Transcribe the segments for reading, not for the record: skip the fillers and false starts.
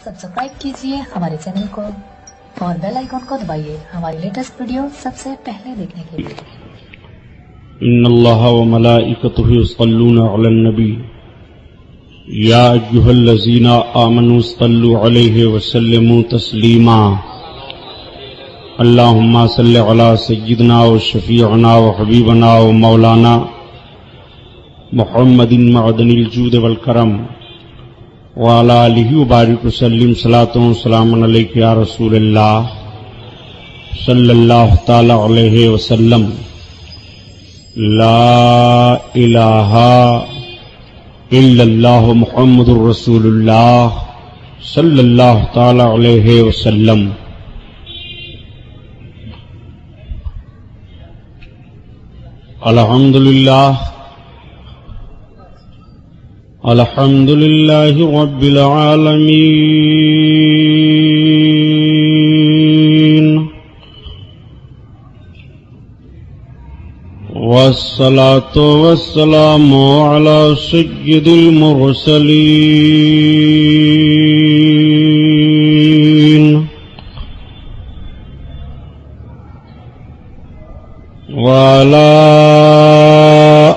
Subscribe کیجیے ہمارے channel کو اور بیل آئیکن کو دبائیے ہماری لیٹسٹ ویڈیو سب سے پہلے دیکھنے کے لیے۔ ان اللہ وملائکتہ یصلون علی النبی یا ایھا الذین آمنوا صلوا علیہ وسلموا تسلیما اللہم صل علی سیدنا وشفیعنا وحبیبنا ومولانا محمد معدن الجود والکرم وعلی آلہ وبارک وسلم صلاۃ و سلام علیک یا رسول اللہ صلی اللہ تعالی علیہ وسلم۔ لا الہ الا اللہ محمد رسول اللہ صلی اللہ تعالی علیہ وسلم۔ الحمدللہ الحمدللہ رب العالمین والصلاة والسلام على سيد المرسلين وعلى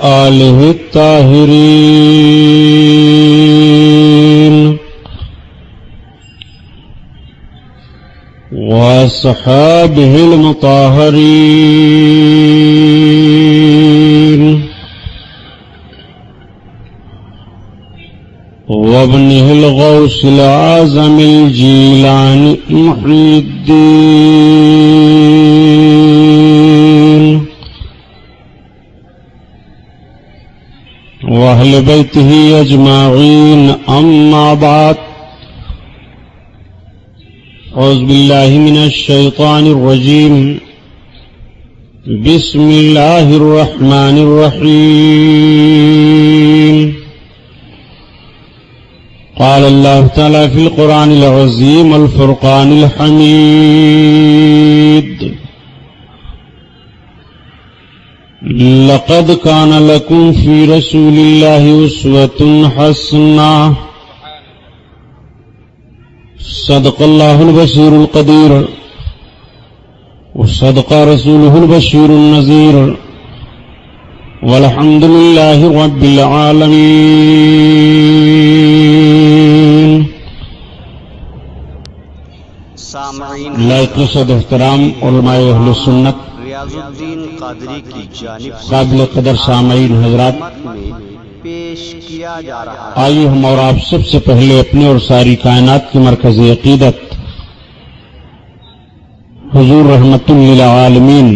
آله الطاهرين وصحابه المطهرين وابنه الغوث الأعظم الجيلاني محي الدين وأهل بيته أجمعين أما بعد أعوذ بالله من الشيطان الرجيم بسم الله الرحمن الرحيم قال الله تعالى في القرآن العظيم الفرقان الحميد لقد كان لكم في رسول الله أسوة حسنة صدق الله البشير القدير وصدق رسوله البشير النذير والحمد لله رب العالمين۔ لائق صد احترام علماء اہل سنت ریاض الدین قادری کی جانب سے قابل قدر سامعین حضرات، پیش کیا جا رہا ہے۔ آئیے ہم اور آپ سب سے پہلے اپنے اور ساری کائنات کی مرکزی عقیدت حضور رحمت للعالمین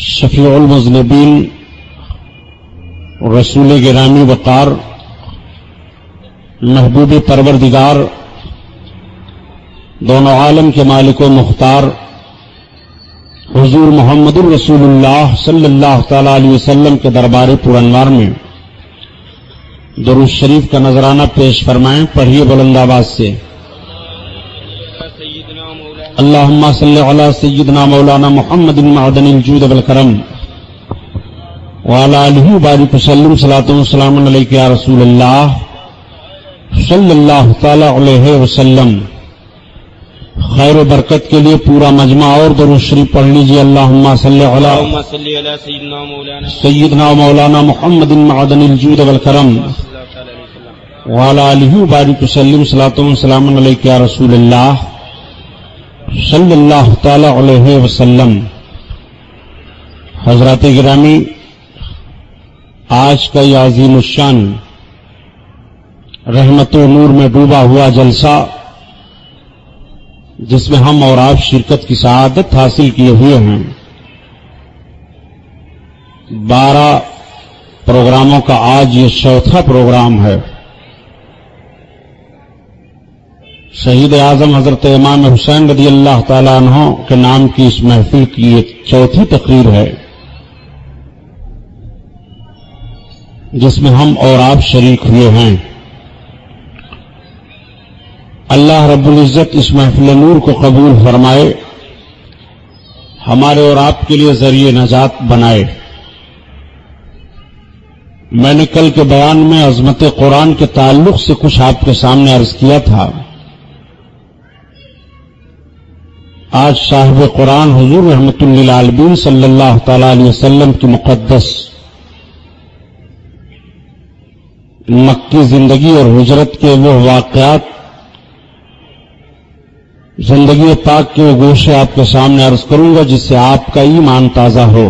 شفیع المذنبین رسول گرامی وقار محبوب پروردگار دونوں عالم کے مالک و مختار حضور محمد الرسول اللہ صلی اللہ تعالی علیہ وسلم کے دربار پر انوار میں درود شریف کا نذرانہ پیش فرمائیں۔ پڑھیے بلند آواز سے۔ اللہم صلی علی سیدنا مولانا محمد معدن الجود والکرم وعلی آلہ وبارک وسلم صلاۃ و سلام علیک یا رسول اللہ صلی اللہ تعالی علیہ وسلم۔ خیر و برکت کے لیے پورا مجمع اور درود شریف پڑھ لیجیے۔ اللہم صلی علی سیدنا مولانا محمد معدن الجود والکرم وعلی آلہ وبارک وسلم صلاۃ و سلام علیک یا رسول اللہ صلی اللہ تعالی علیہ وسلم۔ حضرات گرامی، آج کا یہ عظیم الشان رحمت و نور میں ڈوبا ہوا جلسہ، جس میں ہم اور آپ شرکت کی سعادت حاصل کیے ہوئے ہیں، 12 پروگراموں کا آج یہ چوتھا پروگرام ہے۔ شہید اعظم حضرت امام حسین رضی اللہ تعالیٰ عنہ کے نام کی اس محفل کی یہ چوتھی تقریر ہے، جس میں ہم اور آپ شریک ہوئے ہیں۔ اللہ رب العزت اس محفل نور کو قبول فرمائے، ہمارے اور آپ کے لیے ذریعہ نجات بنائے۔ میں نے کل کے بیان میں عظمت قرآن کے تعلق سے کچھ آپ کے سامنے عرض کیا تھا. آج صاحب قرآن حضور رحمت للعالمین صلی اللہ تعالی علیہ وسلم کی مقدس مکی زندگی اور ہجرت کے وہ واقعات، زندگی پاک کے وہ گوشے آپ کے سامنے عرض کروں گا جس سے آپ کا ایمان تازہ ہو.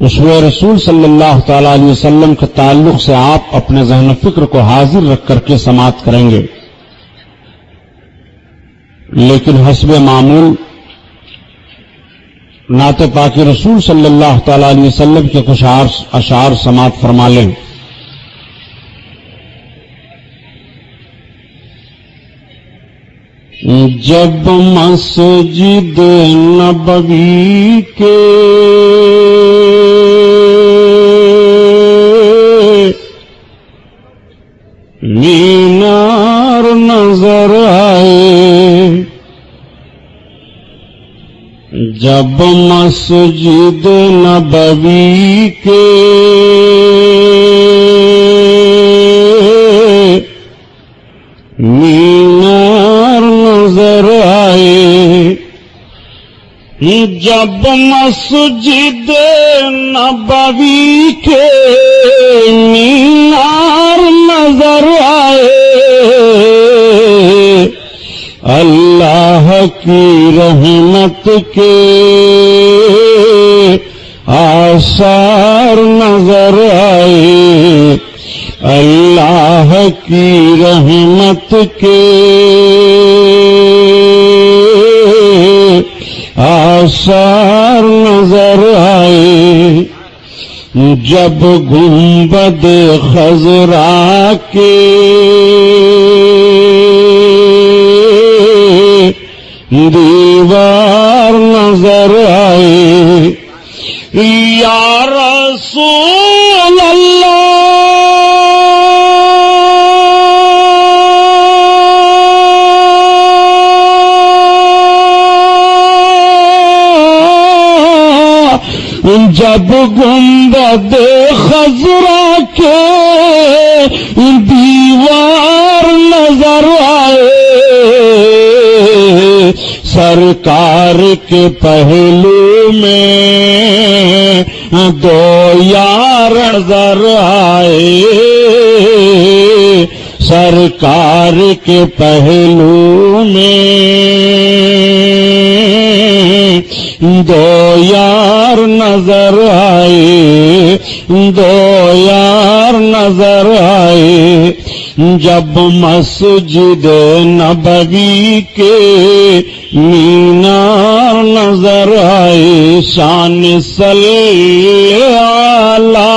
اسوہ رسول صلی اللہ تعالی علیہ وسلم کے تعلق سے آپ اپنے ذہن و فکر کو حاضر رکھ کر کے سماعت کریں گے، لیکن حسب معمول نعت پاک رسول صلی اللہ تعالی علیہ وسلم کے کچھ اشعار سماعت فرما لیں. جب مسجد نبوی کے مینار نظر آئے، جب مسجد نبوی کے مینار نظر آئے، جب مسجد نبوی کے مینار نظر آئے، اللہ کی رحمت کے آثار نظر آئے، اللہ کی رحمت کے آثار نظر آئے، جب گنبد خضرا کے دیوار نظر آئے، یا رسول اللہ جب گنبد خضرا کے دیوار نظر آئے، سرکار کے پہلو میں دو یار نظر آئے، سرکار کے پہلو میں دو یار نظر آئے، دو یار نظر آئے، جب مسجد نبوی کے مینار نظر آئے، شان صلی علی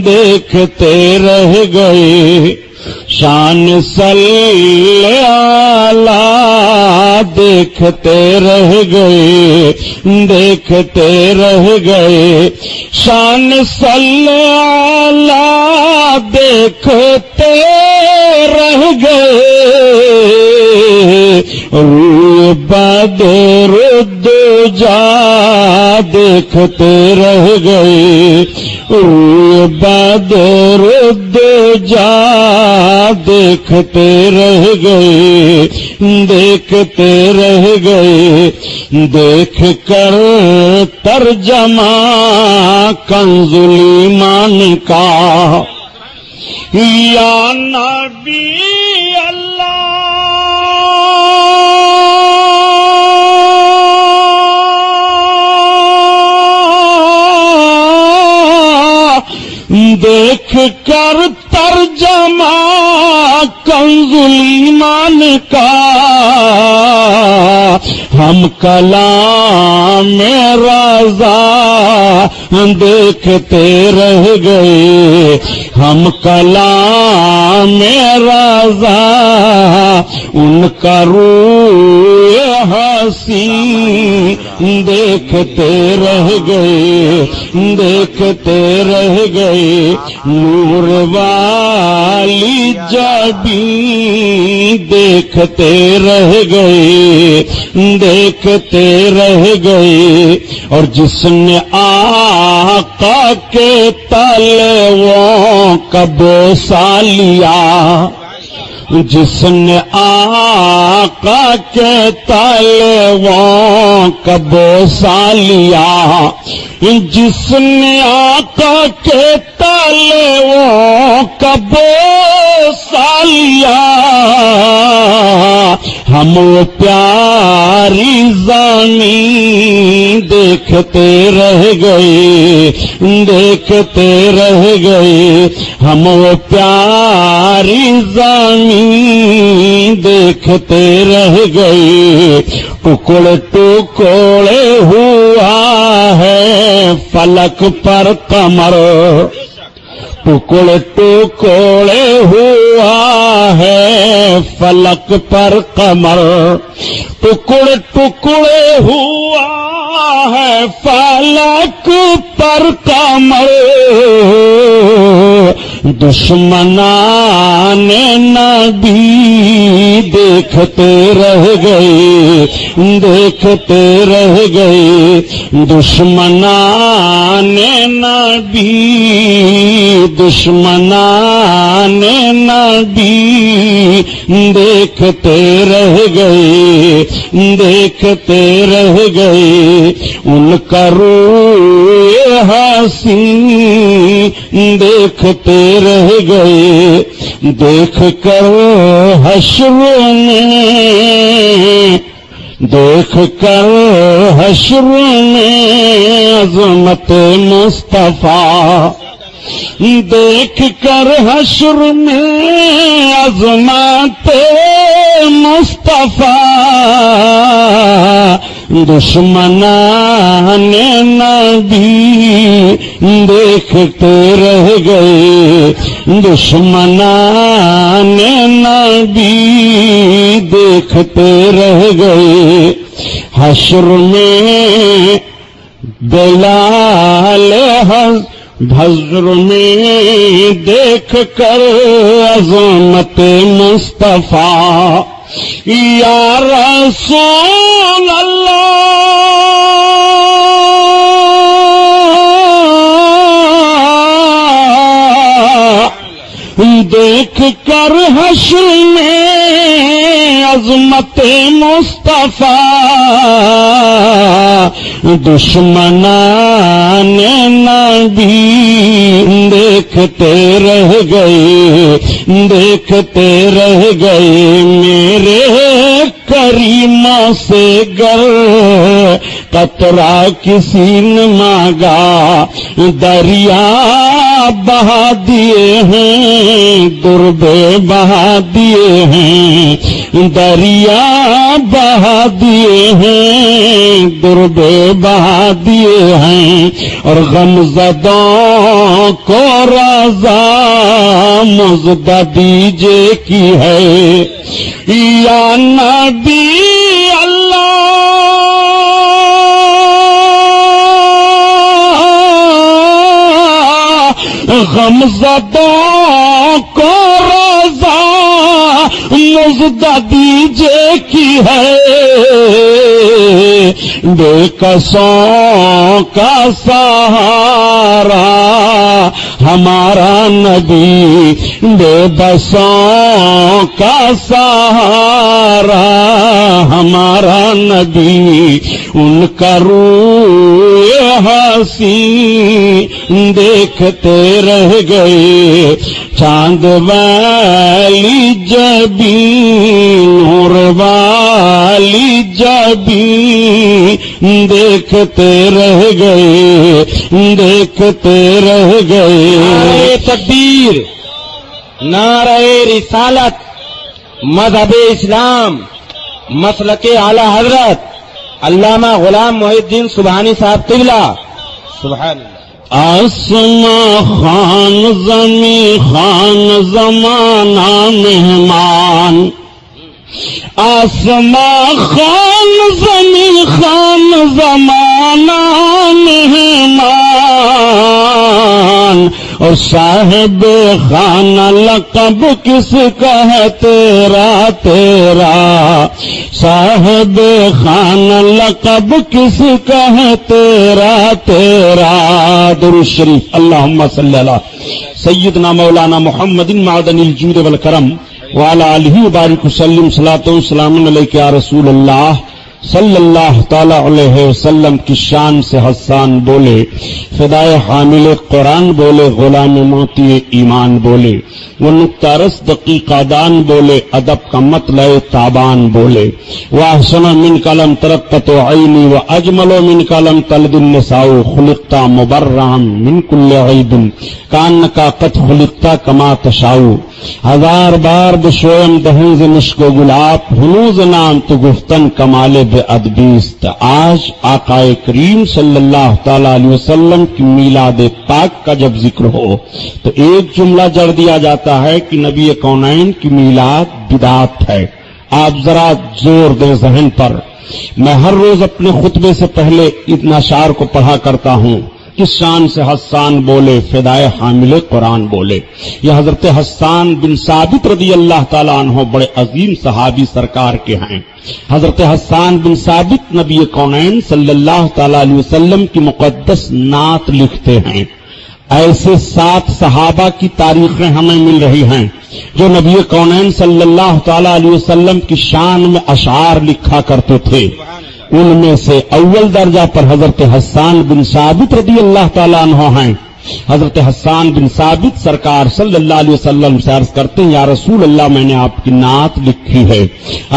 دیکھتے رہ گئے، شان صلی علی دیکھتے رہ گئے، دیکھتے رہ گئے، شان صلی علی دیکھتے رہ گئے، روئے بدر الدجا دیکھتے رہ گئے، روئے بدر الدجا دیکھتے رہ گئے، دیکھتے رہ گئے، دیکھ کر ترجمہ کنز الایمان کا، یا نبی اللہ دیکھ کر ترجمہ کنز الایمان کا، ہم کلام رضا دیکھتے رہ گئے، ہم کلام رضا ان کا روح حسین دیکھتے رہ گئے نور والی جبیں دیکھتے رہ گئے اور جس نے آقا کے تلووں کا بوسہ لیا جس نے آقا کے تلووں کا بوسہ لیا جس نے آقا کے تلووں کا بوسہ لیا ہم وہ پیاری زمین دیکھتے رہ گئے ہم وہ پیاری زمین دیکھتے رہ گئے ٹکڑے ٹکڑے ہوا ہے فلک پر قمر ٹکڑے ٹکڑے ہوا ہے فلک پر قمر ٹکڑے ٹکڑے ہوا ہے فلک پر قمر دشمنان نبی دیکھتے رہ گئے دشمنان نبی دیکھتے رہ گئے ان کا روح حسین دیکھتے رہ گئے دیکھ کر حشر میں عظمت مصطفیٰ دیکھ کر حشر میں عظمت مصطفیٰ دشمنان نبی دیکھتے رہ گئے دشمنان نبی دیکھتے رہ گئے حشر میں بلال حضر میں دیکھ کر عظمت مصطفیٰ یا رسول اللہ دیکھ کر حشر میں عظمت مصطفیٰ دشمنان نبی دیکھتے رہ گئے میرے کریموں سے گر قطرہ کسی نے مانگا دریا بہا دیے ہیں دربے بہا دیے ہیں دریا بہا دیے ہیں دربے بہا دیے ہیں اور غمزدوں کو رضا مزدہ دیجے کی ہے یا نبی اللہ غمزدوں کو رضا مزدہ دیجے کی ہے بے کسوں کا سہارا ہمارا نبی بے بسوں کا سہارا ہمارا نبی ان کا روح حسین دیکھتے رہ گئے چاند والی جبیں نور والی جبیں دیکھتے رہ گئے تکبیر نعرہ رسالت مذہب اسلام مسلک اعلی حضرت علامہ غلام محی الدین سبحانی صاحب قبلہ سبحان اللہ آسما خان زمیں خان زمانہ مہمان، آسما خان زمیں خان زمانہ مہمان، اور صاحب خانہ لقب کس کا ہے تیرا تیرا، صاحب خانہ لقب کس کا ہے تیرا تیرا۔ درود شریف اللہم صلی علی سیدنا مولانا محمد معدن الجود والکرم وعلی آلہ وبارک وسلم، صلاۃ و سلام علیک یا رسول اللہ صلی اللہ تعالی علیہ وسلم کی شان سے حسان بولے، فدائے حامل قرآن بولے، غلام موتی ایمان بولے، وہ نکتہ رس دقیقہ دان بولے، ادب کا مطلع تابان بولے، وَأَحْسَنَ مِنْكَ لَمْ تَرَقَّتُ عَيْنِي وَأَجْمَلُ مِنْكَ لَمْ تَلِدِ النِّسَاءُ خُلِقْتَ مُبَرَّأً مِنْ كُلِّ عَيْبٍ كَأَنَّكَ قَدْ خُلِقْتَ كَمَا تَشَاءُ۔ ہزار بار بشویم دہیں ز مشک و گلاب، ہنوز نام تو گفتن کمال بے ادبیست۔ آج آقا کریم صلی اللہ تعالی علیہ وسلم کی میلاد پاک کا جب ذکر ہو تو ایک جملہ جڑ دیا جاتا ہے کہ نبی کونین کی میلاد بدعت ہے۔ آپ ذرا زور دیں ذہن پر۔ میں ہر روز اپنے خطبے سے پہلے اتنا اشعار کو پڑھا کرتا ہوں، کس شان سے حسان بولے، فدائے حامل قرآن بولے۔ یہ حضرت حسان بن ثابت رضی اللہ تعالیٰ عنہ بڑے عظیم صحابی سرکار کے ہیں۔ حضرت حسان بن ثابت نبی کونین صلی اللہ تعالیٰ علیہ وسلم کی مقدس نعت لکھتے ہیں۔ ایسے 7 صحابہ کی تاریخیں ہمیں مل رہی ہیں جو نبی کونین صلی اللہ تعالیٰ علیہ وسلم کی شان میں اشعار لکھا کرتے تھے۔ ان میں سے اول درجہ پر حضرت حسان بن ثابت رضی اللہ تعالیٰ عنہ ہیں۔ حضرت حسان بن ثابت سرکار صلی اللہ علیہ وسلم سے عرض کرتے ہیں، یا رسول اللہ میں نے آپ کی نعت لکھی ہے،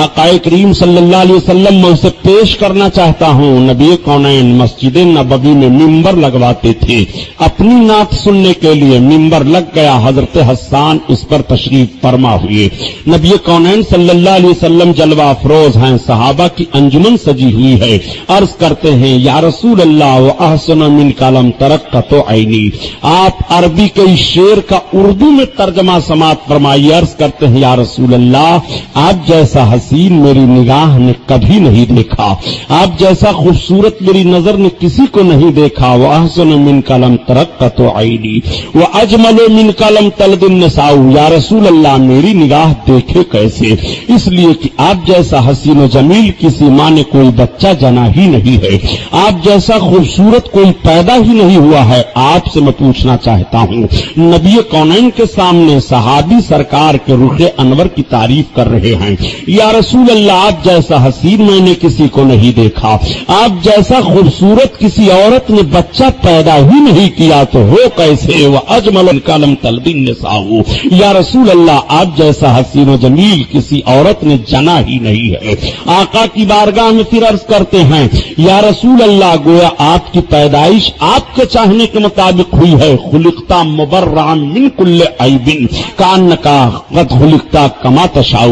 آقا کریم صلی اللہ علیہ وسلم میں اسے پیش کرنا چاہتا ہوں۔ نبی کونین مسجد نبوی میں ممبر لگواتے تھے، اپنی نعت سننے کے لیے ممبر لگ گیا، حضرت حسان اس پر تشریف فرما ہوئے۔ نبی کونین صلی اللہ علیہ وسلم جلوہ افروز ہیں، صحابہ کی انجمن سجی ہوئی ہے، عرض کرتے ہیں یا رسول اللہ وَأَحْسَنَ مِنْكَ لَمْ تَرَقَّتُ عَيْنِي، آپ عربی کے اس شعر کا اردو میں ترجمہ سماعت فرمائیے۔ عرض کرتے ہیں یا رسول اللہ آپ جیسا حسین میری نگاہ نے کبھی نہیں دیکھا، آپ جیسا خوبصورت میری نظر نے کسی کو نہیں دیکھا۔ وَأَحْسَنَ مِنْكَ لَمْ تَرَقَّتُ عَيْنِي وَأَجْمَلُ مِنْكَ لَمْ تَلِدِ النِّسَاءُ، یا رسول اللہ میری نگاہ دیکھے کیسے، اس لیے کہ آپ جیسا حسین و جمیل کسی ماں نے کوئی بچہ جنا ہی نہیں ہے، آپ جیسا خوبصورت کوئی پیدا ہی نہیں ہوا ہے۔ آپ سے میں پوچھنا چاہتا ہوں، نبی کونین کے سامنے صحابی سرکار کے رخ انور کی تعریف کر رہے ہیں، یا رسول اللہ آپ جیسا حسین میں نے کسی کو نہیں دیکھا، آپ جیسا خوبصورت کسی عورت نے بچہ پیدا ہی نہیں کیا تو ہو کیسے؟ وَأَجْمَلُ مِنْكَ لَمْ تَلِدِ النِّسَاءُ، یا رسول اللہ آپ جیسا حسین و جمیل کسی عورت نے جنا ہی نہیں ہے۔ آقا کی بارگاہ میں پھر عرض کرتے ہیں یا رسول اللہ گویا آپ کی پیدائش آپ کے چاہنے کے مطابق ہوئی ہے، خلقت مبرأ من کل عیب کانک قد خلقت کما تشاء،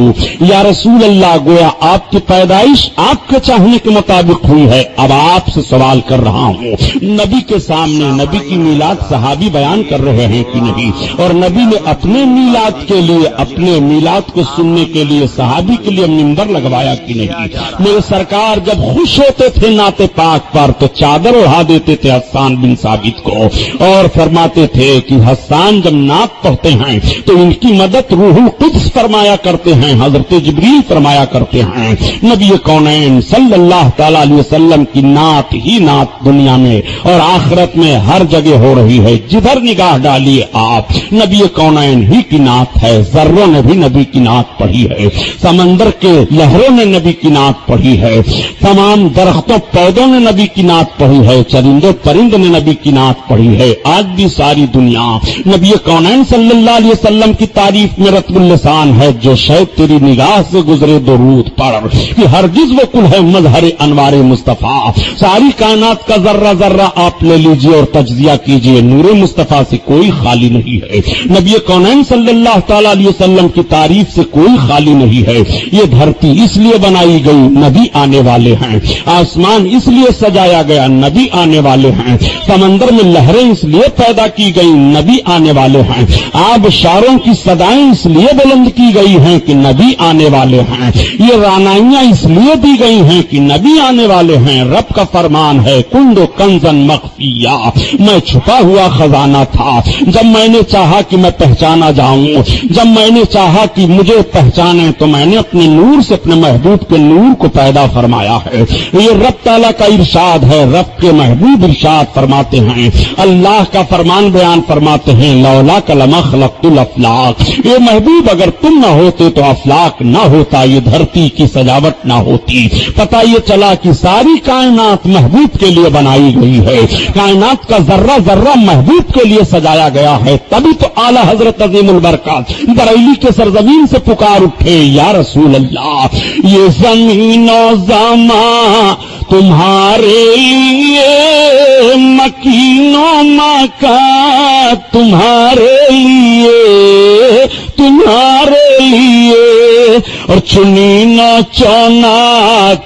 یا رسول اللہ گویا آپ کی پیدائش آپ کے چاہنے کے مطابق ہوئی ہے۔ اب آپ سے سوال کر رہا ہوں، نبی کے سامنے نبی کی میلاد صحابی بیان کر رہے ہیں کہ نہیں؟ اور نبی نے اپنے میلاد کے لیے، اپنے میلاد کو سننے کے لیے صحابی کے لیے منبر لگوایا کہ نہیں؟ میرے سرکار جب خوش ہوتے تھے نعت پاک پر تو چادر اڑا دیتے تھے حسان بن ثابت کو، اور فرماتے تھے کہ حسان جب نعت پڑھتے ہیں تو ان کی مدد روح القدس فرمایا کرتے ہیں، حضرت جبریل فرمایا کرتے ہیں۔ نبی کونین صلی اللہ تعالی علیہ وسلم کی نعت ہی نعت دنیا میں اور آخرت میں ہر جگہ ہو رہی ہے، جدھر نگاہ ڈالیے آپ نبی کونین ہی کی نعت ہے۔ ذروں نے بھی نبی کی نعت پڑھی ہے، سمندر کے لہروں نے نبی کی نعت پڑھی ہے، تمام درختوں پودوں نے نبی کی نعت پڑھی ہے، چرندوں پرند نے نبی کی نعت پڑھی ہے۔ آج بھی ساری دنیا نبی کونین صلی اللہ علیہ وسلم کی تعریف میں رتب اللسان ہے، جو شاید تیری نگاہ سے گزرے درود پڑھ کہ ہرگز وہ کل ہے مظہر انوار مصطفیٰ۔ ساری کائنات کا ذرہ ذرہ آپ لے لیجئے اور تجزیہ کیجئے، نور مصطفیٰ سے کوئی خالی نہیں ہے۔ نبی کونین صلی اللہ تعالی علیہ وسلم کی تعریف سے کوئی خالی نہیں ہے۔ یہ دھرتی اس لیے بنائی گئی نبی آنے والے ہیں، آسمان اس لیے سجایا گیا نبی آنے والے ہیں، سمندر میں لہریں اس لیے پیدا کی گئی نبی آنے والے ہیں، آبشاروں کی صدائیں اس لیے بلند کی گئی ہیں کہ نبی آنے والے ہیں، یہ رانائیاں اس لیے دی گئی ہیں کہ نبی آنے والے ہیں۔ رب کا فرمان ہے کنزو کنزن مخفیہ، میں چھپا ہوا خزانہ تھا، جب میں نے چاہا کہ میں پہچانا جاؤں، جب میں نے چاہا کہ مجھے پہچانے تو میں نے اپنے نور سے اپنے محبوب کے نور کو پیدا فرمایا ہے۔ یہ رب تعالیٰ کا ارشاد ہے، رب کے محبوب ارشاد فرماتے ہیں، اللہ کا فرمان بیان فرماتے ہیں لولا لما خلقت الافلاق، یہ محبوب اگر تم نہ ہوتے تو افلاق نہ ہوتا، یہ دھرتی کی سجاوٹ نہ ہوتی۔ پتہ یہ چلا کہ ساری کائنات محبوب کے لیے بنائی گئی ہے، کائنات کا ذرہ ذرہ محبوب کے لیے سجایا گیا ہے، تبھی تو اعلی حضرت عظیم البرکات بریلی کے سرزمین سے پکار اٹھے یا رسول اللہ یہ زمین و زمان تمہارے لیے، مکین و مکان تمہارے لیے، تمہارے لیے، اور چنی نہ چونا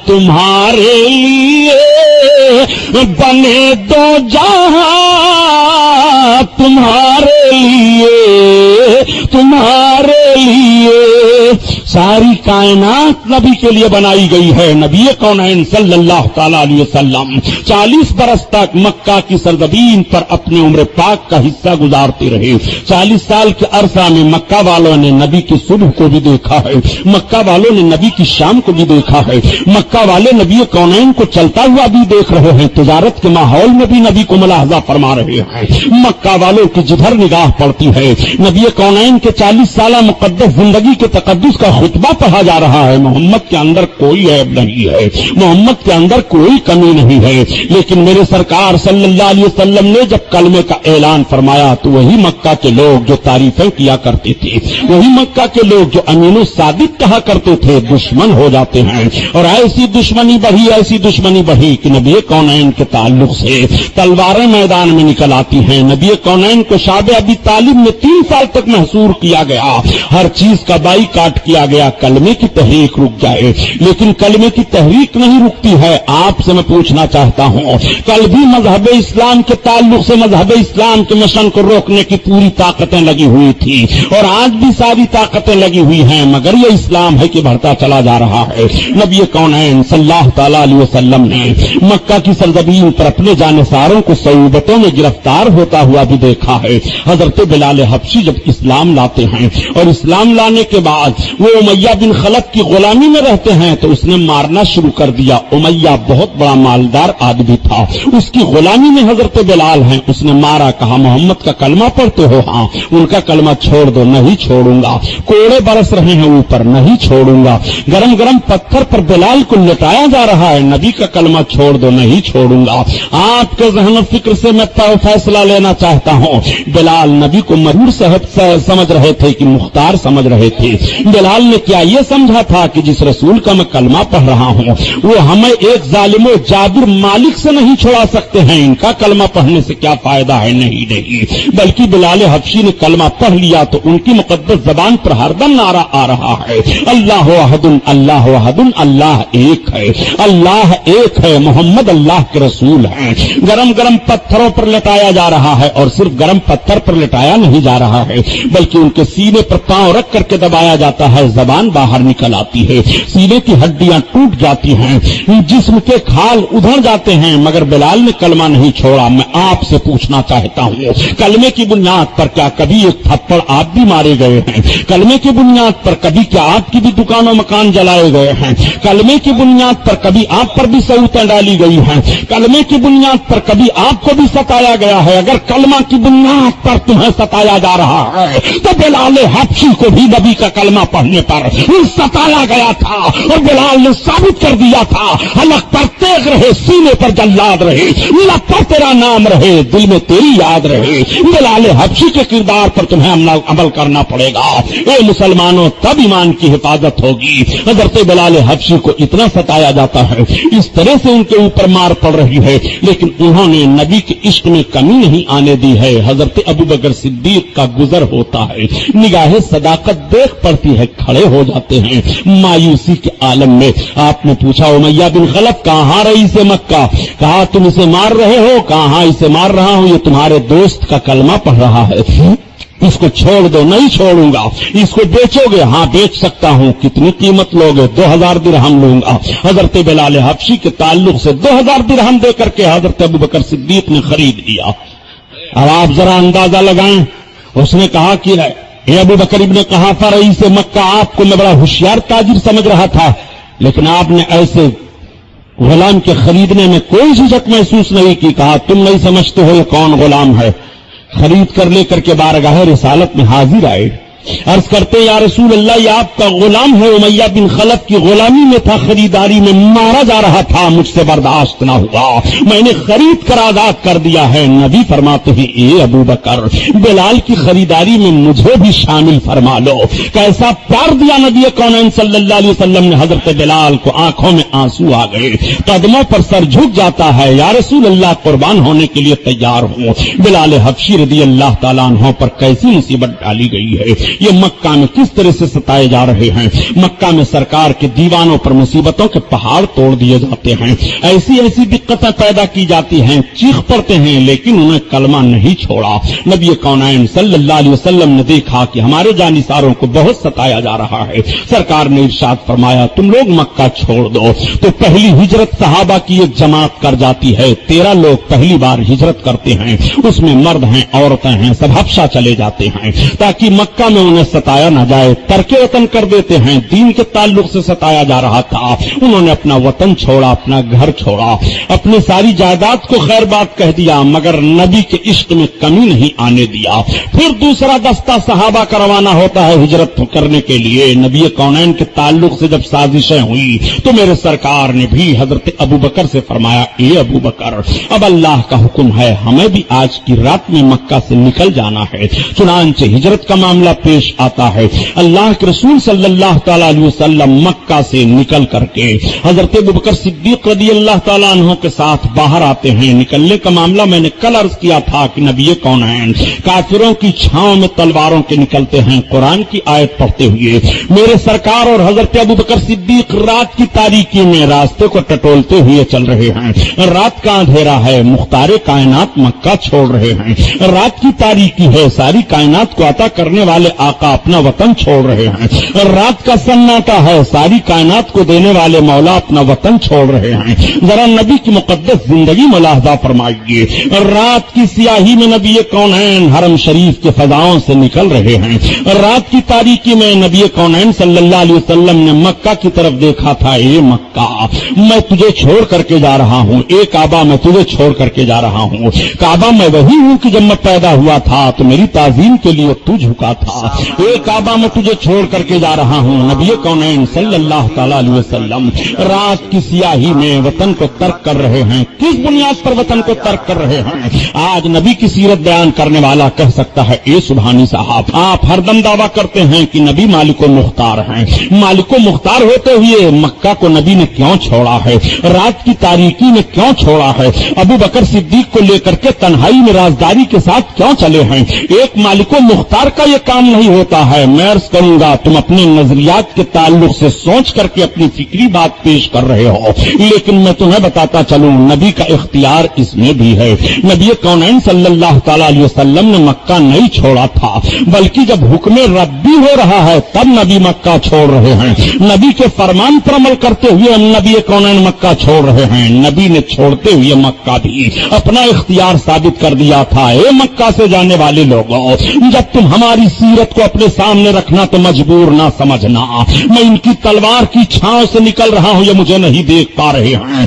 تمہارے لیے، بنے دو جہاں تمہارے لیے، تمہارے لیے۔ ساری کائنات نبی کے لیے بنائی گئی ہے۔ نبی کونین صلی اللہ تعالی علیہ وسلم 40 برس تک مکہ کی سرزمین پر اپنے عمر پاک کا حصہ گزارتے رہے۔ 40 سال کے عرصہ میں مکہ والوں نے نبی کی صبح کو بھی دیکھا ہے، مکہ والوں نے نبی کی شام کو بھی دیکھا ہے، مکہ والے نبی کونین کو چلتا ہوا بھی دیکھ رہے ہیں، تجارت کے ماحول میں بھی نبی کو ملاحظہ فرما رہے ہیں۔ مکہ والوں کی جدھر نگاہ پڑتی ہے نبی کونین کے 40 سالہ مقدس زندگی کے تقدس کا خطبہ پڑھا جا رہا ہے۔ محمد کے اندر کوئی عیب نہیں ہے، محمد کے اندر کوئی کمی نہیں ہے، لیکن میرے سرکار صلی اللہ علیہ وسلم نے جب کلمے کا اعلان فرمایا تو وہی مکہ کے لوگ جو تعریفیں کیا کرتے تھے، وہی مکہ کے لوگ جو امین و صادق کہا کرتے تھے، دشمن ہو جاتے ہیں۔ اور ایسی دشمنی بڑھی، ایسی دشمنی بڑھی کہ نبی کونین کے تعلق سے تلواریں میدان میں نکل آتی ہیں۔ نبی کونین کو شعب ابی طالب میں 3 سال تک محصور کیا گیا، ہر چیز کا بائی کاٹ کیا گیا، کلمے کی تحریک رک جائے، لیکن کلمے کی تحریک نہیں رکتی ہے۔ آپ سے میں پوچھنا چاہتا ہوں، کل بھی مذہب اسلام کے تعلق سے مذہب اسلام کے مشن کو روکنے کی پوری طاقتیں لگی ہوئی تھی، اور آج بھی ساری طاقتیں لگی ہوئی ہیں، مگر یہ اسلام ہے کہ بڑھتا چلا جا رہا ہے۔ نبی کونین صلی اللہ تعالی علیہ وسلم نے مکہ کی سرزمین پر اپنے جانثاروں کو صعوبتوں میں گرفتار ہوتا ہوا بھی دیکھا ہے۔ حضرت بلال حبشی جب اسلام لاتے ہیں اور اسلام لانے کے بعد وہ امیہ بن خلف کی غلامی میں رہتے ہیں تو اس نے مارنا شروع کر دیا۔ امیہ بہت بڑا مالدار آدمی تھا، اس کی غلامی میں حضرت بلال ہیں، اس نے مارا، کہا محمد کا کلمہ پڑھتے ہو؟ ہاں۔ ان کا کلمہ چھوڑ دو، نہیں چھوڑوں گا۔ کوڑے برس رہے ہیں اوپر، نہیں چھوڑوں گا۔ گرم گرم پتھر پر بلال کو لٹایا جا رہا ہے، نبی کا کلمہ چھوڑ دو، نہیں چھوڑوں گا۔ آپ کے ذہن و فکر سے میں فیصلہ لینا چاہتا ہوں، بلال نبی کو مرور صاحب سمجھ رہے تھے کہ مختار سمجھ رہے تھے؟ بلال نے کیا یہ سمجھا تھا کہ جس رسول کا میں کلمہ پڑھ رہا ہوں وہ ہمیں ایک ظالم و جابر مالک سے نہیں چھڑا سکتے ہیں، ان کا کلمہ پڑھنے سے کیا فائدہ ہے؟ نہیں، بلکہ بلال حبشی نے کلمہ پڑھ لیا تو ان کی مقدس زبان پر ہر دم نعرہ آ رہا ہے، اللہ احد، اللہ احد، اللہ ایک ہے، اللہ ایک ہے، محمد اللہ کے رسول ہیں۔ گرم گرم پتھروں پر لٹایا جا رہا ہے، اور صرف گرم پتھر پر لٹایا نہیں جا رہا ہے بلکہ ان کے سینے پر پاؤں رکھ کر کے دبایا جاتا ہے، زبان باہر نکل آتی ہے، سینے کی ہڈیاں ٹوٹ جاتی ہیں، جسم کے کھال ادھر جاتے ہیں، مگر بلال نے کلمہ نہیں چھوڑا۔ میں آپ سے پوچھنا چاہتا ہوں، کلمے کی بنیاد پر کیا کبھی ایک تھپڑ آپ بھی مارے گئے ہیں؟ کلمے کی بنیاد پر کبھی کیا آپ کی بھی دکان و مکان جلائے گئے ہیں؟ کلمے کی بنیاد پر کبھی آپ پر بھی صعوبتیں ڈالی گئی ہیں؟ کلمے کی بنیاد پر کبھی آپ کو بھی ستایا گیا ہے؟ اگر کلمہ کی بنیاد پر تمہیں ستایا جا رہا ہے تو بلال حبشی کو بھی نبی کا کلمہ پڑھنے پر ستایا گیا تھا، اور بلال نے ثابت کر دیا تھا، حلق پر تیغ رہے، سینے پر جلاد رہے، لب پر تیرا نام رہے، دل میں تیری یاد رہے۔ بلال حبشی کے کردار پر تمہیں عمل کرنا پڑے گا، اے مسلمانوں، تب ایمان کی حفاظت ہوگی۔ حضرت بلال حبشی کو اتنا ستایا جاتا ہے، اس طرح سے ان کے اوپر مار پڑ رہی ہے، لیکن انہوں نے نبی کے عشق میں کمی نہیں آنے دی ہے۔ حضرت ابوبکر صدیق کا گزر ہوتا ہے، نگاہ صداقت دیکھ پڑتی ہے، کھڑے کھڑے ہو جاتے ہیں مایوسی کے عالم میں۔ آپ نے پوچھا امیہ بن خلف کہاں رئیس مکہ؟ کہا تم اسے مار رہے ہو؟ کہاں اسے مار رہا ہوں، یہ تمہارے دوست کا کلمہ پڑھ رہا ہے، اس کو چھوڑ دو۔ نہیں چھوڑوں گا۔ اس کو بیچو گے؟ ہاں بیچ سکتا ہوں۔ کتنی قیمت لوگے؟ 2000 درہم لوں گا۔ حضرت بلال حبشی کے تعلق سے 2000 درہم دے کر کے حضرت ابوبکر صدیق نے خرید لیا۔ اب آپ ذرا اندازہ لگائیں، اس نے کہا کہ اے ابوبکر ابن قحافہ رئیس مکہ، آپ کو میں بڑا ہوشیار تاجر سمجھ رہا تھا، لیکن آپ نے ایسے غلام کے خریدنے میں کوئی جھجک محسوس نہیں کی۔ کہا تم نہیں سمجھتے ہو یہ کون غلام ہے؟ خرید کر لے کر کے بارگاہ رسالت میں حاضر آئے، عرض کرتے یا رسول اللہ یہ آپ کا غلام ہے، امیہ بن خلف کی غلامی میں تھا، خریداری میں مارا جا رہا تھا، مجھ سے برداشت نہ ہوا، میں نے خرید کر آزاد کر دیا ہے۔ نبی فرماتے ہیں اے ابوبکر بلال کی خریداری میں مجھے بھی شامل فرما لو۔ کیسا پیار دیا نبی کونین صلی اللہ علیہ وسلم نے حضرت بلال کو، آنکھوں میں آنسو آ گئے، قدموں پر سر جھک جاتا ہے، یا رسول اللہ قربان ہونے کے لیے تیار ہوں۔ بلال حبشی رضی اللہ تعالیٰ عنہ پر کیسی مصیبت ڈالی گئی ہے، یہ مکہ میں کس طرح سے ستائے جا رہے ہیں۔ مکہ میں سرکار کے دیوانوں پر مصیبتوں کے پہاڑ توڑ دیے جاتے ہیں، ایسی ایسی دقتیں پیدا کی جاتی ہیں، چیخ پڑتے ہیں، لیکن انہیں کلمہ نہیں چھوڑا۔ نبی کونین صلی اللہ علیہ وسلم نے دیکھا کہ ہمارے جانثاروں کو بہت ستایا جا رہا ہے، سرکار نے ارشاد فرمایا تم لوگ مکہ چھوڑ دو۔ تو پہلی ہجرت صحابہ کی ایک جماعت کر جاتی ہے، 13 لوگ پہلی بار ہجرت کرتے ہیں، اس میں مرد ہیں عورتیں ہیں، سب حبشہ چلے جاتے ہیں تاکہ مکہ میں انہیں ستایا نہ جائے، ترک وطن کر دیتے ہیں، دین کے تعلق سے ستایا جا رہا تھا، انہوں نے اپنا وطن چھوڑا، اپنا گھر چھوڑا، اپنی ساری جائیداد کو خیر بات کہہ دیا، مگر نبی کے عشق میں کمی نہیں آنے دیا۔ پھر دوسرا دستہ صحابہ کا روانہ ہوتا ہے ہجرت کرنے کے لیے۔ نبی کونین کے تعلق سے جب سازشیں ہوئی تو میرے سرکار نے بھی حضرت ابوبکر سے فرمایا اے ابوبکر اب اللہ کا حکم ہے، ہمیں بھی آج کی رات میں مکہ سے نکل جانا ہے۔ چنانچہ ہجرت کا معاملہ پیش آتا ہے، اللہ کے رسول صلی اللہ تعالیٰ علیہ وسلم مکہ سے نکل کر کے حضرت ابوبکر صدیق رضی اللہ تعالیٰ عنہ کے ساتھ باہر آتے ہیں۔ نکلنے کا معاملہ میں نے کل عرض کیا تھا کہ نبی کونین کافروں کی چھاؤں میں تلواروں کے نکلتے ہیں، قرآن کی آیت پڑھتے ہوئے میرے سرکار اور حضرت ابوبکر صدیق رات کی تاریکی میں راستے کو ٹٹولتے ہوئے چل رہے ہیں۔ رات کا اندھیرا ہے، مختار کائنات مکہ چھوڑ رہے ہیں، رات کی تاریکی ہے، ساری کائنات کو عطا کرنے والے آقا اپنا وطن چھوڑ رہے ہیں، رات کا سناٹا ہے، ساری کائنات کو دینے والے مولا اپنا وطن چھوڑ رہے ہیں۔ ذرا نبی کی مقدس زندگی ملاحظہ فرمائیے، رات کی سیاہی میں نبی کونین حرم شریف کے فضاؤں سے نکل رہے ہیں، رات کی تاریکی میں نبی کونین صلی اللہ علیہ وسلم نے مکہ کی طرف دیکھا تھا، اے مکہ میں تجھے چھوڑ کر کے جا رہا ہوں، اے کعبہ میں تجھے چھوڑ کر کے جا رہا ہوں، کعبہ میں وہی ہوں کہ جب میں پیدا ہوا تھا تو میری تعظیم کے لیے تو جھکا تھا، اے کعبہ میں تجھے چھوڑ کر کے جا رہا ہوں۔ نبی کونین صلی اللہ تعالیٰ علیہ وسلم رات کی سیاہی میں وطن کو ترک کر رہے ہیں۔ کس بنیاد پر وطن کو ترک کر رہے ہیں؟ آج نبی کی سیرت بیان کرنے والا کہہ سکتا ہے اے سبحانی صاحب آپ ہر دم دعویٰ کرتے ہیں کہ نبی مالک و مختار ہیں، مالک و مختار ہوتے ہوئے مکہ کو نبی نے کیوں چھوڑا ہے؟ رات کی تاریکی میں کیوں چھوڑا ہے؟ ابو بکر صدیق کو لے کر کے تنہائی میں رازداری کے ساتھ کیوں چلے ہیں؟ ایک مالک و مختار کا یہ کام نہیں ہوتا ہے۔ میں عرض کروں گا تم اپنے نظریات کے تعلق سے سوچ کر کے اپنی فکری بات پیش کر رہے ہو، لیکن میں تمہیں بتاتا چلوں نبی کا اختیار اس میں بھی ہے۔ نبی کونین صلی اللہ تعالیٰ علیہ وسلم نے مکہ نہیں چھوڑا تھا، بلکہ جب حکم ربی ہو رہا ہے تب نبی مکہ چھوڑ رہے ہیں، نبی کے فرمان پر عمل کرتے ہوئے ہم نبی کونین مکہ چھوڑ رہے ہیں۔ نبی نے چھوڑتے ہوئے مکہ بھی اپنا اختیار ثابت کر دیا تھا۔ اے مکہ سے جانے والے لوگوں جب تم ہماری سیرت کو اپنے سامنے رکھنا تو مجبور نہ سمجھنا میں ان کی تلوار کی چھاؤں سے نکل رہا ہوں، یہ مجھے نہیں دیکھ پا رہے ہیں،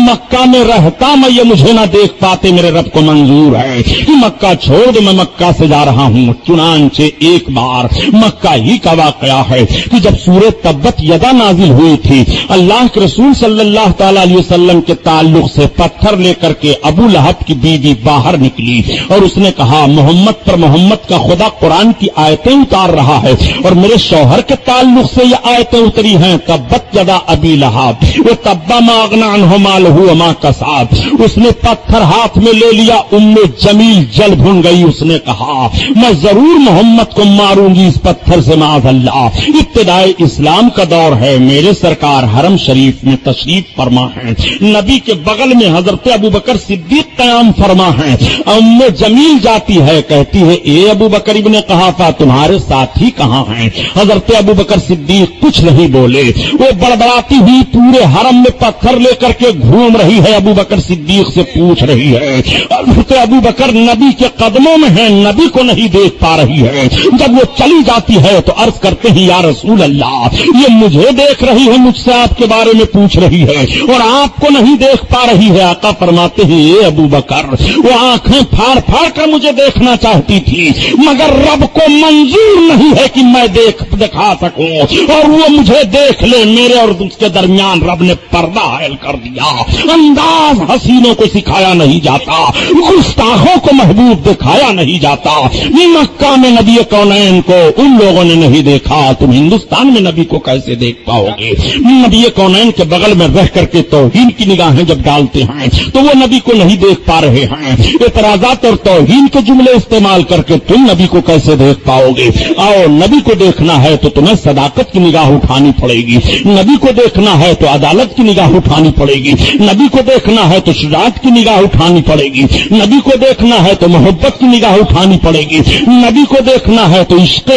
مکہ میں رہتا میں یہ مجھے نہ دیکھ پاتے، میرے رب کو منظور ہے کہ مکہ چھوڑ دو، میں مکہ سے جا رہا ہوں۔ چنانچہ ایک بار مکہ ہی کا واقعہ ہے کہ جب سورہ تبت یدا نازل ہوئی تھی، اللہ کے رسول صلی اللہ تعالی علیہ وسلم کے تعلق سے پتھر لے کر کے ابو لہب کی بیوی باہر نکلی اور اس نے کہا محمد پر محمد کا خدا قرآن کی آیتیں आयतें उतार रहा है। और मेरे शौहर के ताल्लुक से ये आयतें उतरी हैं, तब्बत यदा अबी लहाब वो तब्बा मा अगना अन्हु मालहु व मा कसाब। उसने पत्थर हाथ में ले लिया, उम्मे जमील जल भुन गई। उसने कहा मैं जरूर मोहम्मद को मारूंगी इस पत्थर से, माज़अल्लाह। इब्तिदाए इस्लाम का दौर है, मेरे सरकार हरम शरीफ में तशरीफ फरमा है, नबी के बगल में हजरत अबू बकर सिद्दीक कयाम फरमा है। उम्मे जमील जाती है, कहती है ए अबू बकर इब्ने कहाफा, तुम्हारे साथी कहाँ हैं? हजरत अबू बकर सिद्दीक कुछ नहीं बोले। वो बड़बड़ाती हुई पूरे हरम में पत्थर लेकर के घूम रही है, अबू बकर सिद्दीक से पूछ रही है। हजरत अबू बकर नबी के कदमों में है, नबी को नहीं देख पा रही है। जब वो चली जाती है तो अर्ज करते हैं या रसूल अल्लाह, ये मुझे देख रही है, मुझसे आपके बारे में पूछ रही है और आपको नहीं देख पा रही है। आका फरमाते हैं ये अबू बकर, वो आंखें फाड़ फाड़ कर मुझे देखना चाहती थी, मगर रब को मंजूर नहीं है कि मैं दिखा सकूं और वो मुझे देख ले। मेरे और उसके दरमियान रब ने पर्दा हायल कर दिया। अंदाज हसीनों को सिखाया नहीं जाता, गुस्ताखों को महबूब दिखाया नहीं जाता। मक्का में नबी कौनैन को उन लोगों ने नहीं देखा, तुम हिंदुस्तान में नबी को कैसे देख पाओगे? नबी कौनैन के बगल में रह करके तौहीन की निगाहें जब डालते हैं तो वो नबी को नहीं देख पा रहे हैं। एतराजात और तौहीन के जुमले इस्तेमाल करके तुम नबी को कैसे देख पाओगे? आओ, नबी को देखना है तो तुम्हें सदाकत की निगाह उठानी पड़ेगी, नबी को देखना है तो अदालत की निगाह उठानी पड़ेगी, नबी को देखना है तो शुजाअत की निगाह उठानी पड़ेगी, नबी को देखना है तो मोहब्बत की निगाह उठानी पड़ेगी, नबी को देखना है तो इश्क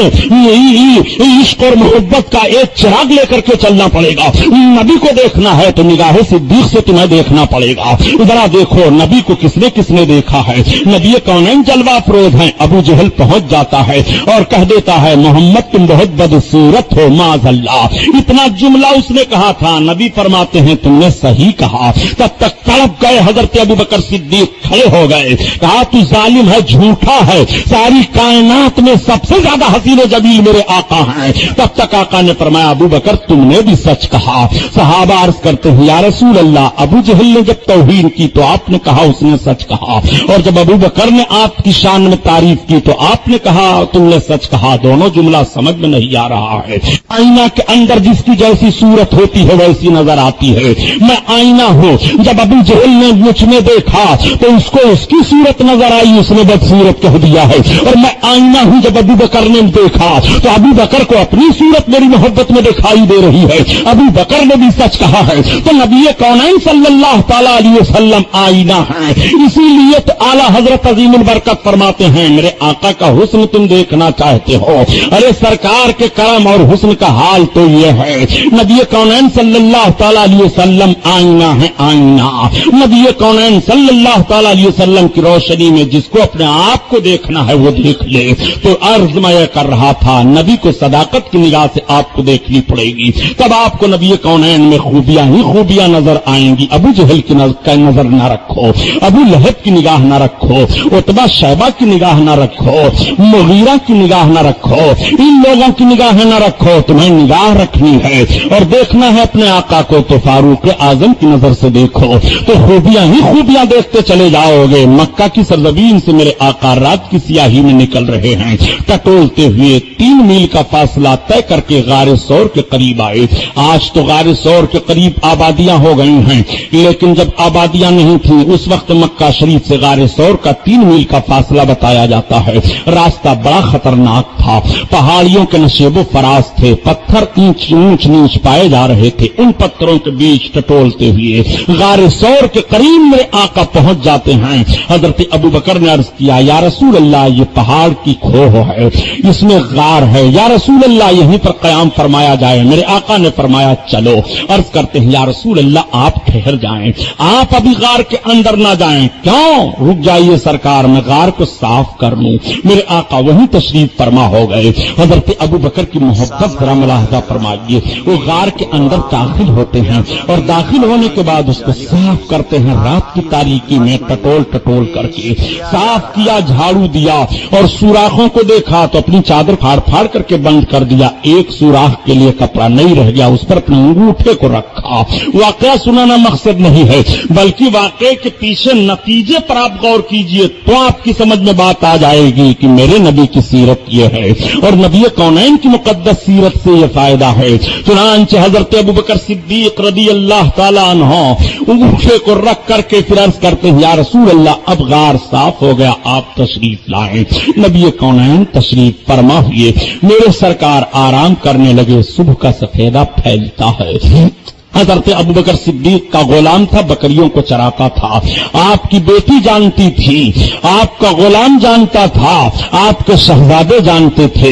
और मोहब्बत का एक चिराग लेकर के चलना पड़ेगा, नबी को देखना है तो निगाह सिद्दीक से तुम्हें देखना पड़ेगा। जरा देखो नबी को किसने किसने देखा है? नबी कौनैन जलवा अफरोज हैं। अबू जहल पहुंच जाता है और कह देता है मोहम्मद तुम बहुत बदसूरत हो, माज़अल्लाह। इतना जुमला उसने कहा था। नबी फरमाते हैं तुमने सही कहा। तब तक तड़प गए हजरत अबू बकर सिद्दीक, खड़े हो गए, कहा तू जालिम है, झूठा है, सारी कायनात में सबसे ज्यादा हसीन जमील मेरे आका हैं। तब तक आका ने फरमाया अबू बकर तुमने भी सच कहा। सहाबा अर्ज करते हैं या रसूल अल्लाह, अबू जहल ने जब तौहीन की तो आपने कहा उसने सच कहा, और जब अबू बकर ने आपकी शान में तारीफ की तो आपने कहा तुमने सच कहा। दोनों जुमला समझ में नहीं आ रहा है। आईना के अंदर जिसकी जैसी सूरत होती है वैसी नजर आती है। मैं आईना हूं, जब अबू जहल ने मुझ में देखा तो उसको उसकी सूरत नजर आई, उसने बदसूरत कह दिया है। और मैं आईना हूं, जब अबू बकर ने देखा तो अबू बकर को अपनी सूरत मेरी मोहब्बत में दिखाई दे रही है। अबू बकर ने भी सच कहा है। तो नबी कौनैन सल्लल्लाहु तआला अलैहि वसल्लम आईना है। इसीलिए तो आला हजरत अजीमुल बरकत फरमाते हैं मेरे आका का हुस्न तुम देखना चाहते हो? अरे सरकार के करम और हुस्न का हाल तो ये है, नबी कौनैन सल्लल्लाहु तआला अलैहि वसल्लम आईना है, आईना। नबी कौनैन सल्लल्लाहु तआला अलैहि वसल्लम की रोशनी में जिसको अपने आप को देखना है वो देख ले। तो अर्ज मैं कर रहा था नबी को सदाकत की निगाह से आपको देखनी पड़ेगी, तब आपको नबी कौनैन में खूबियां ही खूबियां नजर आएंगी। अबू जहल की नजर न रखो, अबू लहब की निगाह न रखो, उतबा शैबा की निगाह न रखो, मुगीरा की निगाह न रखो, इन लोगों की निगाह न रखो। तुम्हें निगाह रखनी है और देखना है अपने आका को तो फारूक आजम की नजर से देखो, तो खूबियां ही खूबियां देखते चले जाओगे। मक्का की सरजमीन से मेरे आका रात की सियाही में निकल रहे हैं, टटोलते हुए 3 मील का फासला तय करके गारे सौर के करीब आए। आज तो गारे सौर के करीब आबादियां हो गई हैं, लेकिन जब आबादियां नहीं थी उस वक्त मक्का शरीफ से गारे सौर का 3 मील का फासला बताया जाता है। रास्ता बड़ा खतरनाक था, पहाड़ियों के नशेबो फराज थे, पत्थर ऊंच नीच पाए जा रहे थे। उन पत्थरों के बीच टटोलते हुए गारे सौर के करीब मेरे आका पहुंच जाते हैं। हजरत अबू बकर ने अर्ज किया या रसूल अल्लाह ये पहाड़ की खोह है, इसमें गार है, या रसूल अल्लाह यहीं पर कयाम फरमाया जाए। मेरे आका ने फरमाया चलो। अर्ज करते हैं या रसूल अल्लाह आप ठहर जाएं, आप अभी गार के अंदर ना जाएं। क्यों? रुक जाइए सरकार, मैं गार को साफ कर लूं। मेरे आका वहीं तशरीफ फरमा हो गए। हजरत अबू बकर की मोहब्बत जरा मुलाहजा फरमाइए। वो गार के अंदर दाखिल होते हैं और दाखिल होने के बाद उसको साफ करते हैं। रात की तारीकी में टटोल टटोल करके साफ किया, झाड़ू दिया और सुराखों को देखा तो अपनी चादर फाड़ फाड़ करके बंद कर दिया। एक सुराख के लिए कपड़ा नहीं रह गया, उस पर अपने अंगूठे को रखा। वाकया सुनाना मकसद नहीं है, बल्कि वाकये के पीछे नतीजे पर आप गौर कीजिए तो आपकी समझ में बात आ जाएगी कि मेरे नबी की सीरत रिवायत ये है और नबी कौनैन की मुकद्दस सीरत से ये फायदा है। चुनांचे हजरत अबू बकर सिद्दीक रदी अल्लाह ताला अन्हो अंगूठे को रख करके फिर अर्ज करते हैं, या रसूल अल्लाह, अब गार साफ हो गया, आप तशरीफ लाएं। नबी कौनैन तशरीफ फरमा हुए, मेरे सरकार आराम करने लगे। सुबह का सफेदा फैलता है। हजरत अबू बकर सिद्दीक का गुलाम था, बकरियों को चराता था। आपकी बेटी जानती थी, आपका गुलाम जानता था, आपके शहजादे जानते थे।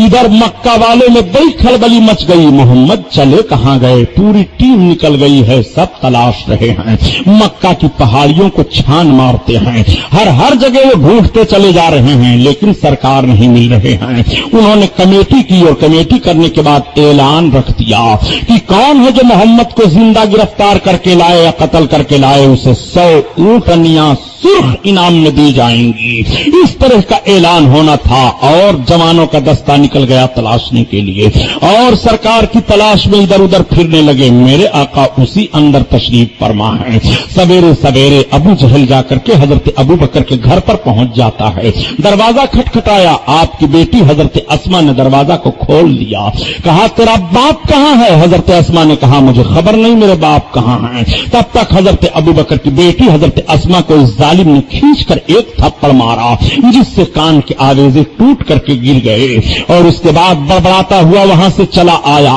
इधर मक्का वालों में बड़ी खलबली मच गई, मोहम्मद चले कहां गए? पूरी टीम निकल गई है, सब तलाश रहे हैं, मक्का की पहाड़ियों को छान मारते हैं, हर जगह वो ढूंढते चले जा रहे हैं, लेकिन सरकार नहीं मिल रहे हैं। उन्होंने कमेटी की और कमेटी करने के बाद ऐलान रख दिया कि कौन है जो मोहम्मद को जिंदा गिरफ्तार करके लाए या कत्ल करके लाए, उसे 100 ऊंटनियां सुर्ख इनाम में दी जाएंगी। इस तरह का ऐलान होना था और जवानों का दस्ता निकल गया तलाशने के लिए और सरकार की तलाश में इधर उधर फिरने लगे। मेरे आका उसी अंदर तशरीफ फरमा है। सवेरे सवेरे अबू जहल जाकर के हजरत अबू बकर के घर पर पहुंच जाता है। दरवाजा खटखटाया, आपकी बेटी हजरत अस्मा ने दरवाजा को खोल दिया। कहा, तेरा बाप कहां है? हजरत अस्मा ने कहा, मुझे खबर नहीं मेरे बाप कहां हैं। तब तक हजरत अबू बकर की बेटी हजरत अस्मा को इस जालिम ने खींचकर एक थप्पड़ मारा, जिससे कान के आवेजे टूट करके गिर गए और उसके बाद बड़बड़ाता हुआ वहां से चला आया।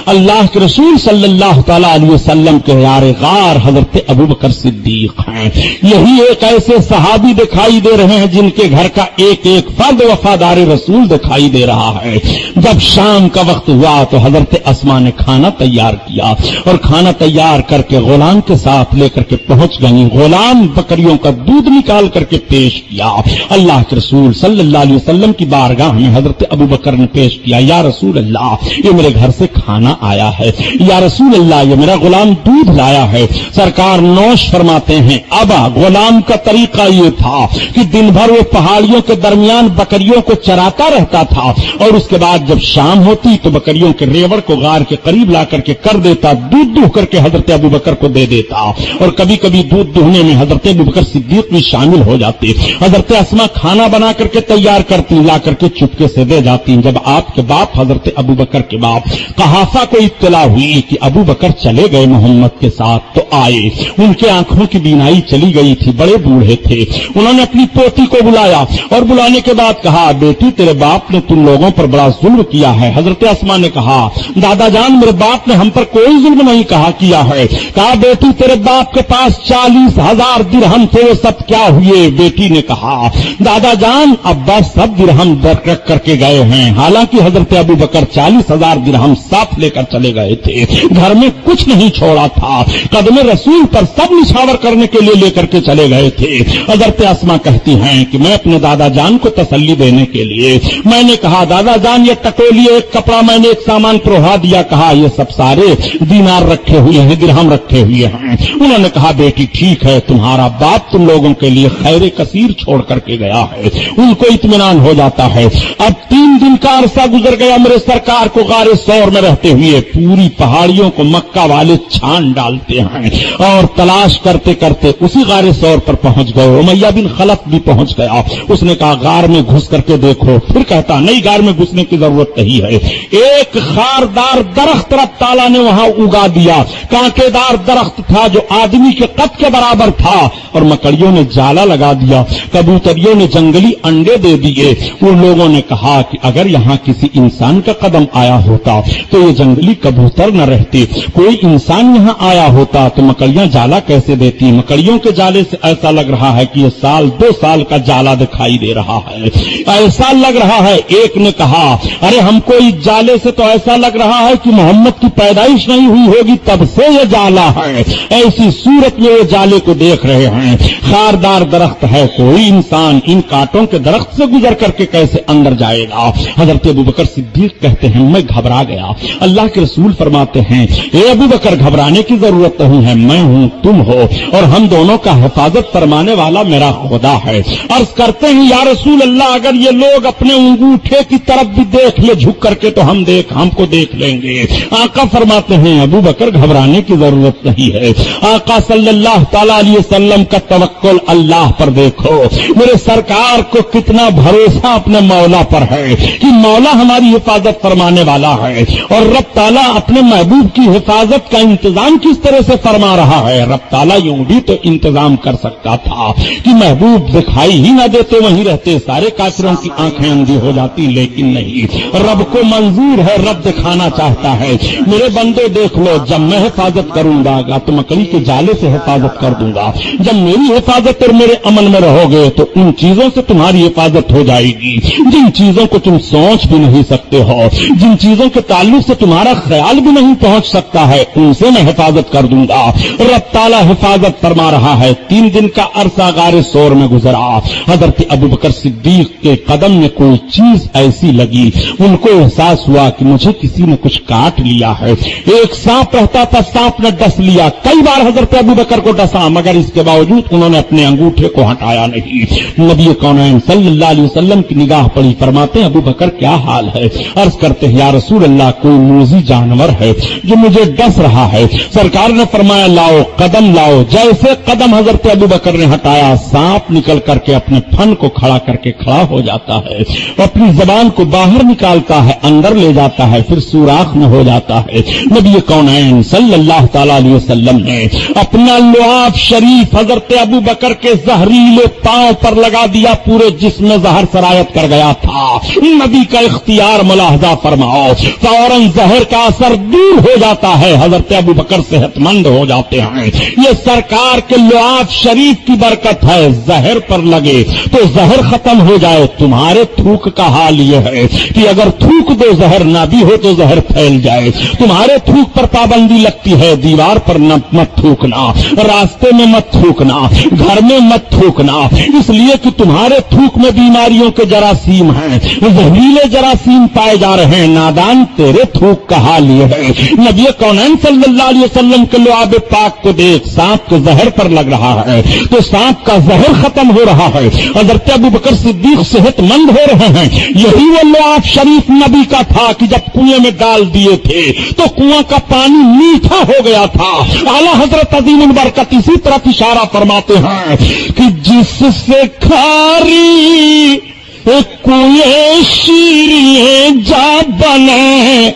अल्लाह के रसूल सल्लल्लाहु तआला अलैहि वसल्लम के यारे गार हजरत अबू बकर सिद्दीक हैं। यही एक ऐसे सहाबी दिखाई दे रहे हैं जिनके घर का एक एक फर्द वफादार रसूल दिखाई दे रहा है। जब शाम का वक्त हुआ तो हजरत अस्मा ने खाना तैयार किया और खाना तैयार करके गुलाम के साथ लेकर के पहुंच गई। गुलाम बकरियों का दूध निकाल करके पेश किया। अल्लाह के रसूल सल्लल्लाहु अलैहि वसल्लम की बारगाह में हजरत अबू बकर ने पेश किया, या रसूल अल्लाह, ये मेरे घर से खाना आया है। या रसूल अल्लाह, ये मेरा गुलाम दूध लाया है। सरकार नौश फरमाते हैं, अब गुलाम का तरीका ये था कि दिन भर वो पहाड़ियों के दरमियान बकरियों को चराता रहता था और उसके बाद जब शाम होती तो बकरियों के रेवड़ को गार के करीब ला करके कर देता, दूध दूह करके हजरत अबू बकर को दे देता और कभी कभी दूध दूहने में हजरत अबू बकर सिद्दीक भी शामिल हो जाते। हजरत अस्मा खाना बना करके तैयार करती, ला करके चुपके से दे जाती। जब आपके बाप हजरत अबू बकर के बाप कहाफा को इत्तला हुई कि अबू बकर चले गए मोहम्मद के साथ, तो आए। उनके आंखों की बीनाई चली गई थी, बड़े बूढ़े थे। उन्होंने अपनी पोती को बुलाया और बुलाने के बाद कहा, बेटी, तेरे बाप ने तुम लोगों पर बड़ा जुल्म किया है। हजरत अस्मा ने कहा, दादा जान, मेरे बाप ने हम पर कोई जुल्म नहीं किया है। कहा, बेटी, तेरे बाप के पास 40,000 दिरहम थे, वो सब क्या हुए? बेटी ने कहा, दादा जान, अब्बा सब दिरहम रख करके गए हैं। हालांकि हजरत अबू बकर 40,000 दिरहम साथ लेकर चले गए थे, घर में कुछ नहीं छोड़ा था, कदम रसूल पर सब निछावर करने के लिए लेकर के चले गए थे। हजरत अस्मा कहती हैं कि मैं अपने दादा जान को तसल्ली देने के लिए मैंने कहा, दादा जान, ये टटोली, एक कपड़ा, मैंने एक सामान परोहा दिया। कहा, ये सब सारे दीनार रखे हुए हैं, दिरहम रखे हुए हैं। उन्होंने कहा, बेटी ठीक है, तुम्हारा बाप तुम लोगों के लिए खैर कसीर छोड़ करके गया है, उनको इत्मीनान हो जाता है। अब 3 दिन का अरसा गुजर गया मेरे सरकार को गारे सौर में रहते हुए। पूरी पहाड़ियों को मक्का वाले छान डालते हैं और तलाश करते करते उसी गारे सौर पर पहुंच गए। उमैया बिन खलफ भी पहुंच गया। उसने कहा, गार में घुस करके देखो। फिर कहता, नहीं, गार में घुसने की जरूरत नहीं है। एक खारदार दरख्त रब ताला ने वहां उगा दिया, कांटेदार दरख्त था जो आदमी के कद के बराबर था और मकड़ियों ने जाला लगा दिया, कबूतरियों ने जंगली अंडे दे दिए। उन लोगों ने कहा कि अगर यहां किसी इंसान का कदम आया होता तो ये जंगली कबूतर न रहते, कोई इंसान यहां आया होता तो मकड़ियां जाला कैसे देती? मकड़ियों के जाले से ऐसा लग रहा है कि ये 1-2 साल का जाला दिखाई दे रहा है, ऐसा लग रहा है। एक ने कहा, अरे हमको इस जाले से तो ऐसा लग रहा है कि मोहम्मद की पैदाइश नहीं हुई होगी, तब से ये जाला है। ऐसी सूरत में ये जाले को देख रहे हैं। खारदार दरख्त है, कोई इंसान इन कांटों के दरख्त से गुजर करके कैसे अंदर जाएगा? हजरत अबू बकर सिद्दीक कहते हैं, मैं घबरा गया। अल्लाह के रसूल फरमाते हैं, ए अबू बकर, घबराने की जरूरत नहीं है, मैं हूं, तुम हो और हम दोनों का हिफाजत फरमाने वाला मेरा खुदा है। अर्ज करते हैं, या रसूल अल्लाह, अगर ये लोग अपने अंगूठे की तरफ भी देख ले झुक करके तो हमको देख लेंगे। आका फरमाते हैं, अबू बकर, घबराने की जरूरत नहीं है। आका सल्लल्लाहु तआला अलैहि वसल्लम का तवक्कुल तवक्कुल अल्लाह पर देखो। मेरे सरकार को कितना भरोसा अपने मौला पर है कि मौला हमारी हिफाजत फरमाने वाला है। और रब ताला अपने महबूब की हिफाजत का इंतजाम किस तरह से फरमा रहा है। रब ताला यूं भी तो इंतजाम कर सकता था कि महबूब दिखाई ही ना देते, वहीं रहते, सारे काफिरों की आंखें अंधी हो जाती, लेकिन नहीं, रब को मंजूर है, रब दिखाना चाहता है। मेरे बंदे देख लो, जब मैं हिफाजत करूंगा तो मकड़ी के जाले से हिफाजत कर दूंगा। जब मेरी हिफाजत और मेरे अमल में रहोगे तो उन चीजों से तुम्हारी हिफाजत हो जाएगी जिन चीजों को तुम सोच भी नहीं सकते हो, जिन चीजों के ताल्लुक से तुम्हारा ख्याल भी नहीं पहुंच सकता है, उनसे मैं हिफाजत कर दूंगा। रब ताला हिफाजत फरमा रहा है। 3 दिन का अरसा गारे सोर में गुजरा। हजरत अबू बकर सिद्दीक के कदम में कोई चीज ऐसी लगी, उनको एहसास हुआ कि मुझे किसी ने कुछ काट लिया है। एक सांप रहता था, सांप ने डस लिया। कई बार हजरत अबू बकर को डसा, मगर इसके बावजूद उन्होंने अपने अंगूठे को हटाया नहीं। नबी कौनैन सल्लल्लाहु अलैहि वसल्लम की निगाह पड़ी, फरमाते हैं अबू बकर क्या हाल है। अर्ज करते हैं या रसूल अल्लाह, कोई मूजी जानवर है जो मुझे डस रहा है। सरकार ने फरमाया लाओ, कदम लाओ। जैसे कदम हजरत अबू बकर ने हटाया, सांप निकल करके अपने फन को खड़ा करके खड़ा हो जाता है, अपनी जबान को बाहर निकालता है, अंदर ले जाता है, फिर सुराख में हो जाता है। नबी कौनैन सल्लल्लाहु तआला अलैहि वसल्लम ने अपना लुआब शरीफ हजरत अबू बकर के जहरीले पांव पर लगा दिया, पूरे जिस्म में जहर सरायत कर गया था। नबी का इख्तियार मुलाहजा फरमाओ, फौरन जहर का असर दूर हो जाता है, हजरत अबू बकर सेहतमंद हो जाते हैं। ये सरकार के लुआब शरीफ की बरकत है। जहर पर लगे तो जहर खत्म हो जाए। तुम्हारे थूक का हाल ये है कि अगर थूक दो जहर ना भी हो तो जहर फैल जाए। तुम्हारे थूक पर पाबंदी लगती है, दीवार पर मत थूकना, रास्ते में मत थूकना, घर में मत थूकना, इसलिए कि तुम्हारे थूक में बीमारियों के जरासीम हैं, जहरीले जरासीम पाए जा रहे हैं। नादान तेरे थूक का हाल ये है। नबी कौनैन सल्लल्लाहु अलैहि वसल्लम के लुआब पाक को देख, सांप के जहर पर लग रहा है तो सांप का जहर खत्म हो रहा है। हजरत अबू बकर सिद्दीक सेहतमंद हो रहे हैं। यही वो लुआब शरीफ नबी का था कि जब कुएं में डाल दिए थे तो कुआं का पानी मीठा हो गया था। आला हजरत अजीम बरकत इसी तरफ इशारा फरमाते हैं कि जिससे खारी कुएं शीरें जा बने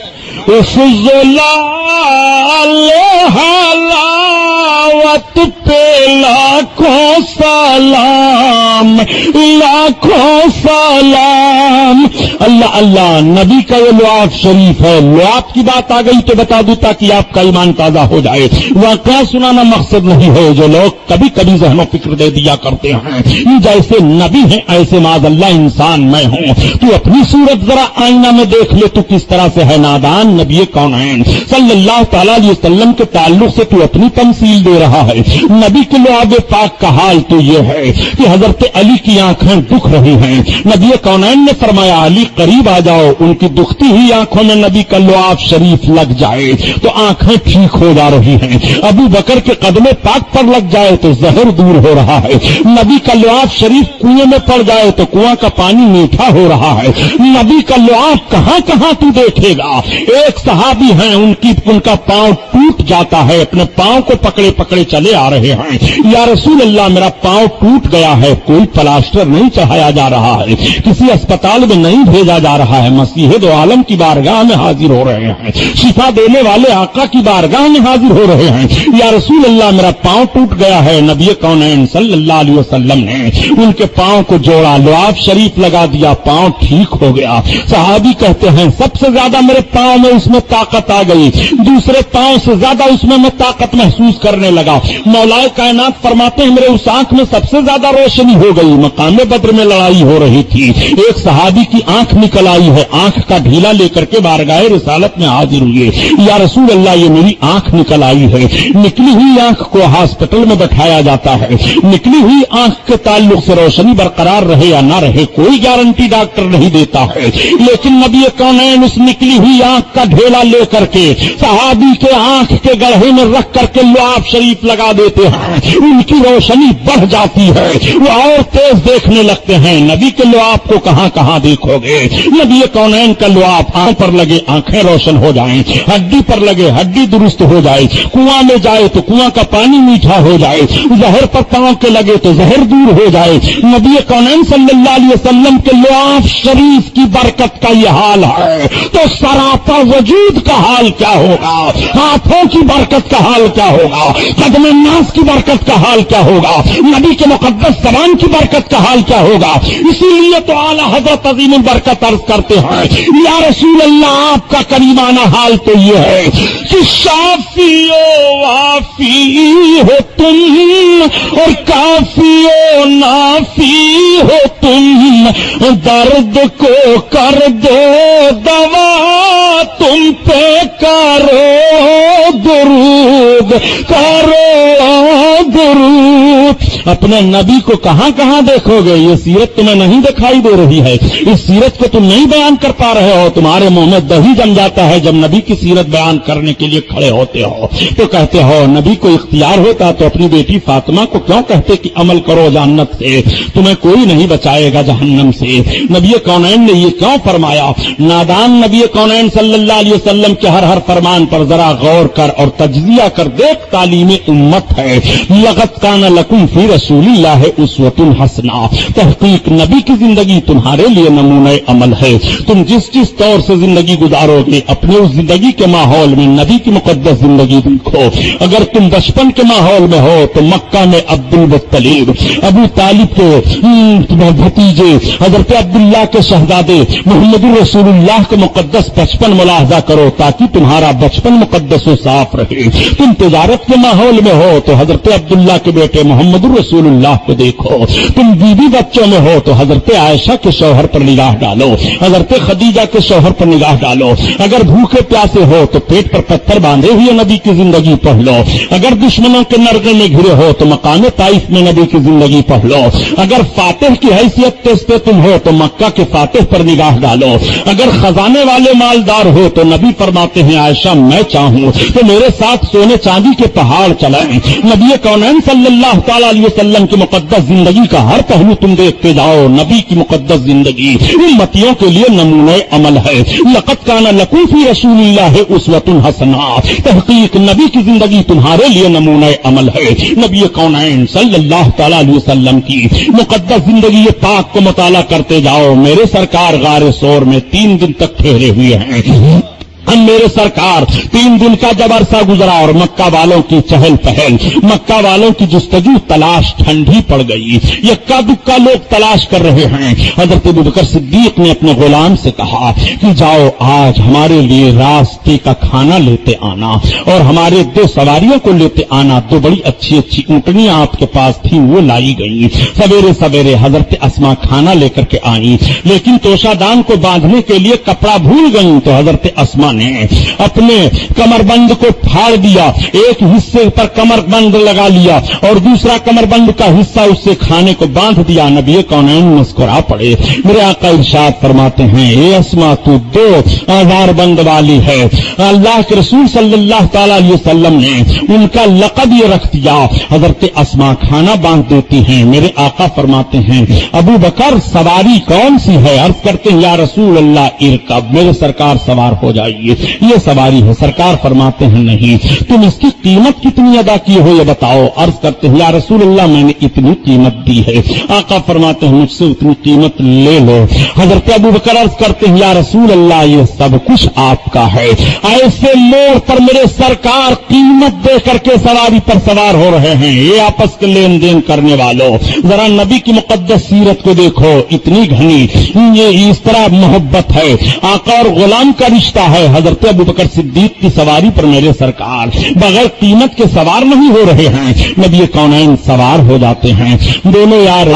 उस हलावत पे लाखों सलाम, लाखों सलाम। अल्लाह अल्लाह, नबी का ये लुआब शरीफ है। लुआब की बात आ गई तो बता दूं ताकि आपका ईमान ताजा हो जाए। वाक़या सुनाना मकसद नहीं है। जो लोग कभी कभी ज़हनो फिक्र दे दिया करते हैं, जैसे नबी है ऐसे माज़अल्लाह इंसान मैं हूं। तू अपनी सूरत जरा आईना में देख ले, तू किस तरह से है नादान। नबी कौनैन सल्लल्लाहु तआला अलैहि वसल्लम के ताल्लुक से तू अपनी तमसील दे रहा है। नबी के लुआब पाक का हाल तो ये है कि हजरत अली की आंखें दुख रही हैं। नबी कौनैन ने फरमाया अली करीब आ जाओ, उनकी दुखती हुई आंखों में नबी का लुआब शरीफ लग जाए तो आंखें ठीक हो जा रही हैं। अबू बकर के कदमे पाक पर लग जाए तो जहर दूर हो रहा है। नबी का लुआब शरीफ कुएं में पड़ जाए तो कुआं का पानी मीठा हो रहा है। नबी का लुआब कहां कहां तू देखेगा। एक सहाबी हैं, उनका पांव टूट जाता है, अपने पांव को पकड़े पकड़े चले आ रहे हैं। या रसूल अल्लाह मेरा पांव टूट गया है, कोई प्लास्टर नहीं चढ़ाया जा रहा है, किसी अस्पताल में नहीं भेजा जा रहा है, मसीह दो आलम की बारगाह में हाजिर हो रहे हैं, शिफा देने वाले आका की बारगाह में हाजिर हो रहे हैं। या रसूल अल्लाह मेरा पांव टूट गया है। नबी कौनैन सल्लल्लाहु अलैहि वसल्लम ने उनके पांव को जोड़ा, लुआब शरीफ लगा दिया, पांव ठीक हो गया। सहाबी कहते हैं सबसे ज्यादा मेरे पांव में उसमें ताकत आ गई, दूसरे पांव से ज्यादा उसमें मैं ताकत महसूस करने लगा। मौलाए कायनात फरमाते हैं मेरे उस आंख में सबसे ज्यादा रोशनी हो गई। मकामे बद्र में लड़ाई हो रही थी, एक सहाबी की आंख निकल आई है, आंख का ढीला लेकर के बारगाह रिसालत में हाजिर हुए। या रसूल अल्लाह ये मेरी आंख निकल आई है। निकली हुई आंख को हॉस्पिटल में बैठाया जाता है। निकली हुई आंख के ताल्लुक से रोशनी बरकरार रहे या ना रहे कोई गारंटी डॉक्टर नहीं देता है, लेकिन नबी कौनैन उस निकली हुई आंख का ढेला लेकर के सहाबी के आंख کے گڑھے میں رکھ کر کے لعاب شریف لگا دیتے ہیں، ان کی روشنی بڑھ جاتی ہے، وہ اور تیز دیکھنے لگتے ہیں۔ نبی کے لعاب کو کہاں کہاں دیکھو گے؟ نبی کونین کا لعاب آنکھ پر لگے آنکھیں روشن ہو جائیں، ہڈی پر لگے ہڈی درست ہو جائے، کنواں میں جائے تو کنواں کا پانی میٹھا ہو جائے، زہر پر پاؤں کے لگے تو زہر دور ہو جائے۔ نبی کونین صلی اللہ علیہ وسلم کے لعاب شریف کی برکت کا یہ حال ہے تو سراپا وجود کا حال کیا ہوگا؟ ہاتھوں کی برکت کا حال کیا ہوگا؟ قدم ناز کی برکت کا حال کیا ہوگا؟ نبی کے مقدس زبان کی برکت کا حال کیا ہوگا؟ اسی لیے تو اعلیٰ حضرت عظیم البرکت عرض کرتے ہیں، یا رسول اللہ آپ کا کریمانہ حال تو یہ ہے کہ شافی و وافی ہو تم اور کافی و نافی ہو تم، درد کو کر دو دوا تم پہ کرو درود، کرو درود۔ اپنے نبی کو کہاں کہاں دیکھو گے؟ یہ سیرت تمہیں نہیں دکھائی دے رہی ہے، اس سیرت کو تم نہیں بیان کر پا رہے ہو، تمہارے منہ میں دہی جم جاتا ہے جب نبی کی سیرت بیان کرنے کے لیے کھڑے ہوتے ہو تو کہتے ہو نبی کو اختیار ہوتا تو اپنی بیٹی فاطمہ کو کیوں کہتے کہ عمل کرو جنت سے، تمہیں کوئی نہیں بچائے گا جہنم سے؟ نبی کونین نے یہ کیوں فرمایا؟ نادان نبی کونین صلی اللہ علیہ وسلم کے ہر فرمان پر ذرا غور کر اور تجزیہ کر دیکھ، تعلیم امت ہے۔ لقد کان لکم فی رسول اللہ اسوۃ حسنہ، تحقیق نبی کی زندگی تمہارے لیے نمونہ عمل ہے۔ تم جس طور سے زندگی گزارو گے اپنے اس زندگی کے ماحول میں نبی کی مقدس زندگی دیکھو۔ اگر تم بچپن کے ماحول میں ہو تو مکہ میں عبد المطلب ابو طالب کے بھتیجے حضرت عبداللہ کے شہزادے محمد رسول اللہ کے مقدس بچپن ملاحظہ کرو تاکہ تمہارا بچپن مقدس و صاف رہے۔ تم تجارت کے ماحول میں ہو تو حضرت عبداللہ کے بیٹے محمد رسول اللہ کو دیکھو۔ تم بیوی بچوں میں ہو تو حضرت عائشہ کے شوہر پر نگاہ ڈالو، حضرت خدیجہ کے شوہر پر نگاہ ڈالو۔ اگر بھوکے پیاسے ہو تو پیٹ پر پتھر باندھے ہوئے نبی کی زندگی پڑھ لو۔ اگر دشمنوں کے نرغے میں گھرے ہو تو مقام طائف میں نبی کی زندگی پڑھ لو۔ اگر فاتح کی حیثیت پہ تم ہو تو مکہ کے فاتح پر نگاہ ڈالو۔ اگر خزانے والے مالدار ہو تو نبی فرماتے ہیں عائشہ میں چاہوں تو میرے ساتھ سونے چاندی کے پہاڑ چلائیں۔ نبی کونین صلی اللہ تعالی علیہ وسلم کی مقدس زندگی کا ہر پہلو تم دیکھتے جاؤ۔ نبی کی مقدس زندگی امتیوں کے لیے نمونہ عمل ہے۔ لقد کان لکم فی رسول اللہ اسوۃ حسنہ، تحقیق نبی کی زندگی تمہارے لیے نمونہ عمل ہے۔ نبی کونین صلی اللہ تعالی علیہ وسلم کی مقدس زندگی پاک کو مطالعہ کرتے جاؤ۔ میرے سرکار غار ثور میں 3 دن تک ٹھہرے ہوئے ہیں۔ میرے سرکار 3 دن کا جب عرصہ گزرا اور مکہ والوں کی چہل پہل، مکہ والوں کی جستجو تلاش ٹھنڈی پڑ گئی، یکا دکا لوگ تلاش کر رہے ہیں۔ حضرت ابوبکر صدیق نے اپنے غلام سے کہا کہ جاؤ آج ہمارے لیے راستے کا کھانا لیتے آنا اور ہمارے 2 سواریوں کو لیتے آنا۔ 2 بڑی اچھی اونٹنیاں آپ کے پاس تھی وہ لائی گئی۔ سویرے سویرے حضرت اسما کھانا لے کر کے آئی، لیکن توشہ دان کو باندھنے کے لیے کپڑا بھول گئی تو حضرت اسما نے اپنے کمر بند کو پھاڑ دیا، ایک حصے پر کمر بند لگا لیا اور دوسرا کمر بند کا حصہ اس سے کھانے کو باندھ دیا۔ نبی کونین مسکرا پڑے۔ میرے آقا ارشاد فرماتے ہیں اے اسما تو 2 آزار بند والی ہے۔ اللہ کے رسول صلی اللہ تعالی علیہ وسلم نے ان کا لقب یہ رکھ دیا۔ حضرت اسما کھانا باندھ دیتی ہیں۔ میرے آقا فرماتے ہیں ابو بکر سواری کون سی ہے؟ عرض کرتے ہیں یا رسول اللہ ارکب، میرے سرکار سوار ہو جائیے، یہ سواری ہے۔ سرکار فرماتے ہیں نہیں، تم اس کی قیمت کتنی ادا کی ہو یہ بتاؤ۔ عرض کرتے ہیں یا رسول اللہ میں نے اتنی قیمت دی ہے۔ آقا فرماتے ہیں مجھ سے اتنی قیمت لے لو۔ حضرت ابو بکر عرض کرتے ہیں یا رسول اللہ یہ سب کچھ آپ کا ہے۔ ایسے موڑ پر میرے سرکار قیمت دے کر کے سواری پر سوار ہو رہے ہیں۔ یہ آپس کے لین دین کرنے والوں ذرا نبی کی مقدس سیرت کو دیکھو، اتنی گھنی یہ اس طرح محبت ہے، آقا اور غلام کا رشتہ ہے۔ حضرت ابوبکر صدیق کی سواری پر میرے سرکار بغیر قیمت کے سوار نہیں ہو رہے ہیں، نبی کونین سوار ہو جاتے ہیں۔ دونوں یار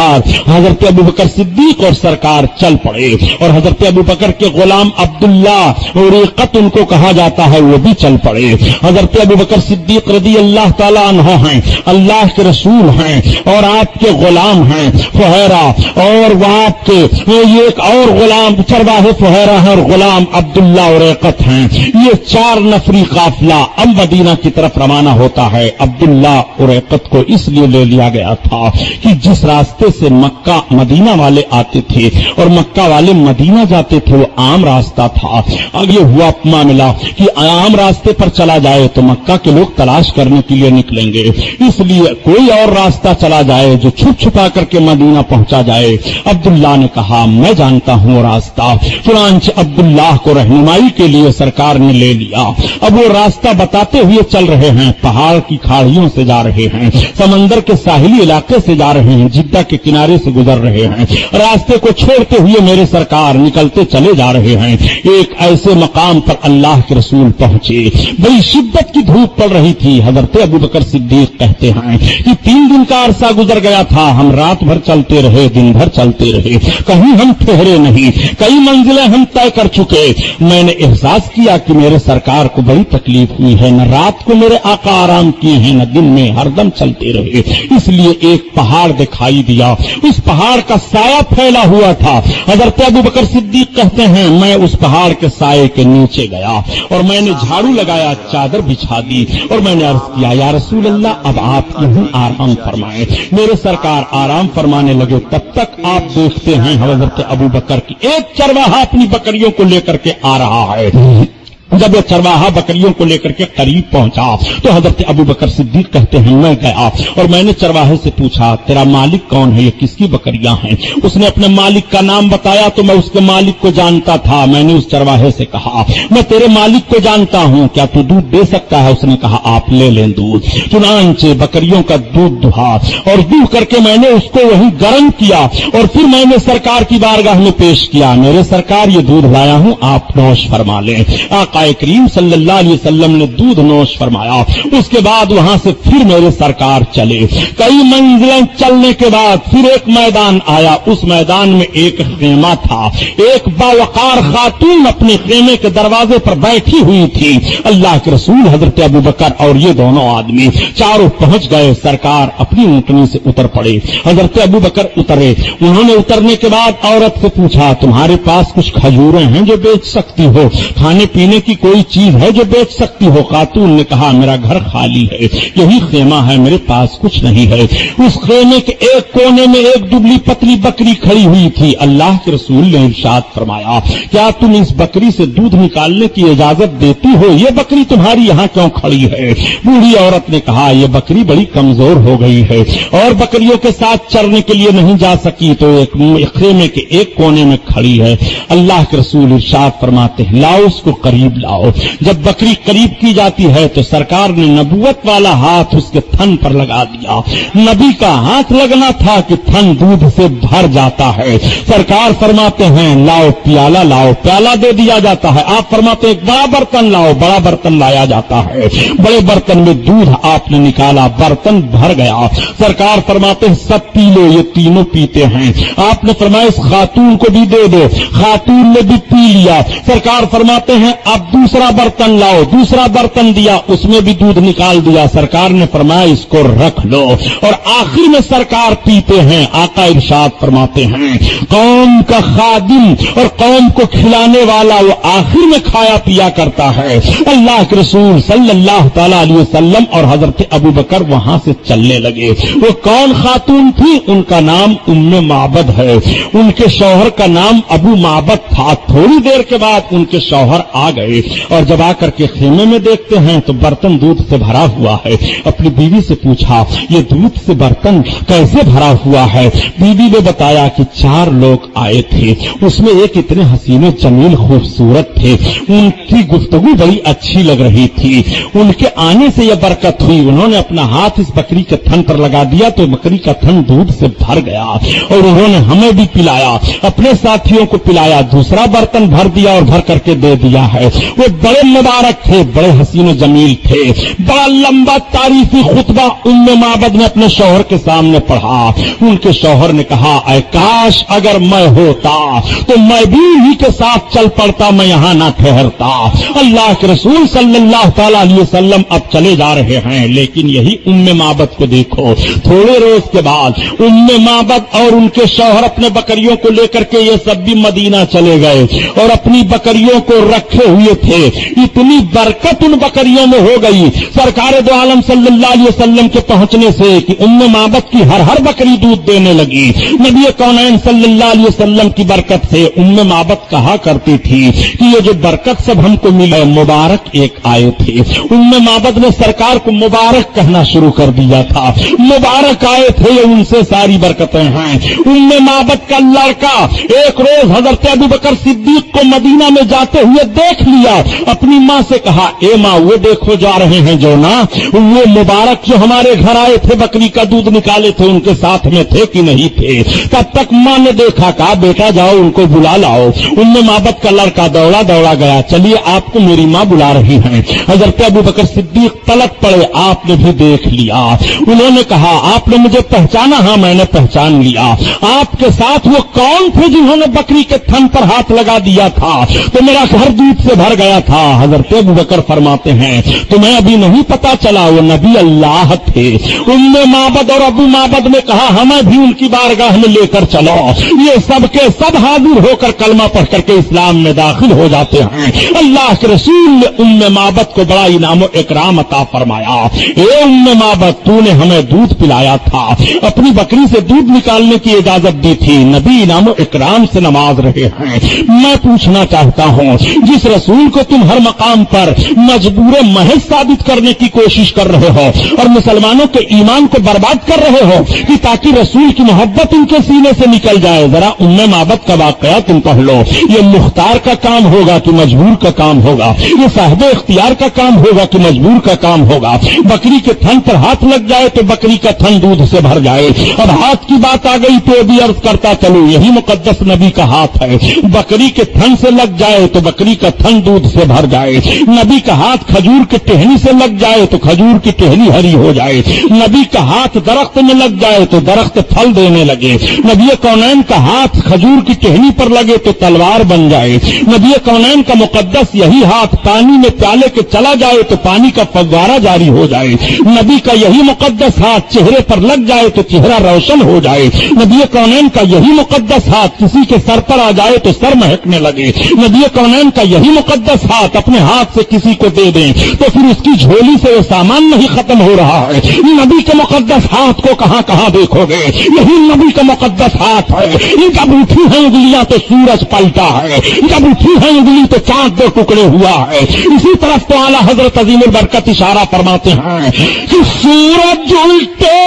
حضرت ابوبکر صدیق اور سرکار چل پڑے اور حضرت ابوبکر کے غلام عبداللہ ریقت ان کو کہا جاتا ہے وہ بھی چل پڑے۔ حضرت ابوبکر صدیق رضی اللہ تعالی عنہ ہیں، اللہ کے رسول ہیں اور آپ کے غلام ہیں فہیرہ، اور وہاں کے یہ ایک اور غلام چرواہے فہیرہ ہیں اور غلام عبداللہ اور ریقت हैं। ये 4 नफरी काफिला अब मदीना की तरफ रवाना होता है। अब्दुल्ला उरैकत को इसलिए ले लिया गया था कि जिस रास्ते से मक्का मदीना वाले आते थे और मक्का वाले मदीना जाते थे वो आम रास्ता था। अब ये हुआ अपमा मिला कि आम रास्ते पर चला जाए तो मक्का के लोग तलाश करने के लिए निकलेंगे, इसलिए कोई और रास्ता चला जाए जो छुप छुपा करके मदीना पहुंचा जाए। अब्दुल्ला ने कहा मैं जानता हूं रास्ता। चुनांचे अब्दुल्ला को रहनुमाई के लिए सरकार ने ले लिया। अब वो रास्ता बताते हुए चल रहे हैं, पहाड़ की खाड़ियों से जा रहे हैं, समंदर के साहिली इलाके से जा रहे हैं, जिद्दा के किनारे से गुजर रहे हैं। रास्ते को छोड़ते हुए मेरे सरकार निकलते चले जा रहे हैं। एक ऐसे मकाम पर अल्लाह के रसूल पहुंचे। बड़ी शिद्दत की धूप पड़ रही थी। हजरत अबू बकर सिद्दीक कहते हैं कि 3 दिन का अरसा गुजर गया था। हम रात भर चलते रहे, दिन भर चलते रहे, कहीं हम ठहरे नहीं। कई मंजिलें हम तय कर चुके। मैंने एहसास किया कि मेरे सरकार को बड़ी तकलीफ हुई है। न रात को मेरे आका आराम किए हैं, न दिन में, हरदम चलते रहे। इसलिए एक पहाड़ दिखाई दिया, उस पहाड़ का साया फैला हुआ था। हजरत अबू बकर सिद्दीक कहते हैं मैं उस पहाड़ के साये के नीचे गया और मैंने झाड़ू लगाया, चादर बिछा दी और मैंने अर्ज किया या रसूल अल्लाह अब आप यहीं आराम फरमाएं। मेरे सरकार आराम फरमाने लगे। तब तक आप देखते हैं हजरत अबू बकर की एक चरवाहा अपनी बकरियों को लेकर के आ रहा है। जब वो चरवाहा बकरियों को लेकर के करीब पहुंचा तो हजरत अबू बकर सिद्दीक कहते हैं मैं गया और मैंने चरवाहे से पूछा तेरा मालिक कौन है, ये किसकी बकरियां हैं? उसने अपने मालिक का नाम बताया तो मैं उसके मालिक को जानता था। मैंने उस चरवाहे से कहा मैं तेरे मालिक को जानता हूं, क्या तू दूध दे सकता है? उसने कहा आप ले लें दूध। चुनांचे बकरियों का दूध दुहा और दूह करके मैंने उसको वहीं गर्म किया और फिर मैंने सरकार की बारगाह में पेश किया। मेरे सरकार ये दूध लाया हूं, आप नौश फरमा लें। आका करीम सल्लल्लाहु अलैहि वसल्लम ने दूध नोश फरमाया। उसके बाद वहां से फिर मेरे सरकार चले। कई मंजिलें चलने के बाद फिर एक मैदान आया। उस मैदान में एक खेमा था। एक बावकार खातून अपने खेमे के दरवाजे पर बैठी हुई थी। अल्लाह के रसूल हजरत अबू बकर और ये दोनों आदमी चारों पहुंच गए। सरकार अपनी ऊंटनी से उतर पड़े। हजरत अबू बकर उतरे। उन्होंने उतरने के बाद औरत से पूछा तुम्हारे पास कुछ खजूरें हैं जो बेच सकती हो, खाने पीने की कोई चीज है जो बेच सकती हो? खातून ने कहा मेरा घर खाली है, यही खेमा है, मेरे पास कुछ नहीं है। उस खेमे के एक कोने में एक दुबली पतली बकरी खड़ी हुई थी। अल्लाह के रसूल ने इरशाद फरमाया क्या तुम इस बकरी से दूध निकालने की इजाजत देती हो? ये बकरी तुम्हारी यहाँ क्यों खड़ी है? बूढ़ी औरत ने कहा ये बकरी बड़ी कमजोर हो गई है और बकरियों के साथ चरने के लिए नहीं जा सकी तो एक खेमे के एक कोने में खड़ी है। अल्लाह के रसूल इरशाद फरमाते हैं लाओ उसको करीब लाओ। जब बकरी करीब की जाती है तो सरकार ने नबूवत वाला हाथ उसके थन पर लगा दिया। नबी का हाथ लगना था कि थन दूध से भर जाता है। सरकार फरमाते हैं लाओ प्याला लाओ, प्याला दे दिया जाता है। आप फरमाते हैं बड़ा बर्तन लाओ, बड़ा बर्तन लाया जाता है। बड़े बर्तन में दूध आपने निकाला, बर्तन भर गया। सरकार फरमाते हैं सब पी लो, ये तीनों पीते हैं। आपने फरमाया इस खातून को भी दे दो, खातून ने भी पी लिया। सरकार फरमाते हैं अब दूसरा बर्तन लाओ, दूसरा बर्तन दिया, उसमें भी दूध निकाल दिया। सरकार ने फरमाया इसको रख लो और आखिर में सरकार पीते हैं। आका इरशाद फरमाते हैं कौम का खादिम और कौम को खिलाने वाला वो आखिर में खाया पिया करता है। अल्लाह के रसूल सल्लल्लाहु तआला अलैहि वसल्लम और हजरत अबू बकर वहां से चलने लगे। वो कौन खातून थी? उनका नाम उम्मे माबद है। उनके शौहर का नाम अबू माबद था। थोड़ी देर के बाद उनके शौहर आ गए और जब आकर के खेमे में देखते हैं तो बर्तन दूध से भरा हुआ है। अपनी बीवी से पूछा ये दूध से बर्तन कैसे भरा हुआ है? बीवी ने बताया कि 4 लोग आए थे, उसमें एक इतने हसीने जमील खूबसूरत थे, उनकी गुफ्तगू बड़ी अच्छी लग रही थी, उनके आने से यह बरकत हुई। उन्होंने अपना हाथ इस बकरी के थन पर लगा दिया तो बकरी का थन दूध से भर गया और उन्होंने हमें भी पिलाया, अपने साथियों को पिलाया, दूसरा बर्तन भर दिया और भर करके दे दिया है। वो बड़े मुबारक थे, बड़े हसीन जमील थे। बड़ा लंबा तारीफी खुतबा उम्मे माबद ने अपने शौहर के सामने पढ़ा। उनके शौहर ने कहा ऐ काश अगर मैं होता तो मैं भी इन्हीं के साथ चल पड़ता, मैं यहां ना ठहरता। अल्लाह के रसूल सल्लल्लाहु तआला अलैहि वसल्लम अब चले जा रहे हैं, लेकिन यही उम्मे माबद को देखो। थोड़े रोज के बाद उम्मे माबद और उनके शौहर अपने बकरियों को लेकर के ये सब भी मदीना चले गए और अपनी बकरियों को रखे हुए थे, इतनी बरकत उन बकरियों में हो गई सरकार दो आलम सल्लल्लाहु अलैहि वसल्लम के पहुंचने से कि उम्मे माबद की हर बकरी दूध देने लगी। नबी कौनैन सल्लल्लाहु अलैहि वसल्लम की बरकत से उम्मे माबद कहा करती थी कि ये जो बरकत सब हमको मिले, मुबारक एक आए थे। उम्मे माबद ने सरकार को मुबारक कहना शुरू कर दिया था, मुबारक आए थे, उनसे सारी बरकतें हैं। उम्मे माबद का लड़का एक रोज हजरत अबू बकर सिद्दीक को मदीना में जाते हुए देख लिया, अपनी माँ से कहा, ए माँ वो देखो जा रहे हैं जो ना, वो मुबारक जो हमारे घर आए थे बकरी का दूध निकाले थे, उनके साथ में थे कि नहीं थे। तब तक माँ ने देखा, कहा बेटा जाओ उनको बुला लाओ। उम्मे माबद का लड़का दौड़ा दौड़ा गया, चलिए आपको मेरी माँ बुला रही हैं। हजरत अबू बकर सिद्दीक पलट पड़े, आपने भी देख लिया। उन्होंने कहा, आपने मुझे पहचाना? हाँ मैंने पहचान लिया। आपके साथ वो कौन थे जिन्होंने बकरी के थन पर हाथ लगा दिया था तो मेरा घर दूध से भर गया था? हजरत अबू बकर फरमाते हैं, तुम्हें अभी नहीं पता चला, वो नबी अल्लाह थे। उम्मे माबद और अबू माबद ने कहा, हमें भी उनकी बारगाह में लेकर चलो। ये सबके सब हाजिर होकर कलमा पढ़ करके इस्लाम में दाखिल हो जाते हैं। अल्लाह के रसूल ने उम्मे माबद को बड़ा इनाम और इकराम अता फरमाया। ए उम्मे माबद, तूने हमें दूध पिलाया था, अपनी बकरी से दूध निकालने की इजाजत दी थी, नबी इनाम और इकराम से नवाज रहे हैं। मैं पूछना चाहता हूं, जिस रसूल को तुम हर मकाम पर मजबूर महज साबित करने की कोशिश कर रहे हो और मुसलमानों के ईमान को बर्बाद कर रहे हो कि ताकि रसूल की मोहब्बत उनके सीने से निकल जाए, जरा उम्मे माबद का वाकया तुम पढ़ लो। ये मुख्तार का काम होगा कि मजबूर का काम होगा? ये साहिब इख्तियार का काम होगा कि मजबूर का काम होगा? बकरी के थन पर हाथ लग जाए तो बकरी का थन दूध से भर जाए। अब हाथ की बात आ गई तो भी अर्ज करता चलो, यही मुकद्दस नबी का हाथ है। बकरी के थन से लग जाए तो बकरी का थन दूध से भर जाए। नबी का हाथ खजूर की टहनी से लग जाए तो खजूर की टहनी हरी हो जाए। नबी का हाथ दरख्त में लग जाए तो दरख्त फल देने लगे। नबी कौनैन का हाथ खजूर की टहनी पर लगे तो तलवार बन जाए। नबी कौनैन का मुकद्दस यही हाथ पानी में प्याले के चला जाए तो पानी का फव्वारा जारी हो जाए। नबी का यही मुकद्दस हाथ चेहरे पर लग जाए तो चेहरा रोशन हो जाए। नबी कौनैन का यही मुकद्दस हाथ किसी के सर पर आ जाए तो सर महकने लगे। नबी कौनैन का यही मुकद्दस हाथ अपने हाथ से किसी को दे दें तो फिर उसकी झोली से वो सामान नहीं खत्म हो रहा है। नबी के मुकद्दस हाथ को कहां कहां देखोगे, यही नबी का मुकद्दस हाथ है। जब उठी है उंगलियां तो सूरज पलटा है, जब उठी है उंगली तो चांद दो टुकड़े हुआ है। इसी तरफ तो आला हजरत अजीमुल बरकत इशारा फरमाते हैं कि सूरज उल्टे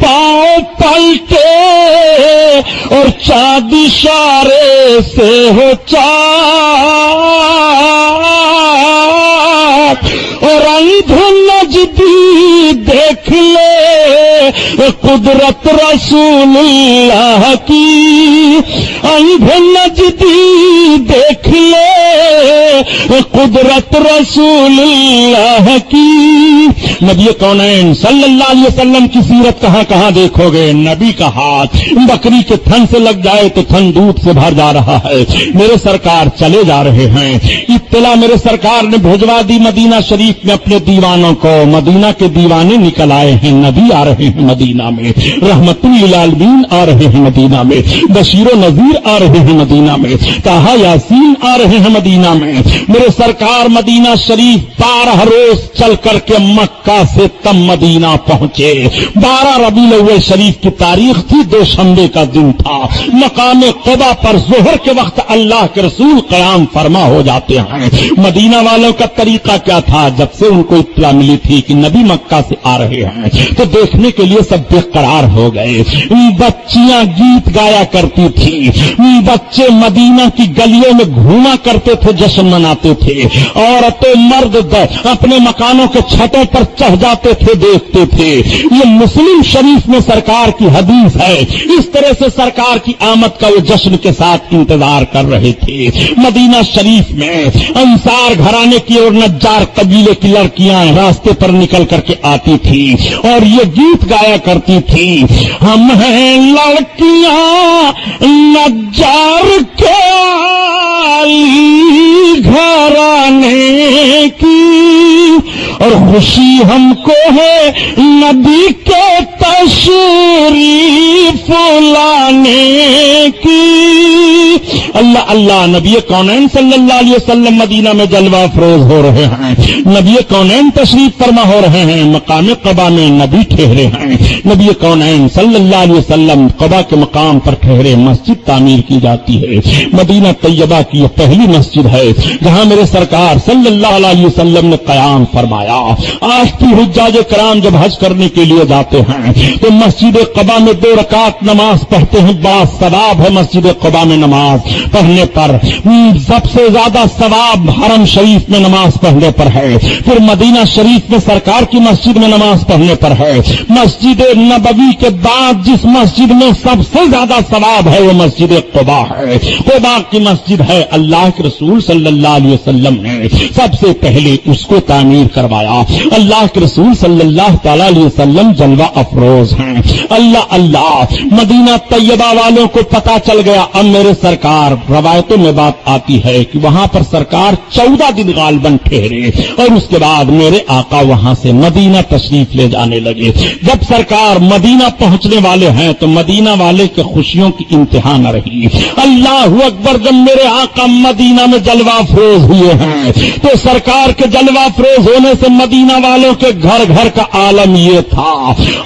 पांव पलटे और चांद इशारे से हो चाँद और अंधे नजदी देख ले कुदरत रसूलुल्लाह की, अंधे नजदी देख ले कुदरत रसूलुल्लाह की। नबी कौनैन सल्लल्लाहु अलैहि वसल्लम की सीरत कहां कहां देखोगे? नबी का हाथ बकरी के थन से लग जाए तो थन दूध से भर जा रहा है। मेरे सरकार चले जा रहे हैं। इत्तला मेरे सरकार ने भिजवा दी मदीना शरीफ में अपने दीवानों को। मदीना के दीवाने निकल आए हैं, नबी आ रहे हैं मदीना में, रहमतुल लिल आलमीन आ रहे हैं मदीना में, बशीरो नजीर आ रहे हैं मदीना में, ताहा यासीन आ रहे हैं मदीना में। मेरे सरकार मदीना शरीफ 12 रोज चल करके मक्का से तब मदीना पहुंचे। 12 रबीउल अव्वल शरीफ की तारीख थी, दोशंबे का दिन था। मकाम क़ुबा पर ज़ोहर के वक्त अल्लाह के रसूल क़याम फरमा हो जाते हैं। मदीना वालों का तरीका क्या था? जब से उनको इत्तला मिली थी कि नबी मक्का से आ रहे हैं तो देखने के लिए सब बेकरार हो गए। बच्चियां गीत गाया करती थी, बच्चे मदीना की गलियों में घूमा करते थे, जश्न मनाते थे। औरतें मर्द अपने मकानों के छतों पर चढ़ जाते थे, देखते थे। ये मुस्लिम शरीफ में सरकार की हदीस है। इस तरह से सरकार की आमद का वो जश्न के साथ इंतजार कर रहे थे। मदीना शरीफ में अंसार घराने की और नज्जार कबीले की लड़कियां रास्ते पर निकल करके आती थी और ये गीत गाया करती थी, हम हैं लड़कियां नज्जार के आली घराने की और खुशी हमको है नबी के تشریف لانے کی۔ اللہ اللہ، نبی کونین صلی اللہ علیہ وسلم مدینہ میں جلوہ افروز ہو رہے ہیں، نبی کونین تشریف فرما ہو رہے ہیں، مقام قبا میں نبی ٹھہرے ہیں، نبی کونین صلی اللہ علیہ وسلم قبا کے مقام پر ٹھہرے، مسجد تعمیر کی جاتی ہے۔ مدینہ طیبہ کی یہ پہلی مسجد ہے جہاں میرے سرکار صلی اللہ علیہ وسلم نے قیام فرمایا۔ آج بھی حجاج کرام جب حج کرنے کے لیے جاتے ہیں تو مسجد قبا میں 2 رکعت نماز پڑھتے ہیں، بڑا ثواب ہے مسجد قبا میں نماز پڑھنے پر۔ سب سے زیادہ ثواب حرم شریف میں نماز پڑھنے پر ہے، پھر مدینہ شریف میں سرکار کی مسجد میں نماز پڑھنے پر ہے۔ مسجد نبوی کے بعد جس مسجد میں سب سے زیادہ ثواب ہے وہ مسجد قبا ہے۔ قبا کی مسجد ہے، اللہ کے رسول صلی اللہ علیہ وسلم نے سب سے پہلے اس کو تعمیر کروایا۔ اللہ کے رسول صلی اللہ تعالی علیہ وسلم جلوہ افروز ہیں۔ اللہ اللہ، مدینہ طیبہ والوں کو پتا چل گیا۔ اب میرے سرکار، روایتوں میں بات آتی ہے کہ وہاں پر سرکار 14 دن غالباً ٹھہرے اور اس کے بعد میرے آقا وہاں سے مدینہ تشریف لے جانے لگے۔ جب سرکار مدینہ پہنچنے والے ہیں تو مدینہ والے کے خوشیوں کی انتہا نہ رہی۔ اللہ اکبر، جب میرے آقا مدینہ میں جلوہ افروز ہوئے ہیں تو سرکار کے جلوہ افروز ہونے سے مدینہ والوں کے گھر گھر کا عالم یہ تھا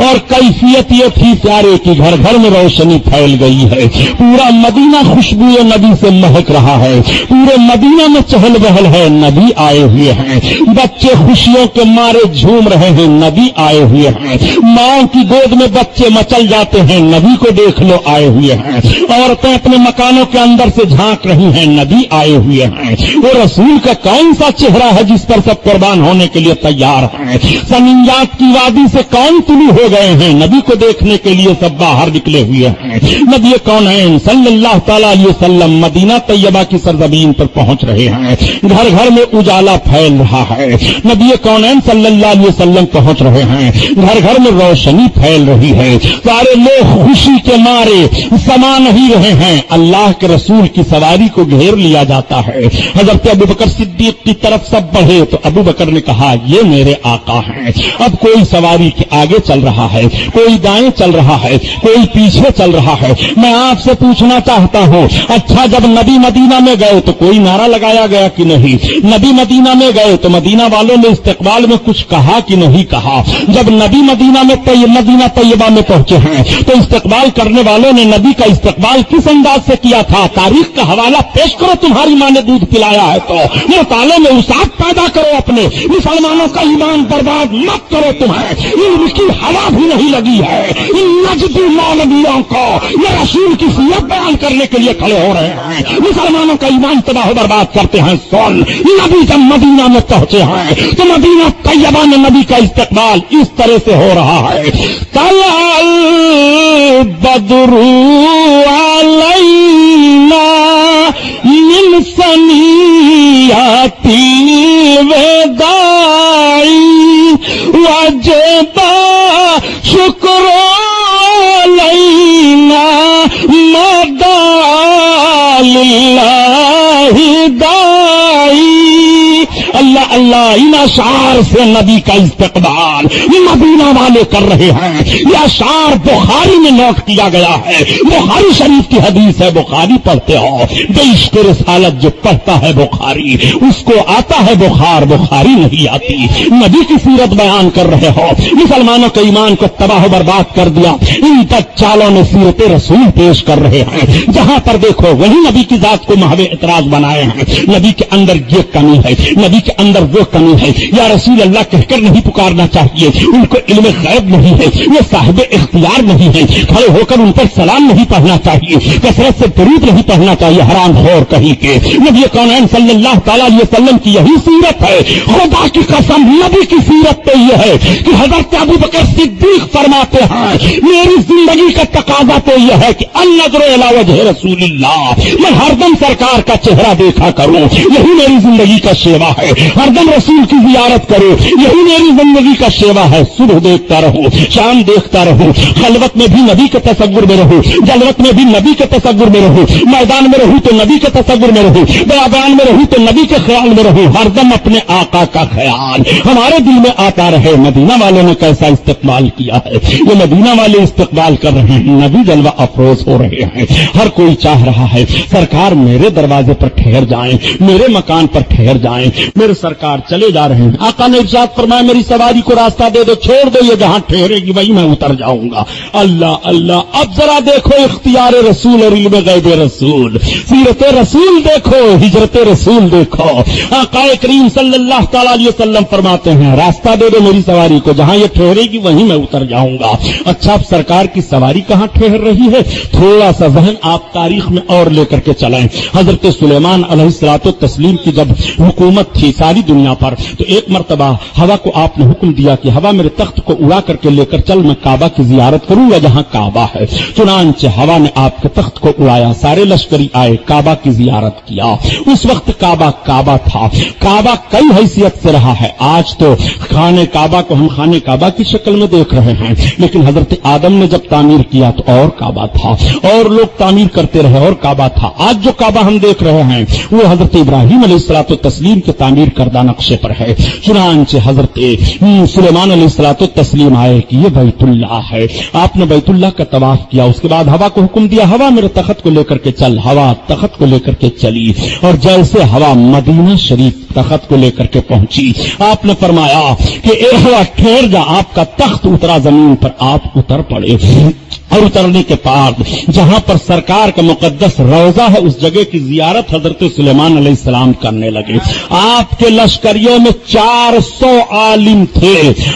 اور کیفیت یہ تھی پیارے کی گھر گھر میں روشنی پھیل گئی ہے، پورا مدینہ خوشبو نبی سے مہک رہا ہے، پورے مدینہ میں چہل بہل ہے، نبی آئے ہوئے ہیں، بچے خوشیوں کے مارے جھوم رہے ہیں، نبی آئے ہوئے ہیں، ماں کی گود میں بچے مچل جاتے ہیں، نبی کو دیکھ لو آئے ہوئے ہیں، عورتیں اپنے مکانوں کے اندر سے جھانک رہی ہیں، نبی آئے ہوئے ہیں۔ وہ رسول کا کون سا چہرہ ہے جس پر سب قربان ہونے کے لیے تیار ہیں؟ سنیات کی وادی سے کون طلوع ہو گئے ہیں؟ نبی کو دیکھنے کے لیے سب باہر نکلے ہوئے ہیں۔ نبی کونین صلی اللہ تعالی علیہ وسلم مدینہ طیبہ کی سرزمین پر پہنچ رہے ہیں، گھر گھر میں اجالا پھیل رہا ہے، نبی کونین صلی اللہ علیہ وسلم پہنچ رہے ہیں، گھر گھر میں روشنی پھیل رہی ہے، سارے لوگ خوشی کے مارے سما نہیں رہے ہیں۔ اللہ کے رسول کی سواری کو گھیر لیا جاتا ہے، حضرت ابوبکر صدیق کی طرف سب بڑھے تو ابوبکر نے کہا یہ میرے آقا ہیں۔ اب کوئی سواری کے آگے چل رہا ہے، کوئی دائیں چل رہا ہے، کوئی پیچھے چل رہا ہے۔ میں آپ سے پوچھنا چاہتا ہوں، اچھا جب نبی مدینہ میں گئے تو کوئی نعرہ لگایا گیا کہ نہیں؟ نبی مدینہ میں گئے تو مدینہ والوں نے استقبال میں کچھ کہا کہ نہیں کہا؟ جب نبی مدینہ طیبہ میں پہنچے ہیں تو استقبال کرنے والوں نے نبی کا استقبال کس انداز سے کیا تھا؟ تاریخ کا حوالہ پیش کرو، تمہاری ماں نے دودھ پلایا ہے تو مطالعے میں وسعت پیدا کرو، اپنے مسلمانوں کا ایمان برباد مت کرو، تمہیں علم کی ہوا بھی نہیں لگی ہے۔ ان نجدی مولویوں کو یہ رسول کی سیرت بیان کرنے کے لیے کھڑے ہو رہے ہیں، مسلمانوں کا ایمان تباہ و برباد کرتے ہیں۔ سن، نبی جب مدینہ میں پہنچے ہیں تو مدینہ طیبہ میں نبی کا استقبال اس طرح سے ہو رہا ہے، طلع البدر علینا من ثنیات الوداع وجب شکر علینا مدى للہ داعی۔ اللہ اللہ، ان اشعار سے نبی کا استقبال مدینہ والے کر رہے ہیں۔ یہ اشعار بخاری میں نوٹ کیا گیا ہے، بخاری شریف کی حدیث ہے، بخاری پڑھتے ہو، بے عشق رسالت جو پڑھتا ہے بخاری اس کو آتا ہے بخار، بخاری نہیں آتی۔ نبی کی سیرت بیان کر رہے ہو، مسلمانوں کے ایمان کو تباہ و برباد کر دیا۔ ان دجالوں نے سیرت رسول پیش کر رہے ہیں، جہاں پر دیکھو وہی نبی کی ذات کو محو اعتراض بنائے ہیں۔ نبی کے اندر یہ کمی ہے، نبی کے اندر وہ کمی ہے، یا رسول اللہ کہہ کر نہیں پکارنا چاہیے، ان کو علم غیب نہیں ہے، یہ صاحب اختیار نہیں ہے، کھڑے ہو کر ان پر سلام نہیں پڑھنا چاہیے، کثرت سے درود نہیں پڑھنا چاہیے، حرام خور کہیں کے۔ نبی کونین صلی اللہ تعالی علیہ وسلم کی یہی سیرت ہے، خدا کی قسم نبی کی سیرت تو یہ ہے کہ حضرت ابوبکر صدیق فرماتے ہیں میری زندگی کا تقاضا تو یہ ہے کہ النظر الی وجہ رسول اللہ، میں ہر دم سرکار کا چہرہ دیکھا کروں، یہی میری زندگی کا شیوا ہے۔ हरदम रसूल की जियारत करो, यही मेरी जिंदगी का सेवा है। सुबह देखता रहो, शाम देखता रहो, खलवत में भी नबी के तसव्वुर में रहो, जलवत में भी नबी के तसव्वुर में रहो, मैदान में रहूं तो नबी के तसव्वुर में रहो, बयान में रहूं तो नबी के ख्याल में रहो। हरदम अपने आका का ख्याल हमारे दिल में आता रहे। मदीना वालों ने कैसा इस्तेकबाल किया है, ये मदीना वाले इस्तेकबाल कर रहे हैं, नबी जलवा अफरोज हो रहे हैं। हर कोई चाह रहा है सरकार मेरे दरवाजे पर ठहर जाएं, मेरे मकान पर ठहर जाएं, मेरे सरकार चले जा रहे हैं। आका ने इरशाद फरमाया मेरी सवारी को रास्ता दे दो, छोड़ दो, ये जहां ठहरेगी वहीं मैं उतर जाऊंगा। अल्लाह अल्लाह। अब जरा देखो इख्तियार रसूल और इल्म गैब रसूल, सीरत रसूल देखो, हिजरत रसूल देखो। आका करीम सल्लल्लाहु तआला अलैहि वसल्लम फरमाते हैं रास्ता दे दो मेरी सवारी को, जहां ये ठहरेगी वहीं मैं उतर जाऊंगा। अच्छा, अब सरकार की सवारी कहां ठहर रही है? थोड़ा सा जहन आप तारीख में और लेकर के चलें। हजरत सुलेमान अलैहिस्सलातु तस्लीम की जब हुकूमत थी सारी दुनिया पर, तो एक मर्तबा हवा को आपने हुक्म दिया कि हवा मेरे तख्त को उड़ा करके लेकर चल, मैं काबा की जियारत करूंगा जहां काबा है। चुनांचे हवा ने आपके तख्त को उड़ाया, सारे लश्करी आए, काबा की जियारत किया। उस वक्त काबा काबा था। काबा कई हैसियत से रहा है। आज तो खाने काबा को हम खाने काबा की शक्ल में देख रहे हैं, लेकिन हजरत आदम ने जब तामीर किया तो और काबा था, और लोग तामीर करते रहे और काबा था। आज जो काबा हम देख रहे हैं वो हजरत इब्राहिम अलैहिस्सलातु तस्लीम के तामीर करदा नक्शे पर है। चुनांचे हजरत सुलेमान अलैहिस्सलातु तस्लीम आए कि ये बैतुल्लाह है। आपने बैतुल्लाह का तवाफ किया, उसके बाद हवा को हुक्म दिया हवा मेरे तख्त को लेकर के चल। हवा तख्त को लेकर के चली, और जैसे हवा मदीना शरीफ तख्त को लेकर के पहुंची, आपने फरमाया कि ए हवा ठहर जा, आपका तख्त उतरा जमीन पर, आप उतर पड़े। और उतरने के बाद जहां पर सरकार का मुकद्दस रौजा है उस जगह की जियारत हजरत सुलेमान अलैहिस्सलाम करने लगे। आपके लश्करियों में 400 आलिम थे।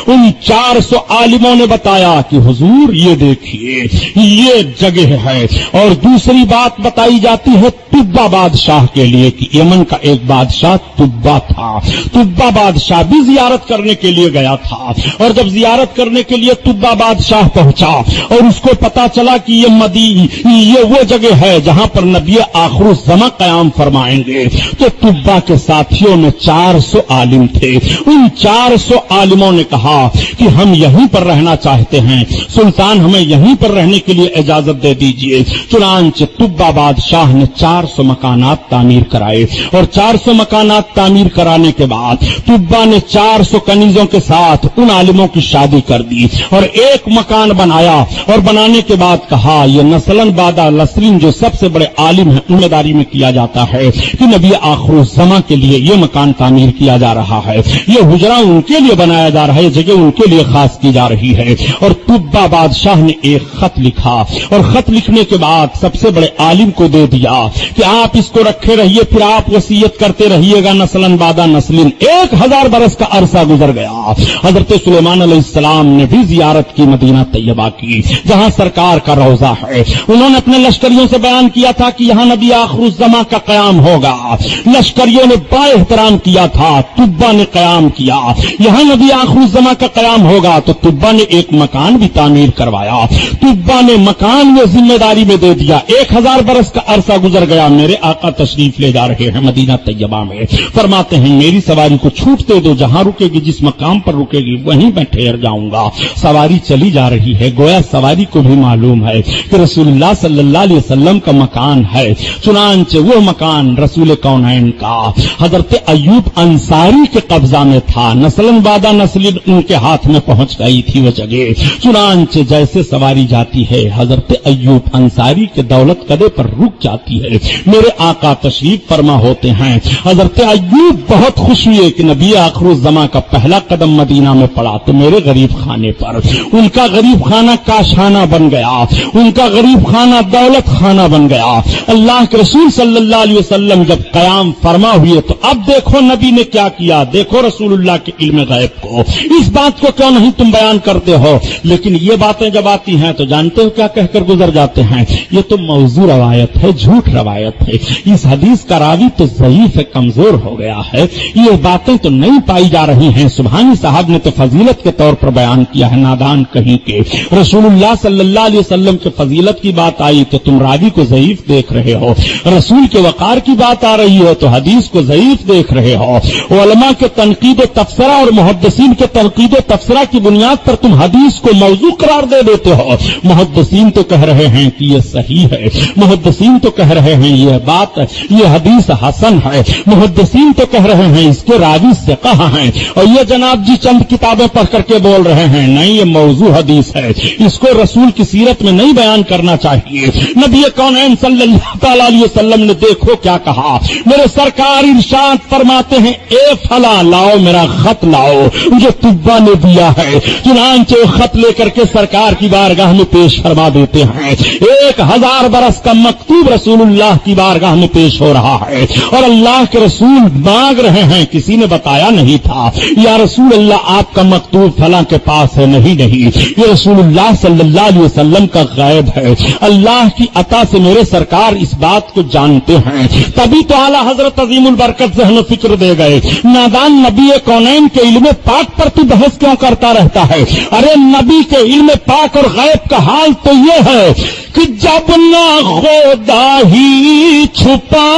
उन 400 आलिमों ने बताया कि हुजूर ये देखिए ये जगह है। और दूसरी बात बताई जाती है तुब्बा बादशाह के लिए कि यमन का एक बादशाह तुब्बा था। तुब्बा बादशाह भी जियारत करने के लिए गया था, और जब जियारत करने के लिए तुब्बा बादशाह पहुंचा और उसको पता चला कि ये वो जगह है जहां पर नबी आखिरुज़्ज़मा क़याम फरमाएंगे, तो तुब्बा के साथियों में 400 आलिम थे। उन 400 आलिमों ने कहा कि हम यहीं पर रहना चाहते हैं, सुल्तान हमें यहीं पर रहने के लिए इजाजत दे दीजिए। चुनांचे तुब्बा बादशाह ने 400 मकानात तामीर कराए, और 400 मकानात तामीर कराने के बाद तुब्बा ने 400 कनीजों के साथ उन आलिमों की शादी कर दी और एक मकान बनाया। और बनाने के बाद कहा ये नस्लन बादा नस्लिन जो सबसे बड़े आलिम हैं जिम्मेदारी में किया जाता है कि नबी आखिरुज़्ज़मा के लिए ये मकान तामीर किया जा रहा है, ये हुजरा उनके लिए बनाया जा रहा है, ये जगह उनके लिए खास की जा रही है। और तुब्बा बादशाह ने एक खत लिखा, और खत लिखने के बाद सबसे बड़े आलिम को दे दिया कि आप इसको रखे रहिए, फिर आप वसीयत करते रहिएगा नस्लन बादा नस्लिन। 1000 बरस का अरसा गुजर गया। हजरत सुलेमान अलैहिस्सलाम ने भी जियारत की मदीना तैयबा की जहां सरकार का रौजा है। उन्होंने अपने लश्करियों से बयान किया था कि यहां नबी आखिरुज़्ज़मा का क़याम होगा। लश्करियों ने बड़ा एहतराम किया था, तुब्बा ने क़याम किया। यहां नबी आखिरुज़्ज़मा का क़याम होगा तो तुब्बा ने एक मकान भी तामीर करवाया। तुब्बा ने मकान में जिम्मेदारी में दे दिया। 1000 बरस का अरसा गुजर गया। मेरे आका तशरीफ ले जा रहे हैं मदीना तैयबा में, फरमाते हैं मेरी सवारी को छूटते दो, जहां रुकेगी जिस मकाम पर रुकेगी वहीं मैं ठहर जाऊंगा। सवारी चली जा रही है, गोया सवारी को भी मालूम है कि रसूलुल्लाह सल्लल्लाहु अलैहि वसल्लम का मकान है। चुनांचे वो मकान रसूल कौनैन का हजरत अय्यूब अंसारी के कब्जा में था। नस्लन बादा नस्लिन उनके हाथ में पहुंच गई थी वो जगह। चुनांचे जैसे सवारी जाती है हजरत अय्यूब अंसारी के दौलत कदे पर रुक जाती है। मेरे आका तशरीफ फरमा होते हैं, हजरत अय्यूब बहुत खुश हुए कि नबी आखिरुज़्ज़मा का पहला कदम मदीना में पड़ा तो मेरे गरीब खाने पर। उनका गरीब खाना काशाना बन गया, उनका गरीब खाना दौलत खाना बन गया। अल्लाह के रसूल सल्लल्लाहु अलैहि वसल्लम जब क़याम फरमा हुए तो अब देखो नबी ने क्या किया, देखो रसूलुल्लाह के इल्म गैब को। इस बात को क्यों नहीं तुम बयान करते हो? लेकिन ये बातें जब आती हैं तो जानते हो क्या कहकर गुजर जाते हैं, ये तो मौजू रवायत है, झूठ रवायत है। इस हदीस का रावी तो ज़ईफ है, कमजोर हो गया है, ये बातें तो नहीं पाई जा रही हैं। सुभानी साहब ने तो फजीलत के तौर पर बयान किया है, नादान कहीं के। रसूलुल्लाह सल्लल्लाहु सल्लल्लाहु अलैहि वसल्लम के फजीलत की बात आई तो तुम रावी को ज़ईफ देख रहे हो, रसूल के वकार की बात आ रही है तो हदीस को ज़ईफ देख रहे हो, उलमा के तनकीद तफसरा और मुहद्दिसीन के तनकीद तफसरा की बुनियाद पर तुम हदीस को मौजू करार दे देते हो। मुहद्दिसीन तो कह रहे हैं कि ये सही है, मुहद्दिसीन तो कह रहे हैं ये बात, ये हदीस हसन है, मुहद्दिसीन तो कह रहे हैं इसके रावी से कहा है, और ये जनाब जी चंद किताबें पढ़ करके बोल रहे हैं नहीं ये मौजू हदीस है, इसको रसूल की सीरत में नहीं बयान करना चाहिए। नबी कौनैन सल्लल्लाहु अलैहि वसल्लम ने देखो क्या कहा, मेरे सरकार इरशाद फरमाते हैं ए फला लाओ मेरा खत लाओ जो तुब्बा ने दिया है। चुनांचे खत लेकर के सरकार की बारगाह में पेश फरमा देते हैं। 1000 बरस का मकतूब रसूलुल्लाह की बारगाह में पेश हो रहा है और अल्लाह के रसूल मांग रहे हैं, किसी ने बताया नहीं था या रसूल अल्लाह आपका मकतूब फला के पास है, नहीं ये रसूलुल्लाह सल्लल्लाहु अलैहि वसल्लम का गैब है। अल्लाह की अता से मेरे सरकार इस बात को जानते हैं, तभी तो आला हजरत अजीमुल बरकत ज़हन फिक्र दे गए। नादान नबी कौनैन के इल्म पाक पर तू बहस क्यों करता रहता है? अरे नबी के इल्म पाक और गैब का हाल तो ये है कि जब ना खुदा ही छुपा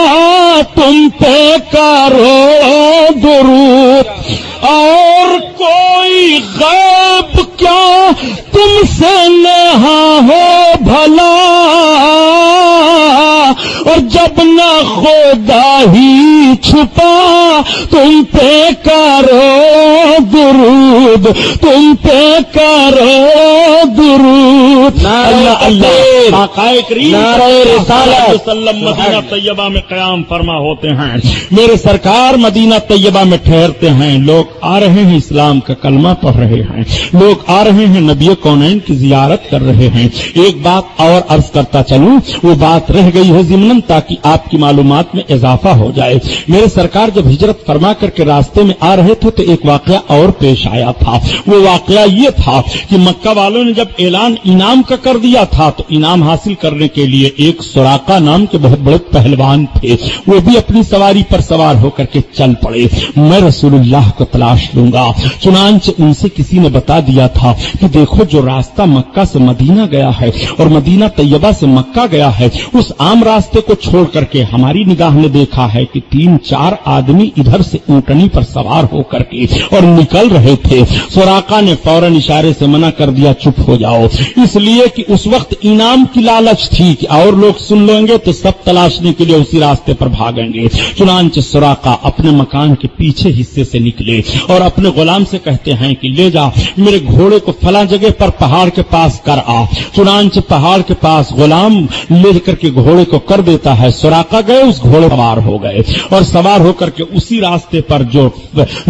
तुम पे करो दुरूद और कोई गैब क्या तुमसे नेहा हो भला, और जब ना खुदा ही छुपा तुम पे करो दुरूद, तुम पे करो दुरूद। अल्लाह अल्लाह आकाए करीम मदीना तैयबा में क़याम फरमा होते हैं, मेरे सरकार मदीना तैयबा में ठहरते हैं। लोग आ रहे हैं इस्लाम का कलमा पढ़ रहे हैं, लोग आ रहे हैं नबी कौनैन की जियारत कर रहे हैं। एक बात और अर्ज करता चलूं, वो बात रह गई है ज़िमनन ताकि आपकी मालूमात में इजाफा हो जाए। मेरे सरकार जब हिजरत फरमा करके रास्ते में आ रहे थे तो एक वाकया और पेश आया था। वो वाकया ये था कि मक्का वालों ने जब ऐलान इनाम का कर दिया था तो इनाम हासिल करने के लिए एक सुराका नाम के बहुत बड़े पहलवान थे, वो भी अपनी सवारी पर सवार होकर के चल पड़े। मैं रसूलुल्लाह को तलाश लूंगा। चुनांचे उनसे किसी ने बता दिया था कि देखो जो रास्ता मक्का से मदीना गया है और मदीना तैयबा से मक्का गया है, उस आम रास्ते को छोड़ करके हमारी निगाह ने देखा है कि 3-4 आदमी इधर से ऊंटनी पर सवार होकर के और निकल रहे थे। सुराका ने फौरन इशारे से मना कर दिया, चुप हो जाओ, इसलिए कि उस वक्त इनाम की लालच थी कि और लोग सुन लेंगे तो सब तलाशने के लिए उसी रास्ते पर भागेंगे। चुनांचे सुराका अपने मकान के पीछे हिस्से से निकले और अपने गुलाम से कहते हैं कि ले जा मेरे घोड़े को फला जगह पर पहाड़ के पास कर आ। चुनांचे पहाड़ के पास गुलाम ले करके घोड़े को कर देता है। सुराका गए, उस घोड़े सवार हो गए और सवार होकर के उसी रास्ते पर जो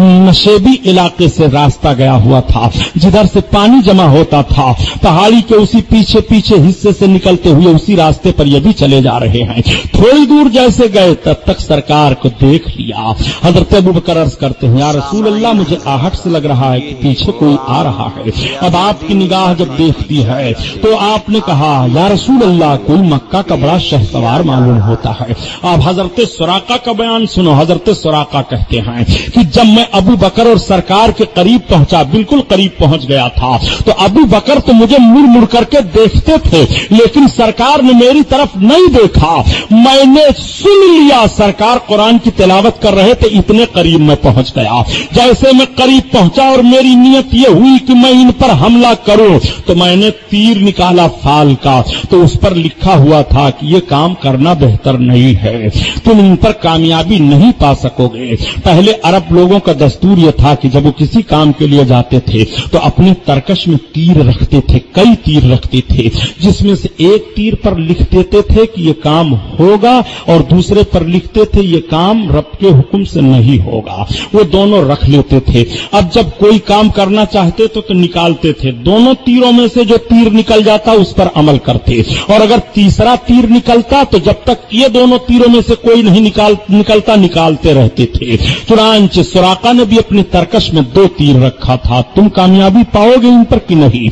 नशेबी इलाके से रास्ता गया हुआ था, जिधर से पानी जमा होता था, पहाड़ी के उसी पीछे पीछे हिस्से से निकलते हुए उसी रास्ते पर ये भी चले जा रहे हैं। थोड़ी दूर जैसे गए तब तक सरकार को देख लिया। हजरत अबू बकर अर्ज करते हैं, या रसूल अल्लाह मुझे आहट से लग रहा है कि पीछे कोई आ रहा है। अब आपकी निगाह जब देखती है तो आपने कहा, या रसूल अल्लाह कोई मक्का का बड़ा शहसवार मालूम होता है। अब हजरत सुराका का बयान सुनो। हजरत सुराका कहते हैं कि जब मैं अबू बकर और सरकार के करीब पहुंचा, बिल्कुल करीब पहुंच गया था, तो अबू बकर तो मुझे मुड़ मुड़ करके देखते थे लेकिन सरकार ने मेरी तरफ नहीं देखा। मैंने सुन लिया सरकार कुरान की तिलावत कर रहे थे, इतने करीब मैं पहुंच गया। जैसे मैं करीब पहुंचा और मेरी नियत ये हुई कि मैं इन पर हमला करूं तो मैंने तीर निकाला फाल का, तो उस पर लिखा हुआ था कि ये काम करना बेहतर नहीं है, तुम इन पर कामयाबी नहीं पा सकोगे। पहले अरब लोगों का दस्तूर यह था कि जब वो किसी काम के लिए जाते थे तो अपने तरकश में तीर रखते थे, कई तीर रखते थे, जिसमें से एक तीर पर लिख देते थे कि ये काम होगा और दूसरे पर लिखते थे ये काम रब के हुक्म से नहीं होगा। वो दोनों रख लेते थे। अब जब कोई काम करना चाहते तो निकालते थे, दोनों तीरों में से जो तीर निकल जाता उस पर अमल करते, और अगर तीसरा तीर निकलता तो जब तक ये दोनों तीरों में से कोई नहीं निकलता, निकालते रहते थे। चुनांचे सुराका ने भी अपने तरकश में 2 तीर रखा था। तुम कामयाबी पाओगे इन पर कि नहीं?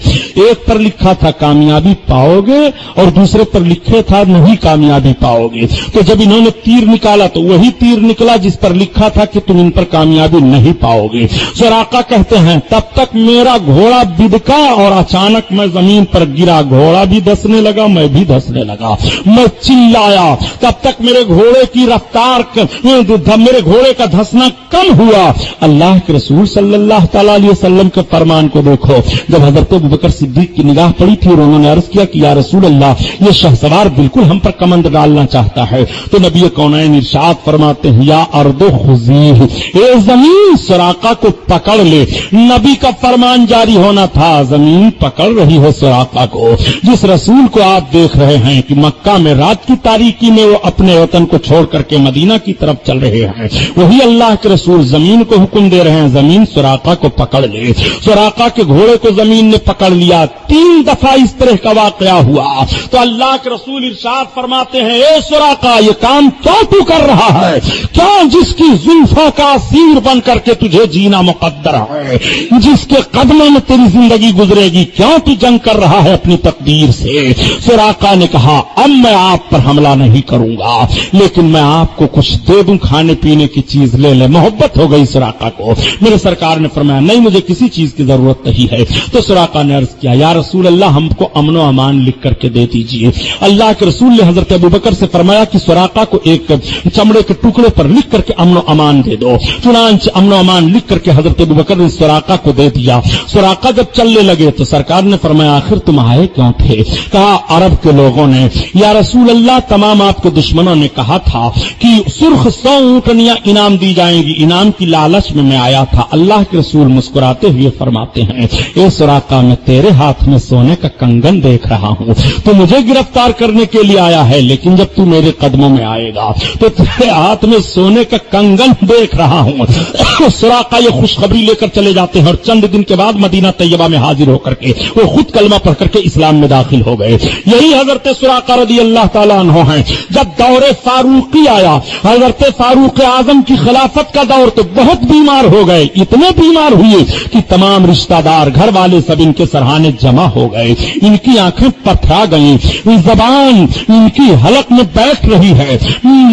एक पर लिखा था कामयाबी पाओगे और दूसरे पर लिखे था नहीं कामयाबी पाओगे। तो जब इन्होंने तीर निकाला तो वही तीर निकला जिस पर लिखा था कि तुम इन पर कामयाबी नहीं पाओगे। सुराका कहते हैं तब तक मेरा घोड़ा बिदका और अचानक मैं जमीन पर गिरा। घोड़ा भी धंसने लगा, मैं भी धंसने लगा। मैं चिल्लाया, तब तक मेरे घोड़े की रफ्तार, मेरे घोड़े का धंसना कम हुआ। अल्लाह के रसूल सल्लल्लाहु अलैहि वसल्लम के फरमान को देखो। जब हजरत अबू बकर सिद्दीक की निगाह पड़ी थी और उन्होंने अर्ज किया कि या रसूल अल्लाह, ये शहसवार बिल्कुल हम पर कमंद डालना चाहता है, तो नबी कौनैन इरशाद फरमाते हैं या अर्दो खुज़ीह, ए जमीन सुराका को पकड़ ले। नबी का फरमान जारी होना था, जमीन पकड़ रही है सुराका को। जिस रसूल को आप देख रहे हैं कि मक्का में रात की तारीकी में वो अपने वतन को छोड़ करके मदीना की तरफ चल रहे हैं, वही अल्लाह के रसूल जमीन को हुक्म दे रहे हैं जमीन सुराका को पकड़ ले। सुराका के घोड़े को जमीन ने पकड़ लिया। 3 दफा इस तरह का वाकया हुआ तो अल्लाह के रसूल इरशाद फरमाते हैं ए सुराका, ये काम क्यों तू कर रहा है? क्यों जिसकी जुल्फों का असीर बन करके तुझे जीना मुकद्दर है, जिसके कदमों में तेरी जिंदगी गुजरेगी, क्यों तू जंग कर रहा है अपनी तकदीर से? सुराका ने कहा अब मैं आप पर हमला नहीं करूंगा, लेकिन मैं आपको कुछ दे दूं, खाने पीने की चीज ले ले। मोहब्बत हो गई सुराका को। मेरे सरकार ने फरमाया नहीं, मुझे किसी चीज की जरूरत नहीं है। तो सुराका ने अर्ज किया या रसूल अल्लाह, हमको अमनो अमान लिख करके दे दीजिए। अल्लाह के रसूल ने हजरत अबू बकर से फरमाया कि सुराका को एक चमड़े के टुकड़े पर लिख करके अमनो अमान दे दो। चुनांच अमनो अमान लिख करके हजरत अबू बकर ने सुराका को दे दिया। सुराका जब चलने लगे तो सरकार ने फरमाया आखिर तुम आए क्यों थे? कहा अरब के लोगों ने। या रसूल अल्लाह, तमाम आपके दुश्मनों ने कहा था कि सुर्ख 100 ऊंटनियां इनाम दी जाएंगी, इनाम की लालच में मैं आया था। अल्लाह के रसूल मुस्कुराते हुए फरमाते हैं ए सुराका, मैं तेरे हाथ में सोने का कंगन देख रहा हूं। तो मुझे गिरफ्तार करने के लिए आया है, लेकिन जब तू मेरे कदमों में आएगा तो तेरे हाथ में सोने का कंगन देख रहा हूं। सुराका ये खुशखबरी लेकर चले जाते हैं और चंद दिन के बाद मदीना तैयबा में हाजिर होकर के वो खुद कलमा पढ़ करके इस्लाम में दाखिल हो गए। यही हजरत सुराका रदी अल्लाह ताला अन्हु हैं। जब दौरे फारूकी आया, हजरत फारूक आजम की खिलाफत का दौर, तो बहुत बीमार हो गए। इतने बीमार हुए कि तमाम रिश्तेदार, घर वाले सब इनके सराहने जमा हो गए। इनकी आंखें पथरा गई, जबान इनकी हलक में बैठ रही है,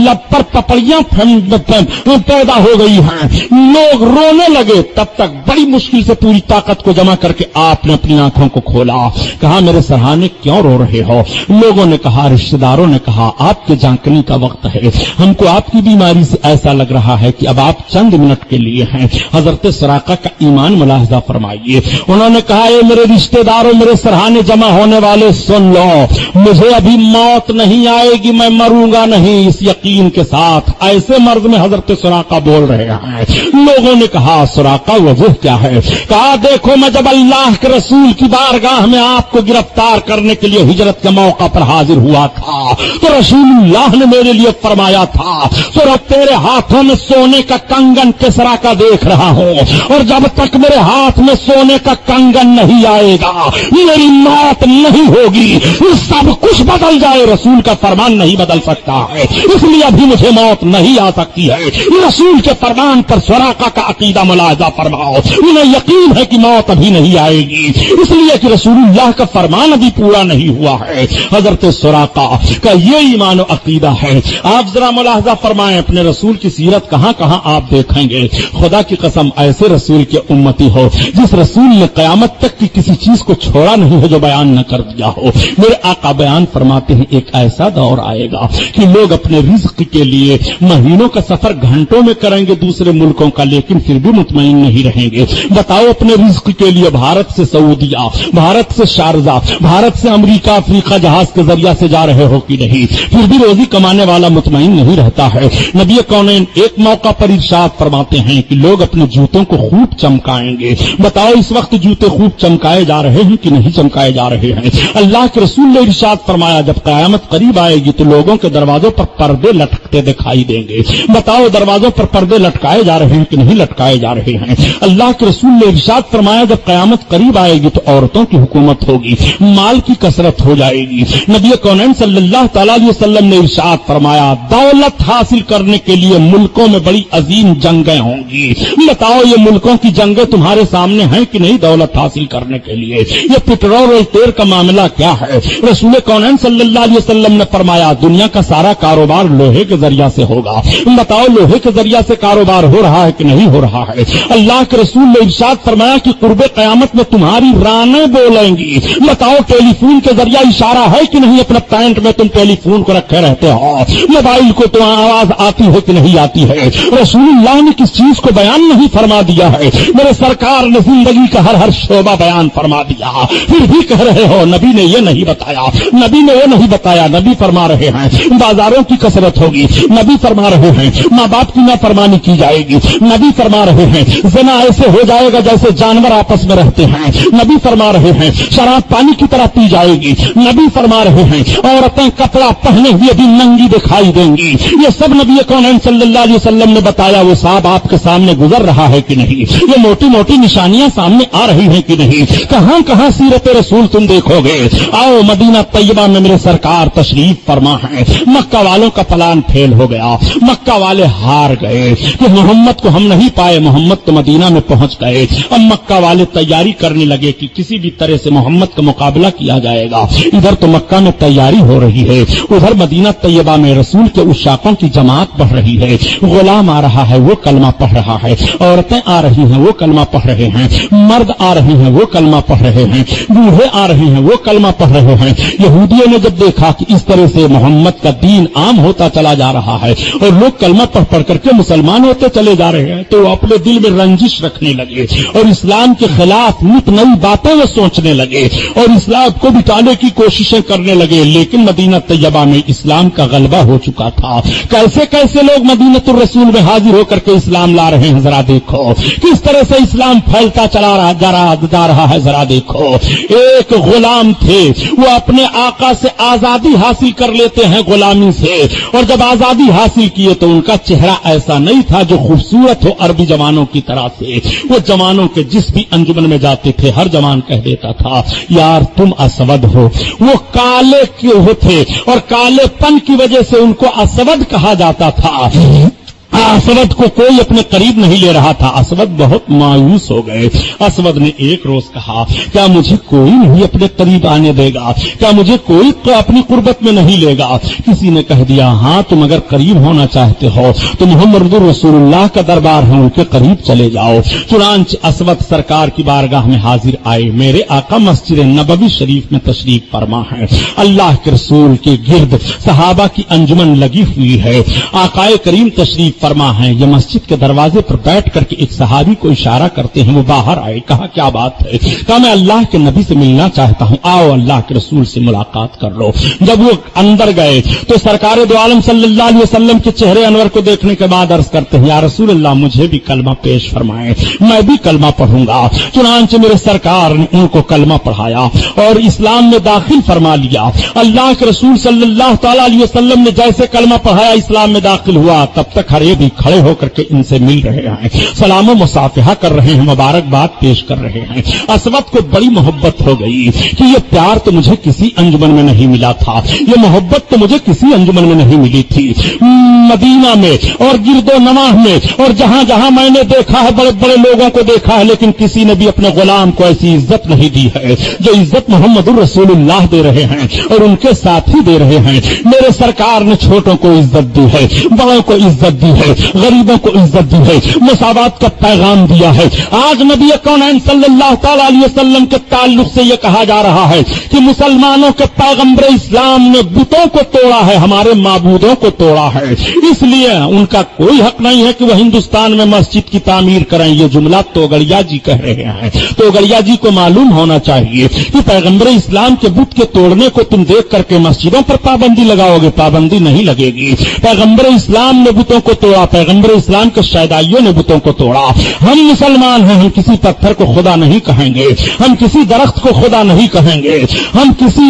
लब पर पपड़ियां पैदा हो गई हैं। लोग रोने लगे। तब तक बड़ी मुश्किल से पूरी ताकत को जमा करके आपने अपनी आंखों को खोला। कहा मेरे सराहने क्यों रो रहे हो? लोगों ने कहा, रिश्तेदारों ने कहा आपके जांकनी का वक्त है, हमको आपकी बीमारी से ऐसा लग रहा है कि अब आप चंद मिनट के लिए हैं। हजरत सुराका का ईमान मुलाहिजा फरमाइए। उन्होंने कहा ए मेरे रिश्तेदारों, मेरे सराहने जमा होने वाले, सुन लो, मुझे अभी मौत नहीं आएगी, मैं मरूंगा नहीं, इस यकीन के साथ। ऐसे मर्द में हजरत सुराका बोल रहे हैं। लोगों ने कहा सुराका वजह क्या है? कहा देखो, मैं जब अल्लाह के रसूल की बारगाह में आपको गिरफ्तार करने के लिए हिजरत के मौका पर हाजिर हुआ था तो रसूलुल्लाह ने मेरे लिए फरमाया था तो तेरे हाथों में सोने का कंगन किसरा का देख रहा हूं, और जब तक मेरे हाथ में सोने का कंगन नहीं आएगा मेरी मौत नहीं होगी। सब कुछ बदल जाए, रसूल का फरमान नहीं बदल सकता है, इसलिए अभी मुझे मौत नहीं आ सकती है। रसूल के फरमान पर सुराका का अकीदा मुलाहिजा फरमाओ। उन्हें यकीन है कि मौत अभी नहीं आएगी, इसलिए कि रसूलुल्लाह का फरमान अभी पूरा नहीं हुआ है। हजरत सुराका का ये ईमान और अकीदा है। आप जरा मुलाहिजा फरमाएं, अपने रसूल की सीरत कहां कहां आप देखेंगे। खुदा की कसम, ऐसे रसूल के उम्मती हो जिस रसूल ने कयामत तक की किसी चीज को छोड़ा नहीं है जो बयान न कर दिया हो। मेरे आका बयान फरमाते हैं एक ऐसा दौर आएगा कि लोग अपने रिज्क के लिए महीनों का सफर घंटों में करेंगे दूसरे मुल्कों का, लेकिन फिर भी मुतमईन नहीं रहेंगे। बताओ, अपने रिज्क के लिए भारत से सऊदिया, भारत से शारजा, भारत से अमेरिका, अफ्रीका जहाज के जरिया से जा रहे हो कि नहीं, फिर भी रोजी कमाने वाला मुतमईन नहीं रहता है। नबी कौनैन एक मौका पर इरशाद फरमाते हैं कि लोग अपने जूतों को खूब चमकाएंगे। बताओ, इस वक्त जूते खूब चमकाए जा रहे हैं कि नहीं चमकाए जा रहे हैं? अल्लाह के रसूल ने इरशाद फरमाया जब कयामत करीब आएगी तो लोगों के दरवाजों पर पर्दे लटकते दिखाई देंगे। बताओ, दरवाजों पर पर्दे लटकाए जा रहे हैं कि नहीं लटकाए जा रहे हैं? अल्लाह के रसूल ने इरशाद फरमाया जब कयामत करीब आएगी तो औरतों की हुकूमत होगी, माल की कसरत हो जाएगी। नबी कौनैन सल्लल्लाहु अलैहि वसल्लम ने इरशाद इरशाद फरमाया, दौलत हासिल करने के लिए मुल्कों में बड़ी अजीम जंगें होंगी। बताओ ये मुल्कों की जंगें तुम्हारे सामने हैं कि नहीं दौलत हासिल करने के लिए? ये पेट्रोल और तेल का मामला क्या है? रसूल कौनैन सल्लल्लाहु अलैहि वसल्लम ने फरमाया, दुनिया का सारा कारोबार लोहे के जरिया से होगा। बताओ लोहे के जरिया से कारोबार हो रहा है कि नहीं हो रहा है? अल्लाह के रसूल ने इरशाद फरमाया कि कुर्बे क़यामत में तुम्हारी रानें बोलेंगी। बताओ टेलीफोन के जरिया इशारा है कि नहीं? अपने पैंट में तुम टेलीफोन को रखे रहते हो, मोबाइल को तो आवाज आती है कि नहीं आती है? रसूलुल्लाह ने किस चीज को बयान नहीं फरमा दिया है? मेरे सरकार ने जिंदगी का हर हर शोबा बयान फरमा दिया, फिर भी कह रहे हो नबी ने ये नहीं बताया, नबी ने वो नहीं बताया। नबी फरमा रहे हैं बाजारों की कसरत होगी, नबी फरमा रहे हैं माँ बाप की नाफरमानी की जाएगी, नबी फरमा रहे हैं ज़िना ऐसे हो जाएगा जैसे जानवर आपस में रहते हैं, नबी फरमा रहे हैं शराब पानी की तरह पी जाएगी, नबी फरमा रहे हैं औरतें कपड़ा पहने हुए भी नंगी दिखाई देंगी। ये सब नबी कौनैन सल्लल्लाहु अलैहि वसल्लम ने बताया। वो साहब आपके सामने गुजर रहा है कि नहीं? ये मोटी मोटी निशानियां सामने आ रही हैं कि नहीं? कहां कहां सीरत रसूल तुम देखोगे? आओ मदीना तैयबा में मेरे सरकार तशरीफ फरमा है। मक्का वालों का प्लान फेल हो गया, मक्का वाले हार गए कि मोहम्मद को हम नहीं पाए, मोहम्मद तो मदीना में पहुंच गए। अब मक्का वाले तैयारी करने लगे कि किसी भी तरह से मोहम्मद का मुकाबला किया जाएगा। इधर तो मक्का में तैयारी हो रही है, उधर मदीना तैयबा में रसूल के उशाकों की जमात बढ़ रही है। गुलाम आ रहा है वो कलमा पढ़ रहा है, औरतें आ रही हैं वो कलमा पढ़ रहे हैं, मर्द आ रहे हैं वो कलमा पढ़ रहे हैं, बूढ़े आ रहे हैं वो कलमा पढ़ रहे हैं। यहूदियों ने जब देखा कि इस तरह से मोहम्मद का दीन आम होता चला जा रहा है और लोग कलमा पढ़ पढ़ करके मुसलमान होते चले जा रहे हैं, तो अपने दिल में रंजिश रखने लगे और इस्लाम के खिलाफ नित नई बातें वो सोचने लगे और इस्लाम को बिटाने की कोशिशें करने लगे। लेकिन मदीना तैयबा में इस्लाम का गलबा हो चुका था। कैसे कैसे लोग मदीनतुर रसूल में हाजिर होकर के इस्लाम ला रहे हैं, जरा देखो किस तरह से इस्लाम फैलता चला जा रहा है। जरा देखो, एक गुलाम थे, वो अपने आका से आजादी हासिल कर लेते हैं गुलामी से, और जब आजादी हासिल किए तो उनका चेहरा ऐसा नहीं था जो खूबसूरत हो अरबी जवानों की तरह से। वो जवानों के जिस भी अंजुमन में जाते थे हर जवान कह देता था यार तुम असवद हो। वो काले क्यों थे और कालेपन की वजह से उनको असवद कहा जाता था। असवद को कोई अपने करीब नहीं ले रहा था। असवद बहुत मायूस हो गए। असवद ने एक रोज कहा क्या मुझे कोई नहीं अपने करीब आने देगा, क्या मुझे कोई अपनी कुर्बत में नहीं लेगा? किसी ने कह दिया हाँ तुम अगर करीब होना चाहते हो तो मोहम्मद रसूलुल्लाह का दरबार है, उनके करीब चले जाओ। चुनांच असवद सरकार की बारगाह में हाजिर आए। मेरे आका मस्जिद नबवी शरीफ में तशरीफ फरमा है। अल्लाह के रसूल के गिर्द सहाबा की अंजुमन लगी हुई है। आकाए करीम तशरीफ फरमा है। ये मस्जिद के दरवाजे पर बैठ करके एक सहाबी को इशारा करते हैं। वो बाहर आए। कहा क्या बात है? कहा मैं अल्लाह के नबी से मिलना चाहता हूं, आओ अल्लाह के रसूल से मुलाकात कर लो। जब वो अंदर गए तो सरकार दो आलम सल्लल्लाहु अलैहि वसल्लम के चेहरे अनवर को देखने के बाद अर्ज करते हैं या रसूल अल्लाह मुझे भी कलमा पेश फरमाए, मैं भी कलमा पढ़ूंगा। चुनांचे मेरे सरकार ने उनको कलमा पढ़ाया और इस्लाम में दाखिल फरमा लिया। अल्लाह के रसूल सल्लल्लाहु अलैहि वसल्लम ने जैसे कलमा पढ़ाया इस्लाम में दाखिल हुआ, तब तक हरे भी खड़े होकर के इनसे मिल रहे हैं, सलाम मुसाफिहा कर रहे हैं, मुबारकबाद पेश कर रहे हैं। असवद को बड़ी मोहब्बत हो गई कि ये प्यार तो मुझे किसी अंजुमन में नहीं मिला था, ये मोहब्बत तो मुझे किसी अंजुमन में नहीं मिली थी। मदीना में और गिरदो नवाह में और जहां जहां मैंने देखा है बड़े बड़े लोगों को देखा है, लेकिन किसी ने भी अपने गुलाम को ऐसी इज्जत नहीं दी है जो इज्जत मोहम्मद रसूलुल्लाह दे रहे हैं और उनके साथी दे रहे हैं। मेरे सरकार ने छोटों को इज्जत दी है, बड़ों को इज्जत दी है, गरीबों को इज्जत दी है, मुसावात का पैगाम दिया है। आज नबी कौनैन सल्लल्लाहु अलैहि वसल्लम के ताल्लुक से यह कहा जा रहा है कि मुसलमानों के पैगंबर इस्लाम ने बुतों को तोड़ा है, हमारे माबूदों को तोड़ा है, इसलिए उनका कोई हक नहीं है कि वह हिंदुस्तान में मस्जिद की तामीर करें। ये जुमला तोगड़िया जी कह रहे हैं। तोगड़िया जी को मालूम होना चाहिए कि पैगंबर इस्लाम के बुत के तोड़ने को तुम देख करके मस्जिदों पर पाबंदी लगाओगे, पाबंदी नहीं लगेगी। पैगंबर इस्लाम ने बुतों को तोड़ा, पैगंबर इस्लाम के शहदाइयों ने बुतों को तोड़ा। हम मुसलमान हैं, हम किसी पत्थर को खुदा नहीं कहेंगे, हम किसी दरख्त को खुदा नहीं कहेंगे, हम किसी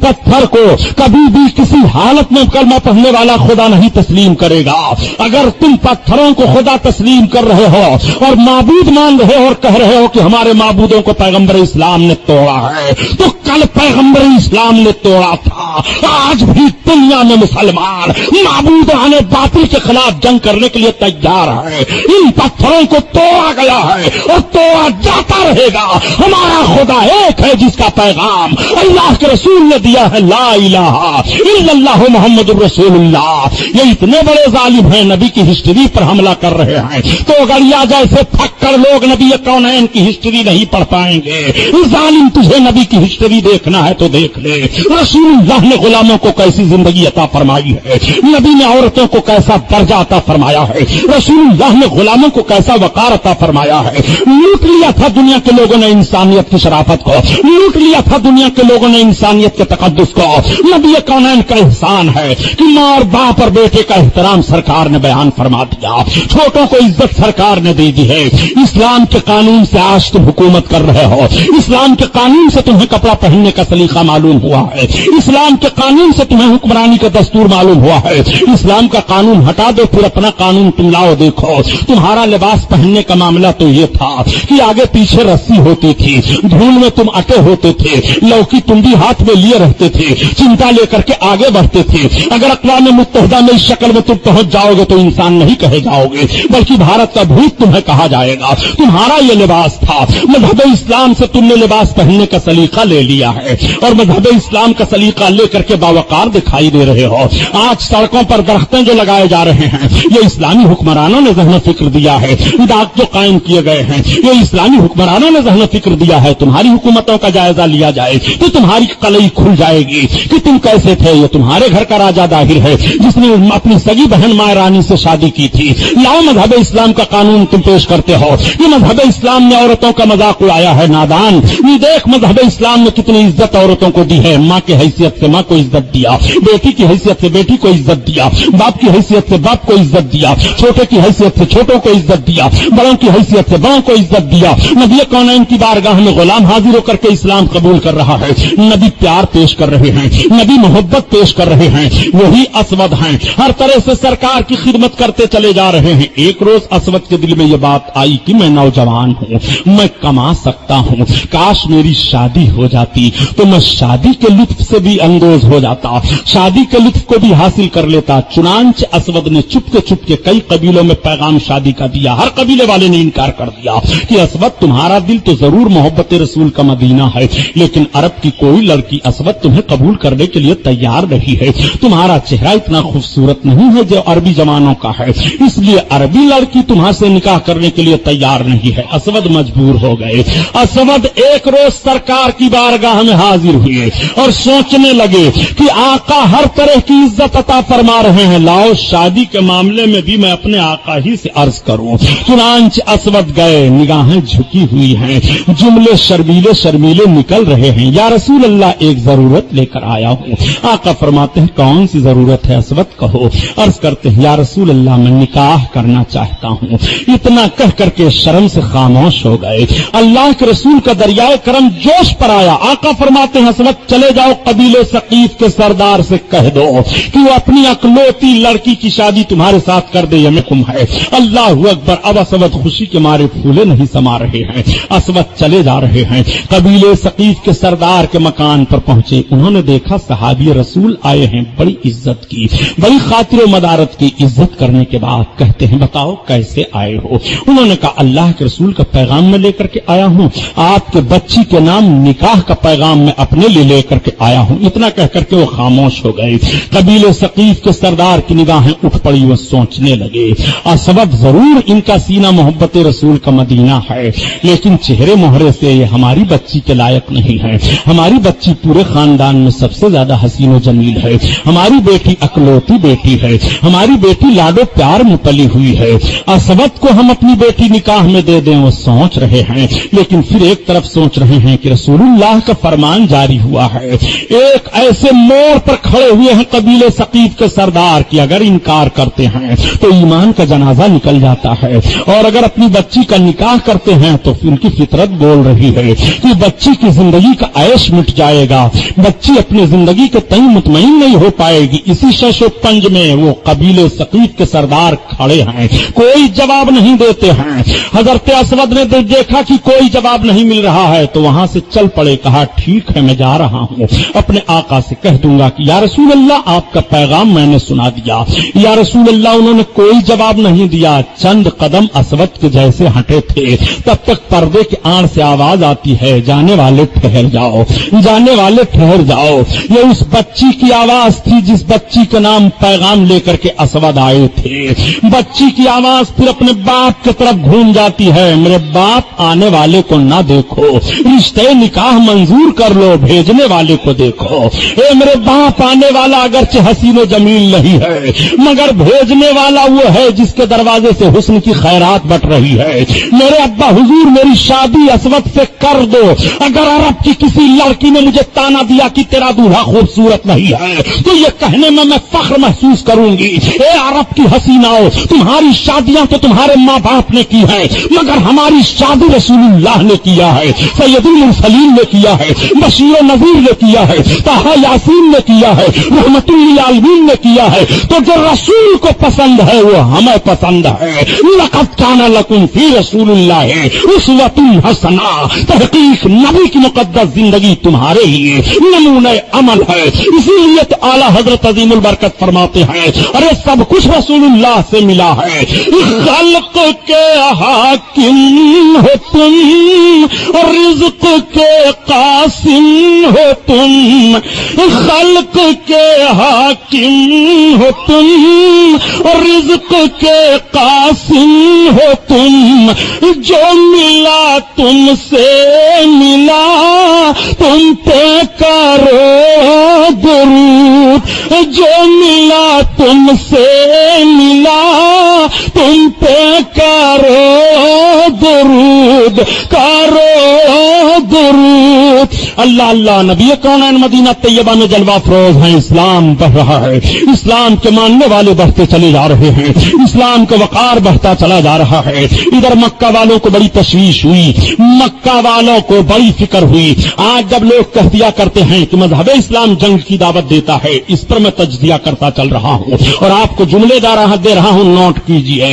पत्थर को कभी भी किसी हालत में कलमा पढ़ने वाला खुदा नहीं तस्लीम करेगा। अगर तुम पत्थरों को खुदा तस्लीम कर रहे हो और माबूद मान रहे हो और कह रहे हो कि हमारे माबूदों को पैगंबर इस्लाम ने तोड़ा है, तो कल पैगंबर इस्लाम ने तोड़ा था। आज भी दुनिया में मुसलमान माबूदाने बातिल के खिलाफ जंग करने के लिए तैयार है। इन पत्थरों को तोड़ा गया है और तोड़ा जाता रहेगा। हमारा खुदा एक है जिसका पैगाम अल्लाह के रसूल ने दिया है, ला इलाहा इल्लल्लाहु मुहम्मदुर रसूलुल्लाह। ये इतने बड़े जालिम हैं, नबी की हिस्ट्री पर हमला कर रहे हैं, तो गड़िया जैसे फक्कर लोग नबी कौनैन की हिस्ट्री नहीं पढ़ पाएंगे। जालिम, तुझे नबी की हिस्ट्री देखना है तो देख ले। रसूलुल्लाह ने गुलामों को कैसी जिंदगी अता फरमाई है, नबी ने औरतों को कैसा दर्जा अता फरमाया है, रसूलुल्लाह ने गुलामों को कैसा वकार अता फरमाया है। लूट लिया था दुनिया के लोगों ने इंसानियत की शराफत को, लूट लिया था दुनिया के लोगों ने इंसानियत के तकद्दुस को। नबी कौनैन का एहसान है कि माँ और बाप और बेटे का एहतराम सरकार ने बयान फरमा दिया, छोटों को इज्जत सरकार ने दे दी है। इस्लाम के कानून से आज तुम हुकूमत कर रहे हो, इस्लाम के कानून से तुम्हें कपड़ा पहनने का सलीका मालूम हुआ है, इस्लाम के कानून से तुम्हें हुक्मरानी का दस्तूर मालूम हुआ है। इस्लाम का कानून हटा दो, फिर अपना कानून तुम लाओ। देखो, तुम्हारा लिबास पहनने का मामला तो ये था कि आगे पीछे रस्सी होती थी, धूल में तुम अटे होते थे, लौकी तुम भी हाथ में लिए रहते थे, चिंता लेकर के आगे बढ़ते थे। अगर अक़वाम मुत्तहिदा में इस शक्ल में तुम पहुंच जाओगे तो इंसान नहीं कहे जाओगे, बल्कि भारत का भूत तुम्हें कहा जाएगा। तुम्हारा ये लिबास था, मजहब इस्लाम से तुमने लिबास पहनने का सलीका ले लिया है और मजहब इस्लाम का सलीका लेकर के बावकार दिखाई दे रहे हो। आज सड़कों पर दरख्तें जो लगाए जा रहे हैं, ये इस्लामी हुक्मरानों ने ज़हन फिक्र दिया है। डाक जो कायम किए गए हैं, ये इस्लामी हुक्मरानों ने ज़हन फिक्र दिया है। तुम्हारी हुकूमतों का जायजा लिया जाए तो तुम्हारी कलई खुल जाएगी कि तुम कैसे थे। ये तुम्हारे घर का राजा दाहिर है जिसने अपनी सगी बहन माँ रानी से शादी की थी। लाओ मजहब इस्लाम का कानून तुम पेश करते हो कि मजहब इस्लाम ने औरतों का मजाक उड़ाया है। नादान, ये देख मजहब इस्लाम ने कितनी इज्जत औरतों को दी है। माँ की हैसियत से माँ को इज्जत दिया, बेटी की हैसियत से बेटी को इज्जत दिया, बाप की हैसियत से बाप को इज्जत दिया, छोटे की हैसियत से छोटों को इज्जत दिया, बड़ों की हैसियत से बड़ों को इज्जत दिया। नबी कौनैन की बारगाह में गुलाम हाजिर होकर के इस्लाम कबूल कर रहा है। नबी प्यार पेश कर रहे हैं, नबी मोहब्बत पेश कर रहे हैं। वही असवद हैं, हर तरह से सरकार की खिदमत करते चले जा रहे हैं। एक रोज असवद के दिल में यह बात आई कि मैं नौजवान हूं, मैं कमा सकता हूं, काश मेरी शादी हो जाती तो मैं शादी के लुत्फ से भी अंदोज हो जाता, शादी के लुत्फ को भी हासिल कर लेता। चुनांच असवद ने चुपके कई कबीलों में पैगाम शादी का दिया। हर कबीले वाले ने इनकार कर दिया कि असवद तुम्हारा दिल तो जरूर मोहब्बत रसूल का मदीना है, लेकिन अरब की कोई लड़की असवद तुम्हें कबूल करने के लिए तैयार नहीं है। तुम्हारा चेहरा इतना खूबसूरत नहीं है जो अरबी जमानों का है, इसलिए अरबी लड़की तुम्हारे निकाह करने के लिए तैयार नहीं है। असवद मजबूर हो गए। असवद एक रोज सरकार की बारगाह में हाजिर हुए और सोचने लगे कि आका हर तरह की इज्जत अता फरमा रहे हैं, लाओ शादी के मामले में भी मैं अपने आका ही से अर्ज करूं। चुनांच असवद गए, निगाहें झुकी हुई हैं, जुमले शर्मीले शर्मीले निकल रहे हैं। या रसूल अल्लाह, एक जरूरत लेकर आया हूं। आका फरमाते हैं, कौन सी जरूरत है असवद, कहो। अर्ज करते हैं, या रसूल अल्लाह, मैं निकाह करना चाहता हूं। इतना कह करके शर्म से खामोश हो गए। अल्लाह के रसूल का दरियाए करम जोश पर आया। आका फरमाते हैं, असवद चले जाओ, कबीले सकीफ के सरदार से कह दो कि वो अपनी अकलौती लड़की की शादी तुम्हारे साथ कर दे, ये हुक्म है। अल्लाह अकबर। अब असवद खुशी के मारे फूले नहीं समा रहे हैं। असवद चले जा रहे हैं। कबीले सकीफ के सरदार के मकान पर पहुंचे। उन्होंने देखा सहाबी रसूल आए हैं, बड़ी इज्जत की, बड़ी खातिर मदारत की। इज्जत करने के बाद कहते हैं, बताओ कैसे आए हो। उन्होंने कहा, अल्लाह के रसूल का पैगाम में लेकर के आया हूं, आपके बच्ची के नाम निकाह का पैगाम मैं अपने लिए लेकर के आया हूं। इतना कहकर के वो खामोश हो गए। कबीले सकीफ के सरदार की निगाहें उठ पड़ी। वो सोचने लगे, असवद जरूर इनका सीना मोहब्बत रसूल का मदीना है, लेकिन चेहरे मोहरे से ये हमारी बच्ची के लायक नहीं है। हमारी बच्ची पूरे खानदान में सबसे ज्यादा हसीन और जमील है, हमारी बेटी अकलौती बेटी है, हमारी बेटी लाडो प्यार में पली हुई है। असवद को हम अपनी बेटी निकाह में दे दें, वो सोच रहे हैं, लेकिन फिर एक तरफ सोच रहे हैं कि रसूलुल्लाह का फरमान जारी हुआ है। एक ऐसे मोड़ पर खड़े हुए हैं कबीले सकीफ के सरदार की अगर इनकार करते हैं तो ईमान का जनाजा निकल जाता है, और अगर अपनी बच्ची का निकाह करते हैं तो उनकी फितरत बोल रही है कि बच्ची की जिंदगी का ऐश मिट जाएगा, बच्ची अपनी जिंदगी के तई मुतमईन नहीं हो पाएगी। इसी शशो पंज में वो कबीले सकीफ के सरदार खड़े हैं, कोई जवाब नहीं देते हैं। हजरत असवद ने देखा कि कोई जवाब नहीं मिल रहा है तो वहां से चल पड़े। कहा, ठीक है मैं जा रहा हूं, अपने आका आका से कह दूंगा कि या रसूल अल्लाह आपका पैगाम मैंने सुना दिया। या रसूल अल्लाह उन्होंने कोई जवाब नहीं दिया, चंद कदम असवद के जैसे हटे थे। तब तक पर्दे की आड़ से आवाज आती है, जाने वाले ठहर जाओ, जाने वाले ठहर जाओ। ये उस बच्ची की आवाज थी जिस बच्ची का नाम पैगाम लेकर के असवद आए थे। बच्ची की आवाज फिर अपने बाप की तरफ घूम जाती है, मेरे बाप आने वाले को ना देखो, रिश्ते निकाह मंजूर कर लो, भेजने वाले को देखो। ए मेरे बाप आने वाला अगरचे हसीनो जमील नहीं है, मगर भेजने वाला वो है जिसके दरवाजे से हुस्न की खैरात बट रही है। मेरे अब्बा हुजूर मेरी शादी असवद से कर दो। अगर अरब की किसी लड़की ने मुझे ताना दिया कि तेरा दूल्हा खूबसूरत नहीं है, तो ये कहने में मैं फख्र महसूस करूंगी, ए अरब की हसीनाओं, तुम्हारी शादियां तो तुम्हारे माँ बाप ने की है, मगर हमारी शादी रसूलुल्लाह ने किया है, सैयदुल मुरसलीन ने किया है, बशीर नज़ीर ने किया है, ताहा यासीन ने किया है, रहमतुल लिल आलमीन ने किया है। तो जो रसूल को पसंद है वो हमें पसंद है। लक़द काना लकुम फी रसूलिल्लाहि उस्वतुन हसना, तहकीक नबी की मुक़द्दस जिंदगी तुम्हारे लिए नमूने अमल है। इसीलिए तो आला हजरत अज़ीमुल बरकत फरमाते हैं, अरे सब कुछ रसूलुल्लाह से मिला है। खल्क के हाकिम हो तुम, रिज़्क़ के कासिम हो तुम, खल्क के हाकिम हो तुम, रिज़्क़ के कासिम हो तुम। जो मिला तुमसे मिला, तुम पे करो दुरूद। जो मिला तुमसे मिला, तुम पे करो दुरूद, करो दुरूद। अल्लाह अल्लाह, नबी कौनैन मदीना तैयबा में जलवा फरोज हैं। इस्लाम बढ़ रहा है, इस्लाम के मानने वाले बढ़ते चले जा रहे हैं, इस्लाम का वकार बढ़ता चला जा रहा है। इधर मक्का वालों को बड़ी तशवीश हुई, मक्का वालों को बड़ी फिक्र हुई। आज जब लोग कह दिया करते हैं कि मजहब इस्लाम जंग की दावत देता है, इस पर मैं तज्जिया करता चल रहा हूं और आपको जुमले दे रहा हूं, नोट कीजिए।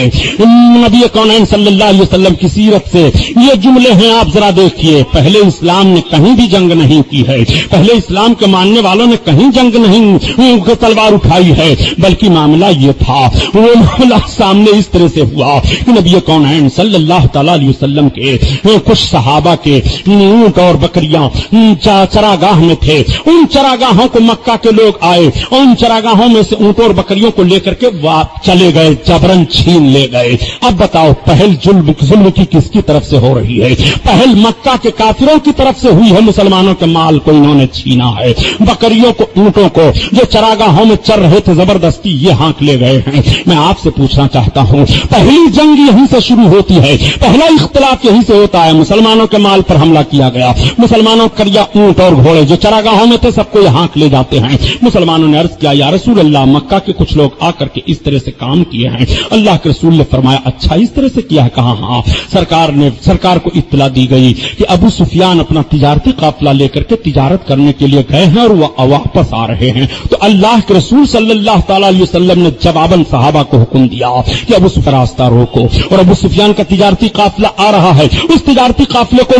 नबी कौनैन सल्लल्लाहु अलैहि वसल्लम की सीरत से ये जुमले हैं, आप जरा देखिए। पहले इस्लाम ने कहीं भी जंग नहीं की है, पहले इस्लाम के मानने वालों ने कहीं जंग नहीं तलवार उठाई है, बल्कि मामला ये था, वो मामला सामने इस तरह से हुआ कि नबी कौनैन सल्लल्लाहु अलैहि वसल्लम के कुछ सहाबा के ऊंट और बकरियां चरागाह में थे। उन चरागाहों को मक्का के लोग आए, उन चरागाहों में से ऊंट और बकरियों को लेकर के चले गए, जबरन छीन ले गए। अब बताओ पहल जुल्म की किसकी तरफ से हो रही है? पहल मक्का के काफिरों की तरफ से हुई है। मुसलमानों के माल को इन्होंने छीना है, बकरियों को, ऊंटों को जो चरागाहों में चल रहे थे जबरदस्ती ये हाँक ले गए हैं। मैं आपसे पूछना चाहता हूं, पहली जंग यहीं से शुरू होती है, पहला इख्तिलाफ यहीं से होता है। मुसलमानों के माल पर हमला किया गया, मुसलमानों करिया ऊंट और घोड़े जो चरागाहों में थे सबको ये हाँक ले जाते हैं। मुसलमानों ने अर्ज किया, या रसूल अल्लाह, मक्का के कुछ लोग आकर के इस तरह से काम किए हैं। अल्लाह के रसूल ने फरमाया, अच्छा इस तरह से किया है? कहा हाँ। सरकार को इत्तला दी गई कि अबू सुफियान अपना तिजारती काफिला लेकर के तिजारत करने के लिए गए हैं और वह वापस आ रहे हैं। तो अल्लाह के रसूल सल्लल्लाहु अलैहि वसल्लम ने जवाबन सहाबा को हुक्म दिया कि अबू सुफियान रास्ता रोको, और अबू सुफियान का तिजारती काफिला आ रहा है, उस तिजारती काफिले को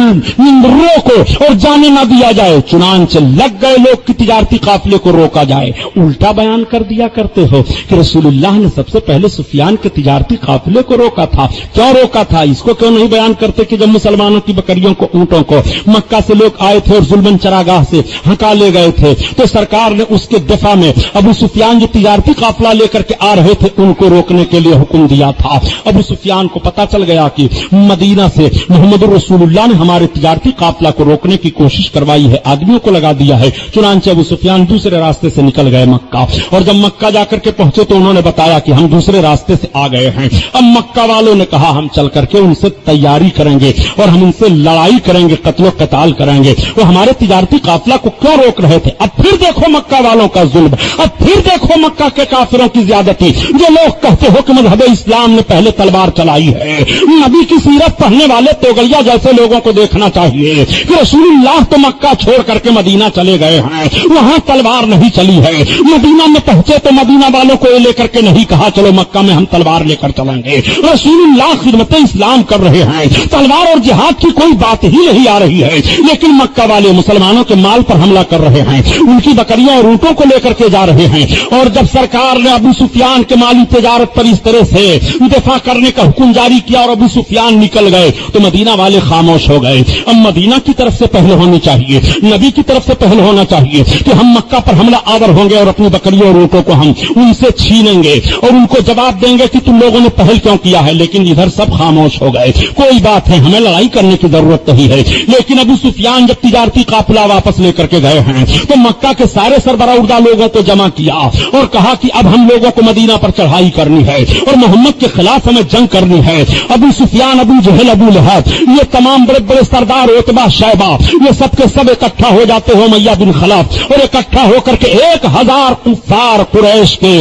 रोको और जाने ना दिया जाए। चुनांचे लग गए लोग कि तिजारती काफिले को रोका जाए। उल्टा बयान कर दिया करते हो कि रसूलुल्लाह ने सबसे पहले सुफियान के तिजारती काफिले को रोका था। क्यों रोका था, इसको क्यों नहीं बयान करते कि जब मुसलमानों की बकरियों को, ऊंटों को मक्का से लोग आए थे और जुल्मन चरागाह से हका ले गए थे, तो सरकार ने उसके दिफा में अबू सुफियान जो तिजारती काफिला लेकर के आ रहे थे उनको रोकने के लिए हुक्म दिया था। अबू सुफियान को पता चल गया कि मदीना से मोहम्मद रसूलुल्लाह ने हमारे तिजारती काफिला को रोकने की कोशिश करवाई है, आदमियों को लगा दिया है। चुनांचे अबू सुफियान दूसरे रास्ते से निकल गए मक्का, और जब मक्का जाकर के पहुंचे तो उन्होंने बताया कि हम दूसरे रास्ते से आ गए हैं। अब मक्का वालों ने कहा हम चल करके उनसे तैयारी करेंगे और हम उनसे लड़ाई करेंगे, कत्लो कताल करेंगे। वो हमारे तिजारती काफिला को क्यों रोक रहे थे? अब फिर देखो मक्का वालों का जुल्म, अब फिर देखो मक्का के काफिरों की ज्यादती। जो लोग कहते हो कि मजहब इस्लाम ने पहले तलवार चलाई है, नबी की सीरत पढ़ने वाले तोगलिया जैसे लोगों को देखना चाहिए कि रसूलुल्लाह तो मक्का छोड़ करके मदीना चले गए हैं, वहां तलवार नहीं चली है। मदीना में पहुंचे तो मदीना वालों को ये लेकर के नहीं कहा चलो मक्का में हम तलवार लेकर चलेंगे। रसूलुल्लाह खिदमत इस्लाम कर रहे हैं, तलवार और जिहाद की कोई बात ही नहीं आ रही है, लेकिन मक्का वाले मुसलमानों के माल पर हमला कर रहे हैं, उनकी बकरियां और ऊंटों को लेकर के जा रहे हैं। और जब सरकार ने अबू सुफियान के माली तिजारत पर इस तरह से दिफा करने का हुक्म जारी किया और अबू सुफियान निकल गए तो मदीना वाले खामोश हो गए। अब मदीना की तरफ से पहले होनी चाहिए, नबी की तरफ से पहले होना चाहिए कि हम मक्का पर हमला आवर होंगे और अपनी बकरियों और ऊंटों को हम उनसे छीनेंगे और उनको जवाब देंगे कि तुम लोगों ने पहल क्यों किया है। लेकिन इधर सब खामोश हो गए। कोई बात है, हमें लड़ाई करने की जरूरत नहीं है। लेकिन अबू सुफियान जब तिजारती काफिला वापस लेकर के गए हैं तो मक्का के सारे सरबराह लोगों को जमा किया और कहा कि अब हम लोगों को मदीना पर चढ़ाई करनी है और मोहम्मद के खिलाफ हमें जंग करनी है। अबू सुफियान, अबू जहल, अबू लहब, ये तमाम बड़े बड़े सरदार, उतबा, शैबा, ये सब के सब इकट्ठा हो जाते हो उमय्या बिन खलफ और इकट्ठा होकर के 1000 कुफ्फार कुरैश के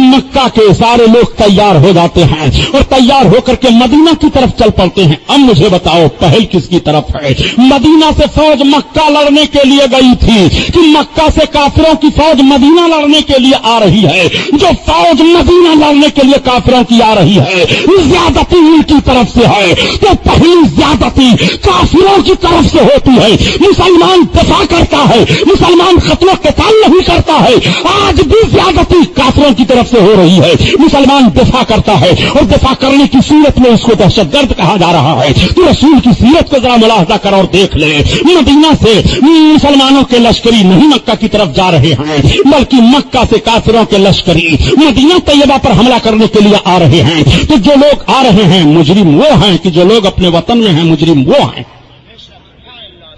मक्का के सारे लोग तैयार हो जाते हैं और तैयार होकर के मदीना की तरफ चल पड़ते हैं। अब मुझे बताओ पहल किसकी तरफ है? मदीना से फौज मक्का लड़ने के लिए गई थी कि मक्का से काफिरों की फौज मदीना लड़ने के लिए आ रही है? जो फौज मदीना लड़ने के लिए काफिरों की आ रही है, ज्यादती उनकी तरफ से है तो पहली ज्यादती काफिरों की तरफ से होती है। मुसलमान दफा करता है, मुसलमान कत्ल क़िताल नहीं करता है। आज भी ज्यादती काफिरों की तरफ से हो रही है, मुसलमान दफा करता है और दफा करने की सूरत में उसको दहशतगर्द कहा जा रहा है। तो रसूल की सीरत को जरा मुलाहजा कर और देख ले, मदीना से मुसलमानों के लश्करी नहीं मक्का की तरफ जा रहे हैं, बल्कि मक्का से काफिरों के लश्करी मदीना तैयबा पर हमला करने के लिए आ रहे हैं। तो जो लोग आ रहे हैं मुजरिम वो हैं कि जो लोग अपने वतन में हैं मुजरिम वो हैं।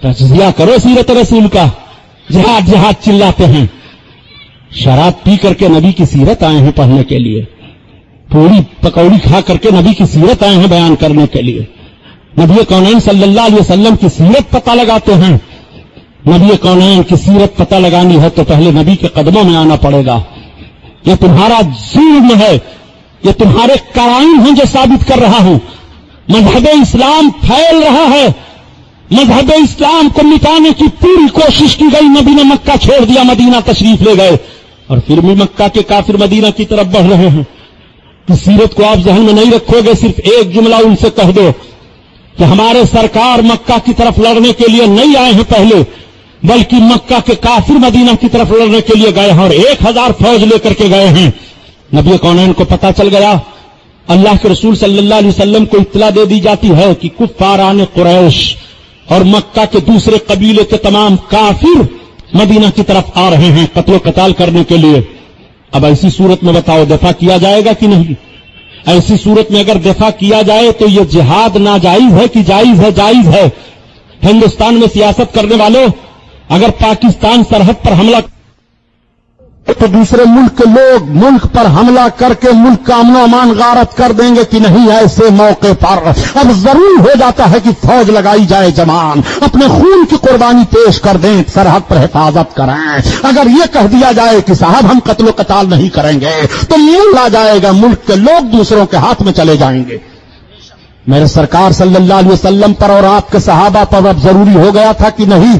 तज़किया करो सीरत रसूल का। जिहाद जिहाद चिल्लाते हैं, शराब पी करके नबी की सीरत आए हैं पढ़ने के लिए, पूरी पकौड़ी खा करके नबी की सीरत आए हैं बयान करने के लिए। नबी कौनैन सल्लल्लाहु अलैहि वसल्लम की सीरत पता लगाते हैं। नबी कौनैन की सीरत पता लगानी है तो पहले नबी के कदमों में आना पड़ेगा। ये तुम्हारा जुर्म है, ये तुम्हारे कराइन हैं जो साबित कर रहा हूं। मजहब इस्लाम फैल रहा है, मजहब इस्लाम को मिटाने की पूरी कोशिश की गई। नबी ने मक्का छोड़ दिया, मदीना तशरीफ ले गए और फिर भी मक्का के काफिर मदीना की तरफ बढ़ रहे हैं। इस सीरत को आप जहन में नहीं रखोगे, सिर्फ एक जुमला उनसे कह दो कि हमारे सरकार मक्का की तरफ लड़ने के लिए नहीं आए हैं पहले, बल्कि मक्का के काफिर मदीना की तरफ लड़ने के लिए गए हैं और 1000 फौज लेकर के गए हैं। नबी कौनैन को पता चल गया, अल्लाह के रसूल सल्लल्लाहु अलैहि वसल्लम को इत्तला दे दी जाती है कि कुफ्फारान कुरैश और मक्का के दूसरे कबीले के तमाम काफिर मदीना की तरफ आ रहे हैं कत्ल क़ताल करने के लिए। अब ऐसी सूरत में बताओ दफा किया जाएगा कि नहीं? ऐसी सूरत में अगर दफा किया जाए तो यह जिहाद नाजायज है कि जायज है? जायज है। हिंदुस्तान में सियासत करने वालों, अगर पाकिस्तान सरहद पर हमला तो दूसरे मुल्क के लोग मुल्क पर हमला करके मुल्क का अमन अमान गारत कर देंगे कि नहीं? ऐसे मौके पर अब जरूर हो जाता है कि फौज लगाई जाए, जवान अपने खून की कुर्बानी पेश कर दें, सरहद पर हिफाजत करें। अगर ये कह दिया जाए कि साहब हम कत्ल क़ताल नहीं करेंगे तो मुल्क आ जाएगा, मुल्क के लोग दूसरों के हाथ में चले जाएंगे। मेरे सरकार सल्लल्लाहु अलैहि वसल्लम पर और आपके सहाबा पर अब जरूरी हो गया था कि नहीं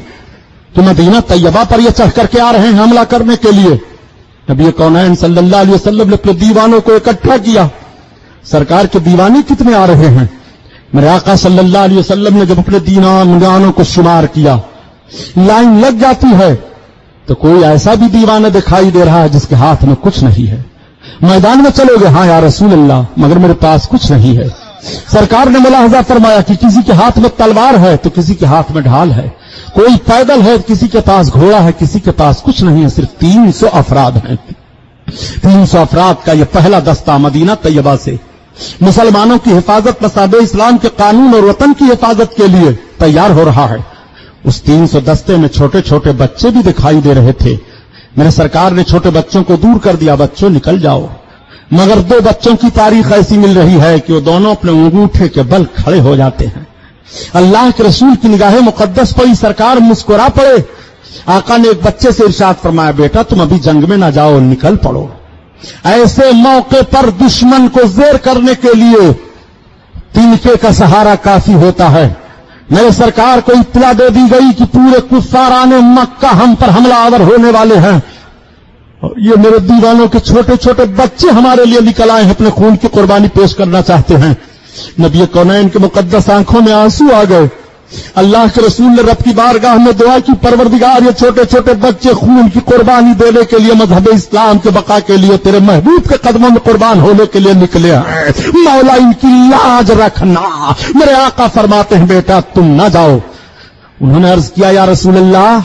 तो मदीना तैयबा पर ये चढ़ करके आ रहे हैं हमला करने के लिए। नबी कौनैन सल्लल्लाहु अलैहि वसल्लम ने अपने दीवानों को इकट्ठा किया। सरकार के दीवाने कितने आ रहे हैं? मेरे आका सल्लल्लाहु अलैहि वसल्लम ने जब अपने दीवानों को शुमार किया, लाइन लग जाती है तो कोई ऐसा भी दीवाना दिखाई दे रहा है जिसके हाथ में कुछ नहीं है। मैदान में चलोगे, हाँ या रसूल अल्लाह, मगर मेरे पास कुछ नहीं है। सरकार ने मुलाहजा फरमाया कि किसी के हाथ में तलवार है तो किसी के हाथ में ढाल है, कोई पैदल है, किसी के पास घोड़ा है, किसी के पास कुछ नहीं है, सिर्फ 300 अफराद हैं। 300 अफराद का यह पहला दस्ता मदीना तैयबा से मुसलमानों की हिफाजत, मसाब इस्लाम के कानून और वतन की हिफाजत के लिए तैयार हो रहा है। उस 300 दस्ते में छोटे छोटे बच्चे भी दिखाई दे रहे थे। मेरे सरकार ने छोटे बच्चों को दूर कर दिया, बच्चों निकल जाओ। मगर 2 बच्चों की तारीख ऐसी मिल रही है कि वो दोनों अपने अंगूठे के बल खड़े हो जाते हैं। अल्लाह के रसूल की निगाह मुकद्दस पर सरकार मुस्कुरा पड़े। आका ने एक बच्चे से इरशाद फरमाया, बेटा तुम अभी जंग में ना जाओ, निकल पड़ो। ऐसे मौके पर दुश्मन को ज़ेर करने के लिए तिनके का सहारा काफी होता है। मेरे सरकार को इत्तला दे दी गई कि पूरे कुफ्फाराने मक्का हम पर हमलावर होने वाले हैं और ये मेरे दीवानों के छोटे छोटे बच्चे हमारे लिए निकल आए हैं, अपने खून की कुर्बानी पेश करना चाहते हैं। نبی کونین کے مقدس آنکھوں میں آنسو آ گئے. اللہ کے رسول نے رب کی بارگاہ میں دعا کی، پروردگار یہ چھوٹے چھوٹے بچے خون کی قربانی دینے کے لیے، مذہب اسلام کے بقا کے لیے، تیرے محبوب کے قدموں میں قربان ہونے کے لیے نکلے ہیں، مولا ان کی لاج رکھنا. میرے آقا فرماتے ہیں بیٹا تم نہ جاؤ. انہوں نے عرض کیا یا رسول اللہ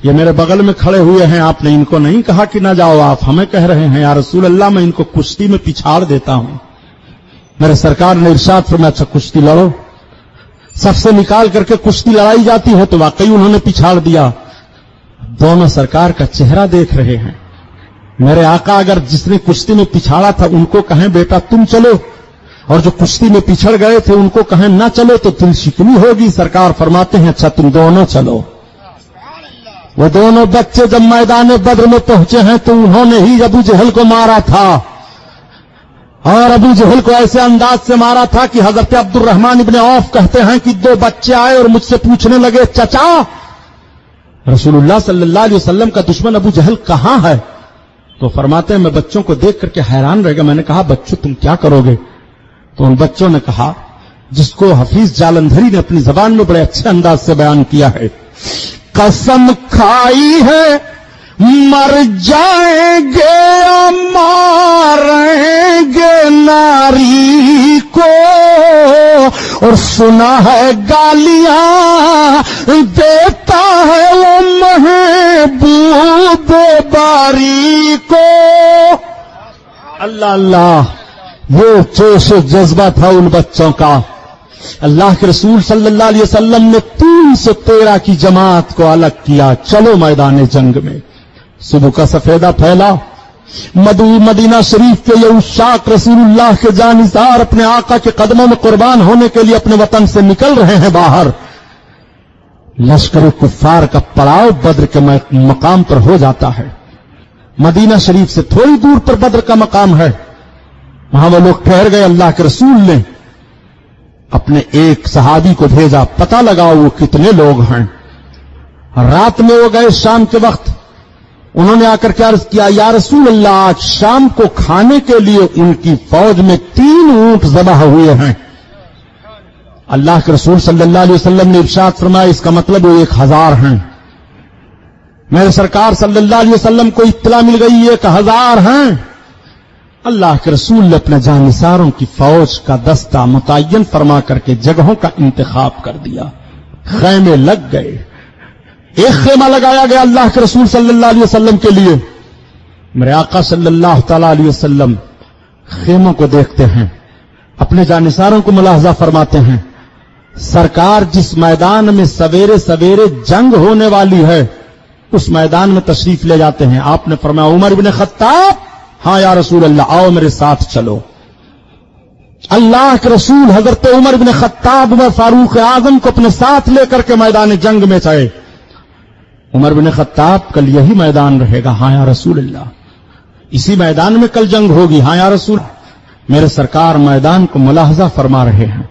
یہ میرے بغل میں کھڑے ہوئے ہیں، آپ نے ان کو نہیں کہا کہ نہ جاؤ، آپ ہمیں کہہ رہے ہیں. یا رسول اللہ میں ان کو کشتی میں پچھاڑ دیتا ہوں. میرے سرکار نے ارشاد فرمایا اچھا کشتی لڑو. سب سے نکال کر کے کشتی لڑائی جاتی ہے تو واقعی انہوں نے پچھاڑ دیا. دونوں سرکار کا چہرہ دیکھ رہے ہیں. میرے آقا اگر جس نے کشتی میں پچھاڑا تھا ان کو کہیں بیٹا تم چلو، اور جو کشتی میں پچھڑ گئے تھے ان کو کہیں نہ چلو تو دل شکنی ہوگی. سرکار فرماتے ہیں اچھا تم دونوں چلو. وہ دونوں بچے جب میدان بدر میں پہنچے ہیں تو انہوں نے ہی ابو جہل کو مارا تھا، اور ابو جہل کو ایسے انداز سے مارا تھا کہ حضرت عبد الرحمن ابن عوف کہتے ہیں کہ دو بچے آئے اور مجھ سے پوچھنے لگے چچا رسول اللہ صلی اللہ علیہ وسلم کا دشمن ابو جہل کہاں ہے؟ تو فرماتے ہیں میں بچوں کو دیکھ کر کے حیران رہ گیا. میں نے کہا بچوں تم کیا کرو گے؟ تو ان بچوں نے کہا جس کو حفیظ جالندھری نے اپنی زبان میں بڑے اچھے انداز سے بیان کیا ہے، قسم کھائی ہے مر جائیں گے ماریں گے ناری کو، اور سنا ہے گالیاں دیتا ہے وہ محبوب باری کو. اللہ اللہ، یہ جوش و جذبہ تھا ان بچوں کا. اللہ کے رسول صلی اللہ علیہ وسلم نے 313 کی جماعت کو الگ کیا. چلو میدان جنگ میں. صبح کا سفیدہ پھیلا. مدینہ شریف کے یہ عشاق رسول اللہ کے جانثار اپنے آقا کے قدموں میں قربان ہونے کے لیے اپنے وطن سے نکل رہے ہیں باہر. لشکر کفار کا پڑاؤ بدر کے مقام پر ہو جاتا ہے. مدینہ شریف سے تھوڑی دور پر بدر کا مقام ہے. وہاں وہ لوگ ٹھہر گئے. اللہ کے رسول نے اپنے ایک صحابی کو بھیجا پتہ لگاؤ وہ کتنے لوگ ہیں. رات میں وہ گئے شام کے وقت. انہوں نے آ کر کے عرض کیا یا رسول اللہ آج شام کو کھانے کے لیے ان کی فوج میں 3 اونٹ ذبح ہوئے ہیں. اللہ کے رسول صلی اللہ علیہ وسلم نے ارشاد فرمایا اس کا مطلب وہ 1000 ہیں. میرے سرکار صلی اللہ علیہ وسلم کو اطلاع مل گئی 1000 ہیں. اللہ کے رسول نے اپنے جانثاروں کی فوج کا دستہ متعین فرما کر کے جگہوں کا انتخاب کر دیا. خیمے لگ گئے. ایک خیمہ لگایا گیا اللہ کے رسول صلی اللہ علیہ وسلم کے لیے. میرے آقا صلی اللہ تعالی علیہ وسلم خیموں کو دیکھتے ہیں، اپنے جانثاروں کو ملاحظہ فرماتے ہیں. سرکار جس میدان میں سویرے سویرے جنگ ہونے والی ہے اس میدان میں تشریف لے جاتے ہیں. آپ نے فرمایا عمر بن خطاب ہاں یا رسول اللہ آؤ میرے ساتھ چلو. اللہ کے رسول حضرت عمر بن خطاب و فاروق اعظم کو اپنے ساتھ لے کر کے میدان جنگ میں چلے. عمر بن خطاب کل یہی میدان رہے گا. ہاں یا رسول اللہ اسی میدان میں کل جنگ ہوگی. ہاں یا رسول. میرے سرکار میدان کو ملاحظہ فرما رہے ہیں.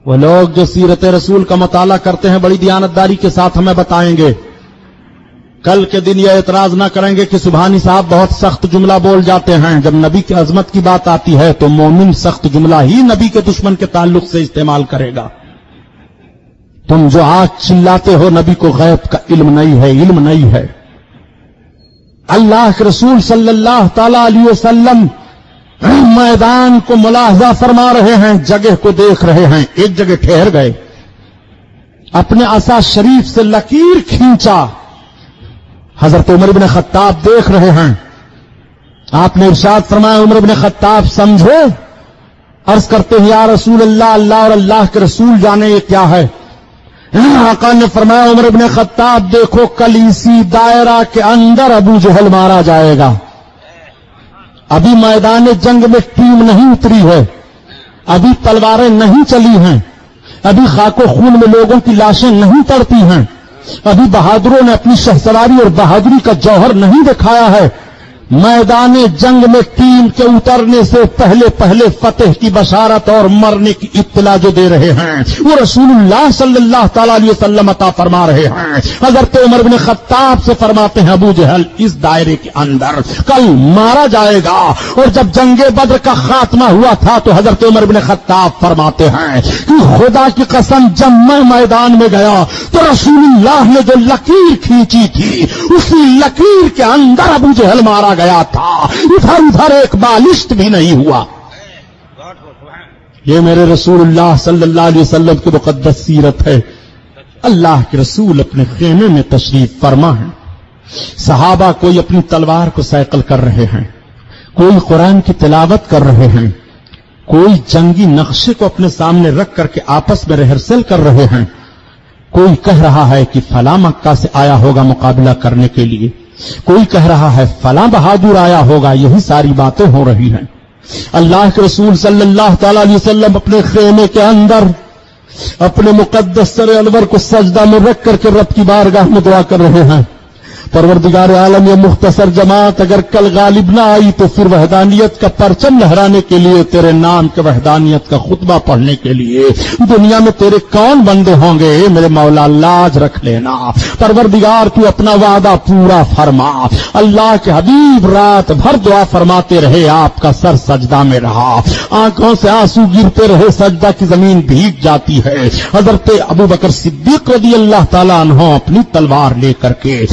وہ لوگ جو سیرت رسول کا مطالعہ کرتے ہیں بڑی دیانتداری کے ساتھ ہمیں بتائیں گے. کل کے دن یہ اعتراض نہ کریں گے کہ سبحانی صاحب بہت سخت جملہ بول جاتے ہیں. جب نبی کی عظمت کی بات آتی ہے تو مومن سخت جملہ ہی نبی کے دشمن کے تعلق سے استعمال کرے گا. تم جو آج چلاتے ہو نبی کو غیب کا علم نہیں ہے، علم نہیں ہے. اللہ کے رسول صلی اللہ تعالی علیہ وسلم میدان کو ملاحظہ فرما رہے ہیں، جگہ کو دیکھ رہے ہیں. ایک جگہ ٹھہر گئے، اپنے عصا شریف سے لکیر کھینچا. حضرت عمر بن خطاب دیکھ رہے ہیں. آپ نے ارشاد فرمایا عمر بن خطاب سمجھو. عرض کرتے ہیں یا رسول اللہ اللہ اور اللہ کے رسول جانے یہ کیا ہے. آقا نے فرمایا عمر بن خطاب دیکھو کل اسی دائرہ کے اندر ابو جہل مارا جائے گا. ابھی میدان جنگ میں ٹیم نہیں اتری ہے، ابھی تلواریں نہیں چلی ہیں، ابھی خاک و خون میں لوگوں کی لاشیں نہیں تڑتی ہیں، ابھی بہادروں نے اپنی شہسواری اور بہادری کا جوہر نہیں دکھایا ہے. मैदान जंग में टीम के उतरने से पहले पहले फतेह की बशारत और मरने की इत्तला जो दे रहे हैं वो रसूलुल्लाह सल्लल्लाहु तआला अलैहि वसल्लम अता फरमा रहे हैं। हजरत उमर बिन खत्ताब से फरमाते हैं, अबू जहल इस दायरे के अंदर कल मारा जाएगा। और जब जंगे बद्र का खात्मा हुआ था तो हजरत उमर बिन खत्ताब फरमाते हैं कि खुदा की कसम जब मैं मैदान में गया तो रसूलुल्लाह ने जो लकीर खींची थी उसी लकीर के अंदर अबू जहल मारा गया था, इधर उधर एक बालिश्त भी नहीं हुआ। ये मेरे रसूलुल्लाह सल्लल्लाहु अलैहि वसल्लम की मुकद्दस सीरत है। अल्लाह के रसूल अपने खेमे में तशरीफ फरमा है। सहाबा कोई अपनी तलवार को सैकल कर रहे हैं, कोई कुरान की तिलावत कर रहे हैं, कोई जंगी नक्शे को अपने सामने रख करके आपस में रिहर्सल कर रहे हैं, कोई कह रहा है कि फला मक्का से आया होगा मुकाबला करने के लिए, कोई कह रहा है फला बहादुर आया होगा। यही सारी बातें हो रही हैं। अल्लाह के रसूल सल्लल्लाहु तआला अलैहि वसल्लम अपने खेमे के अंदर अपने मुकद्दस सर अनवर को सजदा में रख करके रब की बारगाह में दुआ कर रहे हैं, परवरदिगार आलम, ये मुख्तसर जमात अगर कल गालिब ना आई तो फिर वहदानियत का परचम लहराने के लिए, तेरे नाम के वहदानियत का खुतबा पढ़ने के लिए दुनिया में तेरे कौन बंदे होंगे। मेरे मौला लाज रख लेना, परवरदिगार तू अपना वादा पूरा फरमा। अल्लाह के हबीब रात भर दुआ फरमाते रहे, आपका सर सजदा में रहा, आंखों से आंसू गिरते रहे, सजदा की जमीन भीग जाती है। हजरत अबू बकर सिद्दीक रज़ी अल्लाह ताला अन्हु अपनी तलवार लेकर के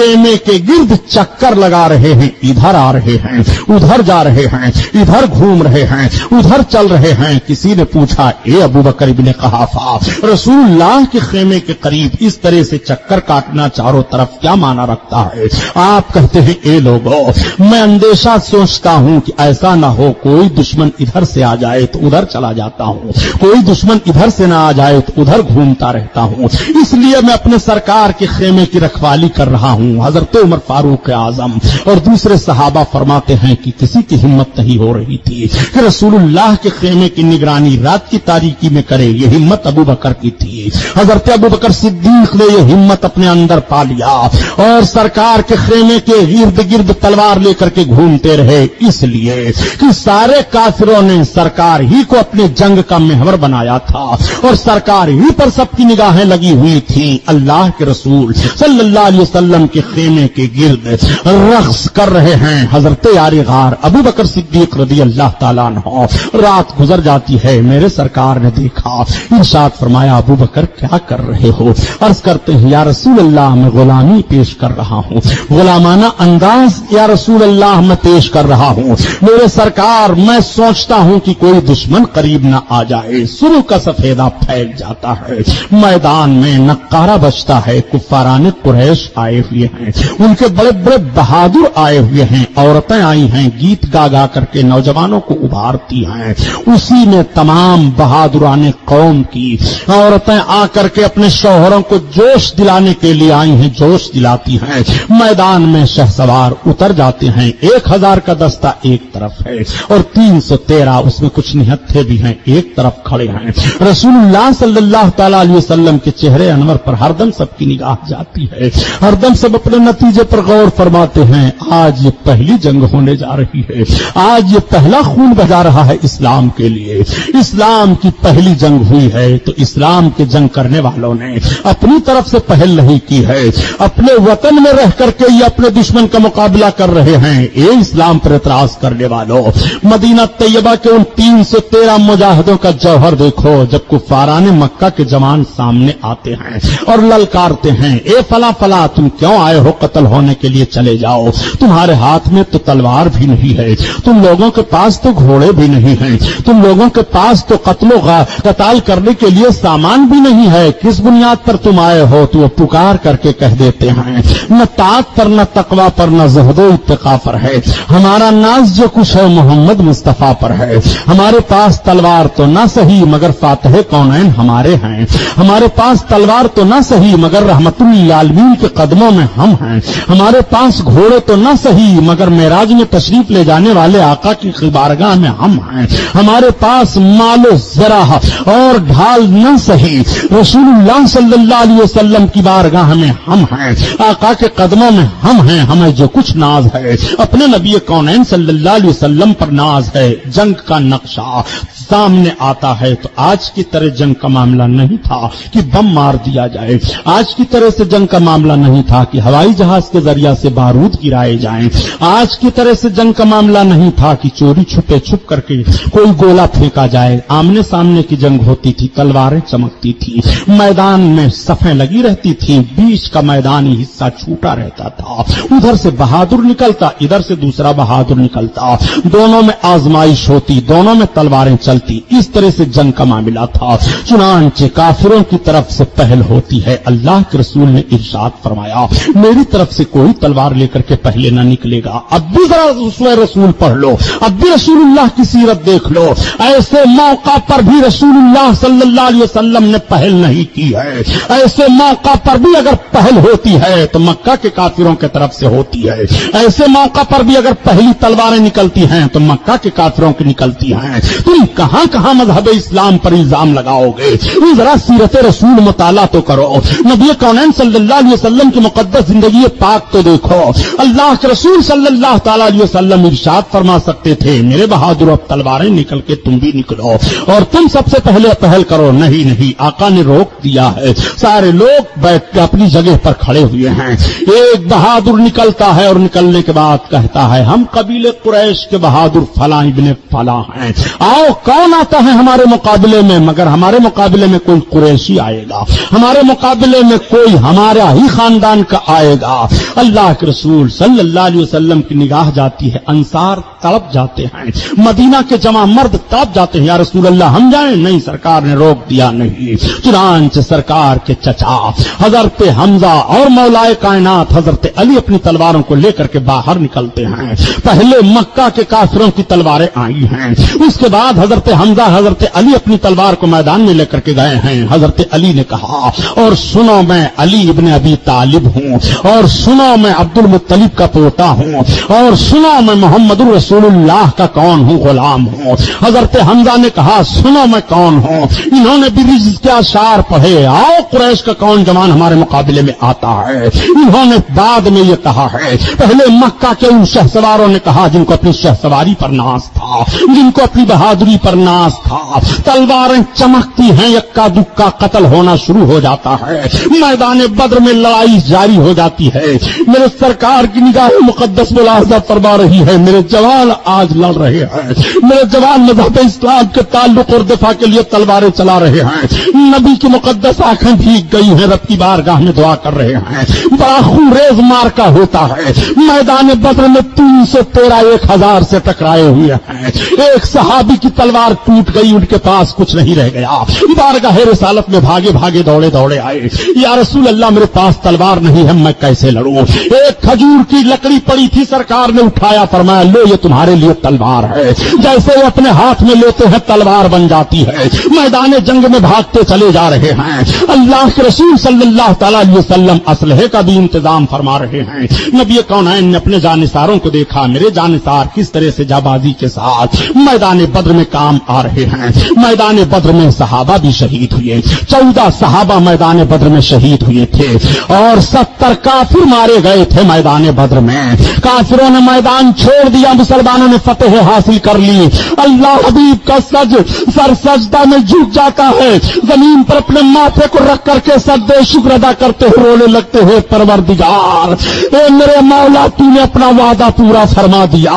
खेमे के गिर्द चक्कर लगा रहे हैं, इधर आ रहे हैं, उधर जा रहे हैं, इधर घूम रहे हैं, उधर चल रहे हैं। किसी ने पूछा, ए अबू बकर इब्ने क़हाफ़ा, रसूलुल्लाह के खेमे के करीब इस तरह से चक्कर काटना चारों तरफ क्या माना रखता है? आप कहते हैं, ए लोगों, मैं अंदेशा सोचता हूं कि ऐसा ना हो कोई दुश्मन इधर से आ जाए तो उधर चला जाता हूं, कोई दुश्मन इधर से ना आ जाए तो उधर घूमता रहता हूं, इसलिए मैं अपने सरकार के खेमे की रखवाली कर रहा हूं। हजरत उमर फारूक आजम और दूसरे सहाबा फरमाते हैं कि किसी की हिम्मत नहीं हो रही थी कि रसूलुल्लाह के खेमे की निगरानी रात की तारीकी में करे। ये हिम्मत अबू बकर की थी। हजरत अबू बकर सिद्दीक ने यह हिम्मत अपने अंदर पा लिया और सरकार के खेमे के गिर्द गिर्द तलवार लेकर के घूमते रहे, इसलिए कि सारे काफिरों ने सरकार ही को अपने जंग का महवर बनाया था और सरकार ही पर सबकी निगाहें लगी हुई थी। अल्लाह के रसूल सल्लल्लाहु अलैहि वसल्लम के खेमे के गिर्द रक्स कर रहे हैं। हजरत यारे गार अबू बकर सिद्दीक रज़ी अल्लाह ताला अन्हु, रात गुजर जाती है, मेरे सरकार ने देखा, इरशाद फरमाया, अबू बकर क्या कर रहे हो? अर्ज करते हैं, या रसूल अल्लाह, मैं गुलामी पेश कर रहा हूं, गुलामाना अंदाज या रसूल अल्लाह मैं पेश कर रहा हूं। मेरे सरकार, मैं सोचता हूं कि कोई दुश्मन करीब न आ जाए। सुरूह का सफेदा फैल जाता है, मैदान में नक्कारा बजता है, कुफ्फाराने कुरैश आए हुए हैं, उनके बड़े बड़े बहादुर आए हुए हैं, औरतें आई हैं, गीत गा गा करके नौजवानों को उभारती हैं। उसी में तमाम बहादुराने कौम की औरतें आकर के अपने शौहरों को जोश दिलाने के लिए आई हैं, जोश दिलाती हैं। मैदान में शहसवार उतर जाते हैं, 1000 का दस्ता एक तरफ है और 313 उसमें कुछ निहत्थे भी हैं एक तरफ खड़े हैं। रसूलुल्लाह सल्लल्लाहु तआला अलैहि वसल्लम के चेहरे अनवर पर हरदम सबकी निगाह जाती है, हरदम सब अपने नतीजे पर गौर फरमाते हैं। आज ये पहली जंग होने जा रही है, आज ये पहला खून बजा रहा है इस्लाम के लिए। इस्लाम की पहली जंग हुई है तो इस्लाम के जंग करने वालों ने अपनी तरफ से पहल नहीं की है, अपने वतन में रह करके ये अपने दुश्मन का मुकाबला कर रहे हैं। ये इस्लाम पर एतराज करने वालों, मदीना तैयबा के उन 313 मुजाहिदों का जौहर देखो, जब कुफाराने मक्का के जवान सामने आते हैं और ललकारते हैं, ए फला फला, तुम क्यों आए हो? कत्ल होने के लिए चले जाओ, तुम्हारे हाथ में तो तलवार भी नहीं है, तुम लोगों के पास तो घोड़े भी नहीं हैं, तुम लोगों के पास तो कत्ल करने के लिए सामान भी नहीं है, किस बुनियाद पर तुम आए हो? तो वो पुकार करके कह देते हैं, न ताक पर, न तकवा पर, न ज़ुहदो इत्तिका पर है, हमारा नाज जो कुछ है मोहम्मद मुस्तफा पर है। हमारे पास तलवार तो ना सही मगर फातिह कौनैन हमारे हैं, हमारे पास तलवार तो ना सही मगर रहमतुल लिल आलमीन के कदमों में हम हम हैं। हमारे पास घोड़े तो न सही मगर मेराज में तशरीफ ले जाने वाले आका की बारगाह में हम हैं। हमारे पास मालो जरा और ढाल न सही रसूलुल्लाह सल्लल्लाहु अलैहि वसल्लम की बारगाह में हम हैं। आका के कदमों में हम हैं। हमें जो कुछ नाज है अपने नबी कौनैन सल्लल्लाहु अलैहि वसल्लम पर नाज है। जंग का नक्शा सामने आता है तो आज की तरह जंग का मामला नहीं था कि बम मार दिया जाए। आज की तरह से जंग का मामला नहीं था कि हवाई जहाज के जरिया से बारूद गिराए जाएं। आज की तरह से जंग का मामला नहीं था कि चोरी छुपे छुप करके कोई गोला फेंका जाए। आमने सामने की जंग होती थी, तलवारें चमकती थी, मैदान में सफें लगी रहती थी, बीच का मैदानी हिस्सा छूटा रहता था। उधर से बहादुर निकलता, इधर से दूसरा बहादुर निकलता, दोनों में आजमाइश होती, दोनों में तलवारें चलती। इस तरह से जंग का मामला था। चुनांचे काफिरों की तरफ से पहल होती है। अल्लाह के रसूल ने इरशाद फरमाया, मेरी तरफ से कोई तलवार लेकर के पहले न निकलेगा। अब भी जरा उसमें रसूल पढ़ लो, अब भी रसूलुल्लाह की सीरत देख लो। ऐसे मौका पर भी रसूलुल्लाह सल्लल्लाहु अलैहि वसल्लम ने पहल नहीं की है। ऐसे मौका पर भी अगर पहल होती है तो मक्का के काफिरों की तरफ से होती है। ऐसे मौका पर भी अगर पहली तलवारें निकलती हैं तो मक्का के काफिरों की निकलती हैं। तुम कहां कहां मजहब इस्लाम पर इल्जाम लगाओगे? जरा सीरत रसूल मुताला तो करो। नबी कौनैन सल्लल्लाहु अलैहि वसल्लम की मुकद्दस जिंदगी पाक तो देखो। अल्लाह के रसूल सल्लल्लाहु ताला अलैहि वसल्लम इरशाद फरमा सकते थे, मेरे बहादुर अब तलवारें निकल के तुम भी निकलो और तुम सबसे पहले पहल करो। नहीं नहीं, आका ने रोक दिया है। सारे लोग बैठ के अपनी जगह पर खड़े हुए हैं। एक बहादुर निकलता है और निकलने के बाद कहता है, हम कबीले कुरैश के बहादुर फला इब्ने फला हैं, आओ कौन आता है हमारे मुकाबले में? मगर हमारे मुकाबले में कोई कुरैशी आएगा, हमारे मुकाबले में कोई हमारा ही खानदान का आएगा। अल्लाह के रसूल सल्लल्लाहु अलैहि वसल्लम की निगाह जाती है, अंसार तड़प जाते हैं, मदीना के जमा मर्द तड़प जाते हैं, या रसूल अल्लाह हम जाएं? नहीं, सरकार ने रोक दिया। नहीं, चुनांचे सरकार के चचा हजरत हमजा और मौलाए कायनात हजरत अली अपनी तलवारों को लेकर के बाहर निकलते हैं। पहले मक्का के काफिरों की तलवारें आई हैं, उसके बाद हजरत हमजा हजरत अली अपनी तलवार को मैदान में लेकर के गए हैं। हजरत अली ने कहा, और सुनो मैं अली इब्ने अबी तालिब हूं, और सुनो मैं अब्दुल मुत्तलिब का पोता हूं, और सुनो मैं मोहम्मद रसूलुल्लाह का कौन हूं, गुलाम हूं। हजरत हमजा ने कहा, सुनो मैं कौन हूं। इन्होंने भी रिज्क के अशार पढ़े, आओ कुरैश का कौन जवान हमारे मुकाबले में आता है। इन्होंने बाद में ये कहा है, पहले मक्का के उन शहसवारों ने कहा जिनको अपनी शहसवारी पर नाज था, जिनको अपनी बहादुरी पर नाज था। तलवारें चमकती हैं, यक्का दुक्का कत्ल होना शुरू हो जाता है, मैदान बद्र में लड़ाई जारी हो जाती है। मेरे सरकार की निगाह मुकद्दस मुलाहजा फरमा रही है, मेरे जवान आज लड़ रहे हैं, मेरे जवान मज़हब इस्लाम के ताल्लुक और दिफा के लिए तलवारें चला रहे हैं। नबी की मुकद्दस आंखें भीग गई हैं, रब की बारगाह में दुआ कर रहे हैं। बड़ा खूनरेज मार्का होता है। मैदान बद्र में 313 1000 से टकराए हुए हैं। एक सहाबी की तलवार टूट गई, उनके पास कुछ नहीं रह गया। बारगाह रिसालत में भागे भागे दौड़े दौड़े आए, या रसूल अल्लाह मेरे पास तलवार नहीं है, मैं कैसे लड़ूं? एक खजूर की लकड़ी पड़ी थी, सरकार ने उठाया, फरमाया लो ये तुम्हारे लिए तलवार है। जैसे वो अपने हाथ में लेते हैं तलवार बन जाती है। मैदान जंग में भागते चले जा रहे हैं। अल्लाह के रसूल सल्लल्लाहु ताला अलैहि वसल्लम असलहे का भी इंतजाम फरमा रहे हैं। नबी कौनैन ने अपने जानिसारों को देखा, मेरे जानिसार किस तरह से जाबाजी के साथ मैदान बद्र में काम आ रहे हैं। मैदान बद्र में सहाबा भी शहीद हुए, 14 सहाबा मैदान बद्र में शहीद हुए थे और 70 काफिर मारे गए थे मैदान बद्र में। काफिरों ने मैदान छोड़ दिया, मुसलमानों ने फतेह हासिल कर ली। अल्लाह हबीब का सर सजदा में झुक जाता है, जमीन पर अपने माथे को रख करके सजदे शुक्र अदा करते हुए रोने लगते हुए, परवरदिगार ए मेरे मौला तूने अपना वादा पूरा फरमा दिया।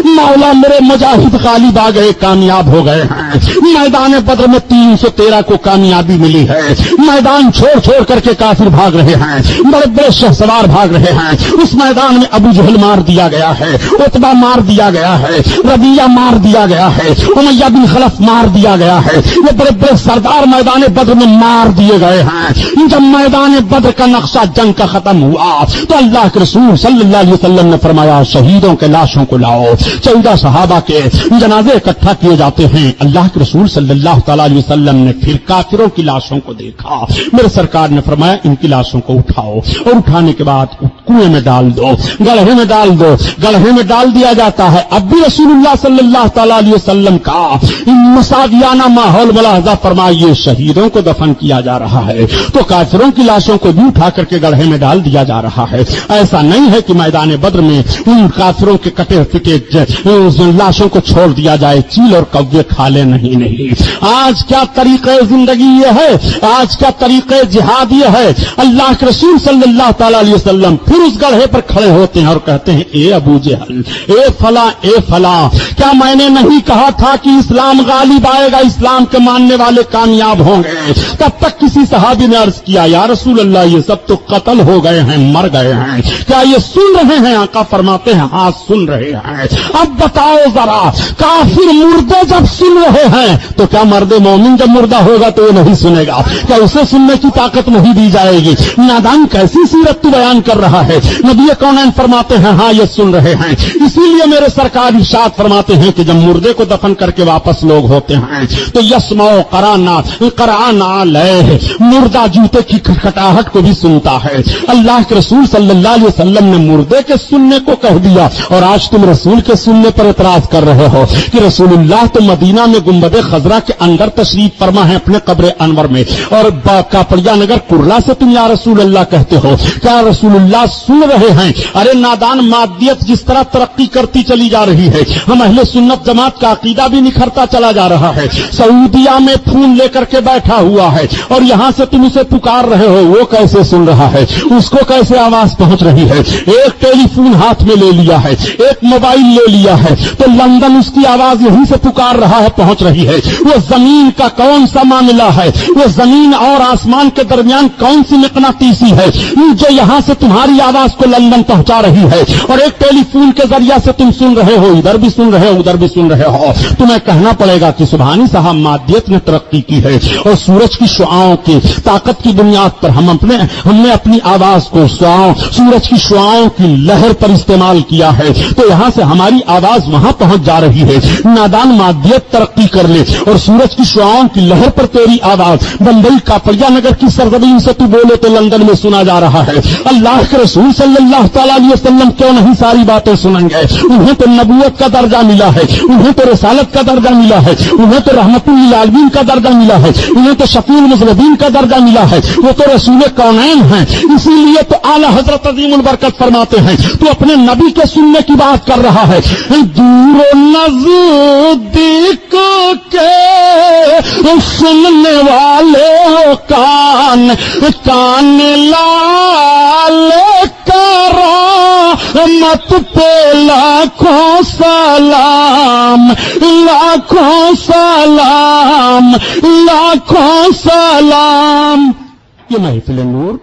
मौला मेरे मुजाहिद गालिब आ गए, कामयाब हो गए हैं। मैदान बद्र में 313 को कामयाबी मिली है। मैदान छोड़ छोड़ करके काफिर भाग रहे हैं, बड़े बड़े शहसवार भाग रहे हैं। उस मैदान में अबू जहल मार दिया गया है, उतबा मार दिया गया है, रबिया मार दिया गया है, उमैया बिन खलफ मार दिया गया है। ये बड़े बड़े सरदार मैदान बद्र में मार दिए गए हैं। जब मैदान बद्र का नक्शा जंग का खत्म हुआ तो अल्लाह के रसूल सल्लल्लाहु अलैहि वसल्लम ने फरमाया, शहीदों के लाशों को लाओ। 14 सहाबा के जनाजे इकट्ठा किए जाते हैं। अल्लाह के रसूल सल्लल्लाहु ताला अलैहि वसल्लम ने फिर काफिरों की लाशों को देखा। मेरे सरकार ने फरमाया, इनकी लाशों को उठाओ, और उठाने के बाद कुएं में डाल दो, गड्ढे में डाल दो, गड्ढे में डाल दिया जाता है। अब भी रसूलुल्लाह सल्लल्लाहु तआला अलैहि वसल्लम का मसावियाना माहौल मुलाहजा फरमाइए, शहीदों को दफन किया जा रहा है तो काफिरों की लाशों को भी उठा करके गड्ढे में डाल दिया जा रहा है। ऐसा नहीं है कि मैदान बद्र में उन काफिरों के कटे पिटे लाशों को छोड़ दिया जाए, चील और कव्वे खा ले, नहीं नहीं। आज क्या तरीक़े जिंदगी ये है, आज क्या तरीक़े जिहाद ये है। अल्लाह के रसूल सल्लल्लाहु तआला अलैहि वसल्लम फिर उस गड्ढे पर खड़े होते हैं और कहते हैं, ए अबू जहल, ए फला, क्या मैंने नहीं कहा था कि इस्लाम गालिब आएगा, इस्लाम के मानने वाले कामयाब होंगे। तब तक किसी सहाबी ने अर्ज किया, या रसूल अल्लाह, ये सब तो कत्ल हो गए हैं, मर गए हैं, क्या ये सुन रहे हैं? आका फरमाते हैं, हाँ सुन रहे हैं। अब बताओ जरा, काफिर मुर्दे जब सुन रहे हैं तो क्या मर्द मोमिन जब मुर्दा होगा तो ये नहीं सुनेगा? क्या उसे सुनने की ताकत नहीं दी जाएगी? नादान कैसी सीरत तू बयान कर रहा है। नबी कौनैन फरमाते हैं, हाँ ये सुन रहे हैं। इसीलिए मेरे सरकार इरशाद फरमाते हैं कि जब मुर्दे को दफन करके वापस लोग होते हैं तो यस्माओ कराना लय, मुर्दा जूते की खटखटाहट को भी सुनता है। अल्लाह के रसूल सल्लल्लाहु अलैहि वसल्लम ने मुर्दे के सुनने को कह दिया और आज तुम रसूल के सुनने पर एतराज कर रहे हो कि रसूलुल्लाह तो मदीना में गुंबदे खजरा के अंदर तशरीफ फरमा है अपने कब्र अनवर में, और कापड़िया नगर कुर्ला से तुम या रसूल अल्लाह कहते हो। क्या रसूलुल्लाह सुन रहे हैं? अरे नादान, मादियत जिस तरह तरक्की करती चली जा रही है, हम अहले सुन्नत जमात का अकीदा भी निखरता चला जा रहा है। सऊदिया में फोन लेकर के बैठा हुआ है और यहां से तुम उसे पुकार रहे हो, वो कैसे सुन रहा है? उसको कैसे आवाज पहुंच रही है? एक टेलीफोन हाथ में ले लिया है, एक मोबाइल ले लिया है, तो लंदन उसकी आवाज यहीं से पुकार रहा है, पहुंच रही है। वो जमीन का कौन सा मामला है? वो जमीन और आसमान के दरमियान कौन सी मिकनातीसी है जो यहां से तुम्हारी आवाज को लंदन पहुंचा रही है? और एक टेलीफोन के जरिया से तुम सुन रहे हो, इधर भी सुन रहे हो, उधर भी सुन रहे हो। तुम्हें कहना पड़ेगा कि सुभानी साहब, मादियत ने तरक्की की है और सूरज की शुआओं की ताकत की बुनियाद पर हमने अपनी आवाज को सूरज की शुआओं की लहर पर इस्तेमाल किया है, तो यहां से हमारी आवाज वहां पहुंच जा रही है। नादान, मादियत तरक्की कर ले और सूरज की शुआओं की लहर पर तेरी आवाज बंबई कापड़िया नगर की सरजमीन से तू बोले तो लंदन में सुना जा रहा है। अल्लाह के रसूल सल्लल्लाहु तआला अलैहि वसल्लम क्यों नहीं सारी बातें सुनेंगे? उन्हें तो नबूवत का दर्जा मिला है, उन्हें तो रिसालत का दर्जा मिला है, उन्हें तो रहमतुल लिल आलमीन का दर्जा मिला है, उन्हें तो शफीउल मुज़नबीन का दर्जा मिला है, वो तो रसूल कौनैन हैं। इसीलिए तो आला हजरत अज़ीमुल बरकत फरमाते हैं, तू अपने नबी के सुनने की बात कर रहा है। दूर नज़दीक के सुनने वाले हो, कान लाल करा मत पे लाखों सलाम, लाखों सलाम, लाखों सलाम। ये महफिल नूर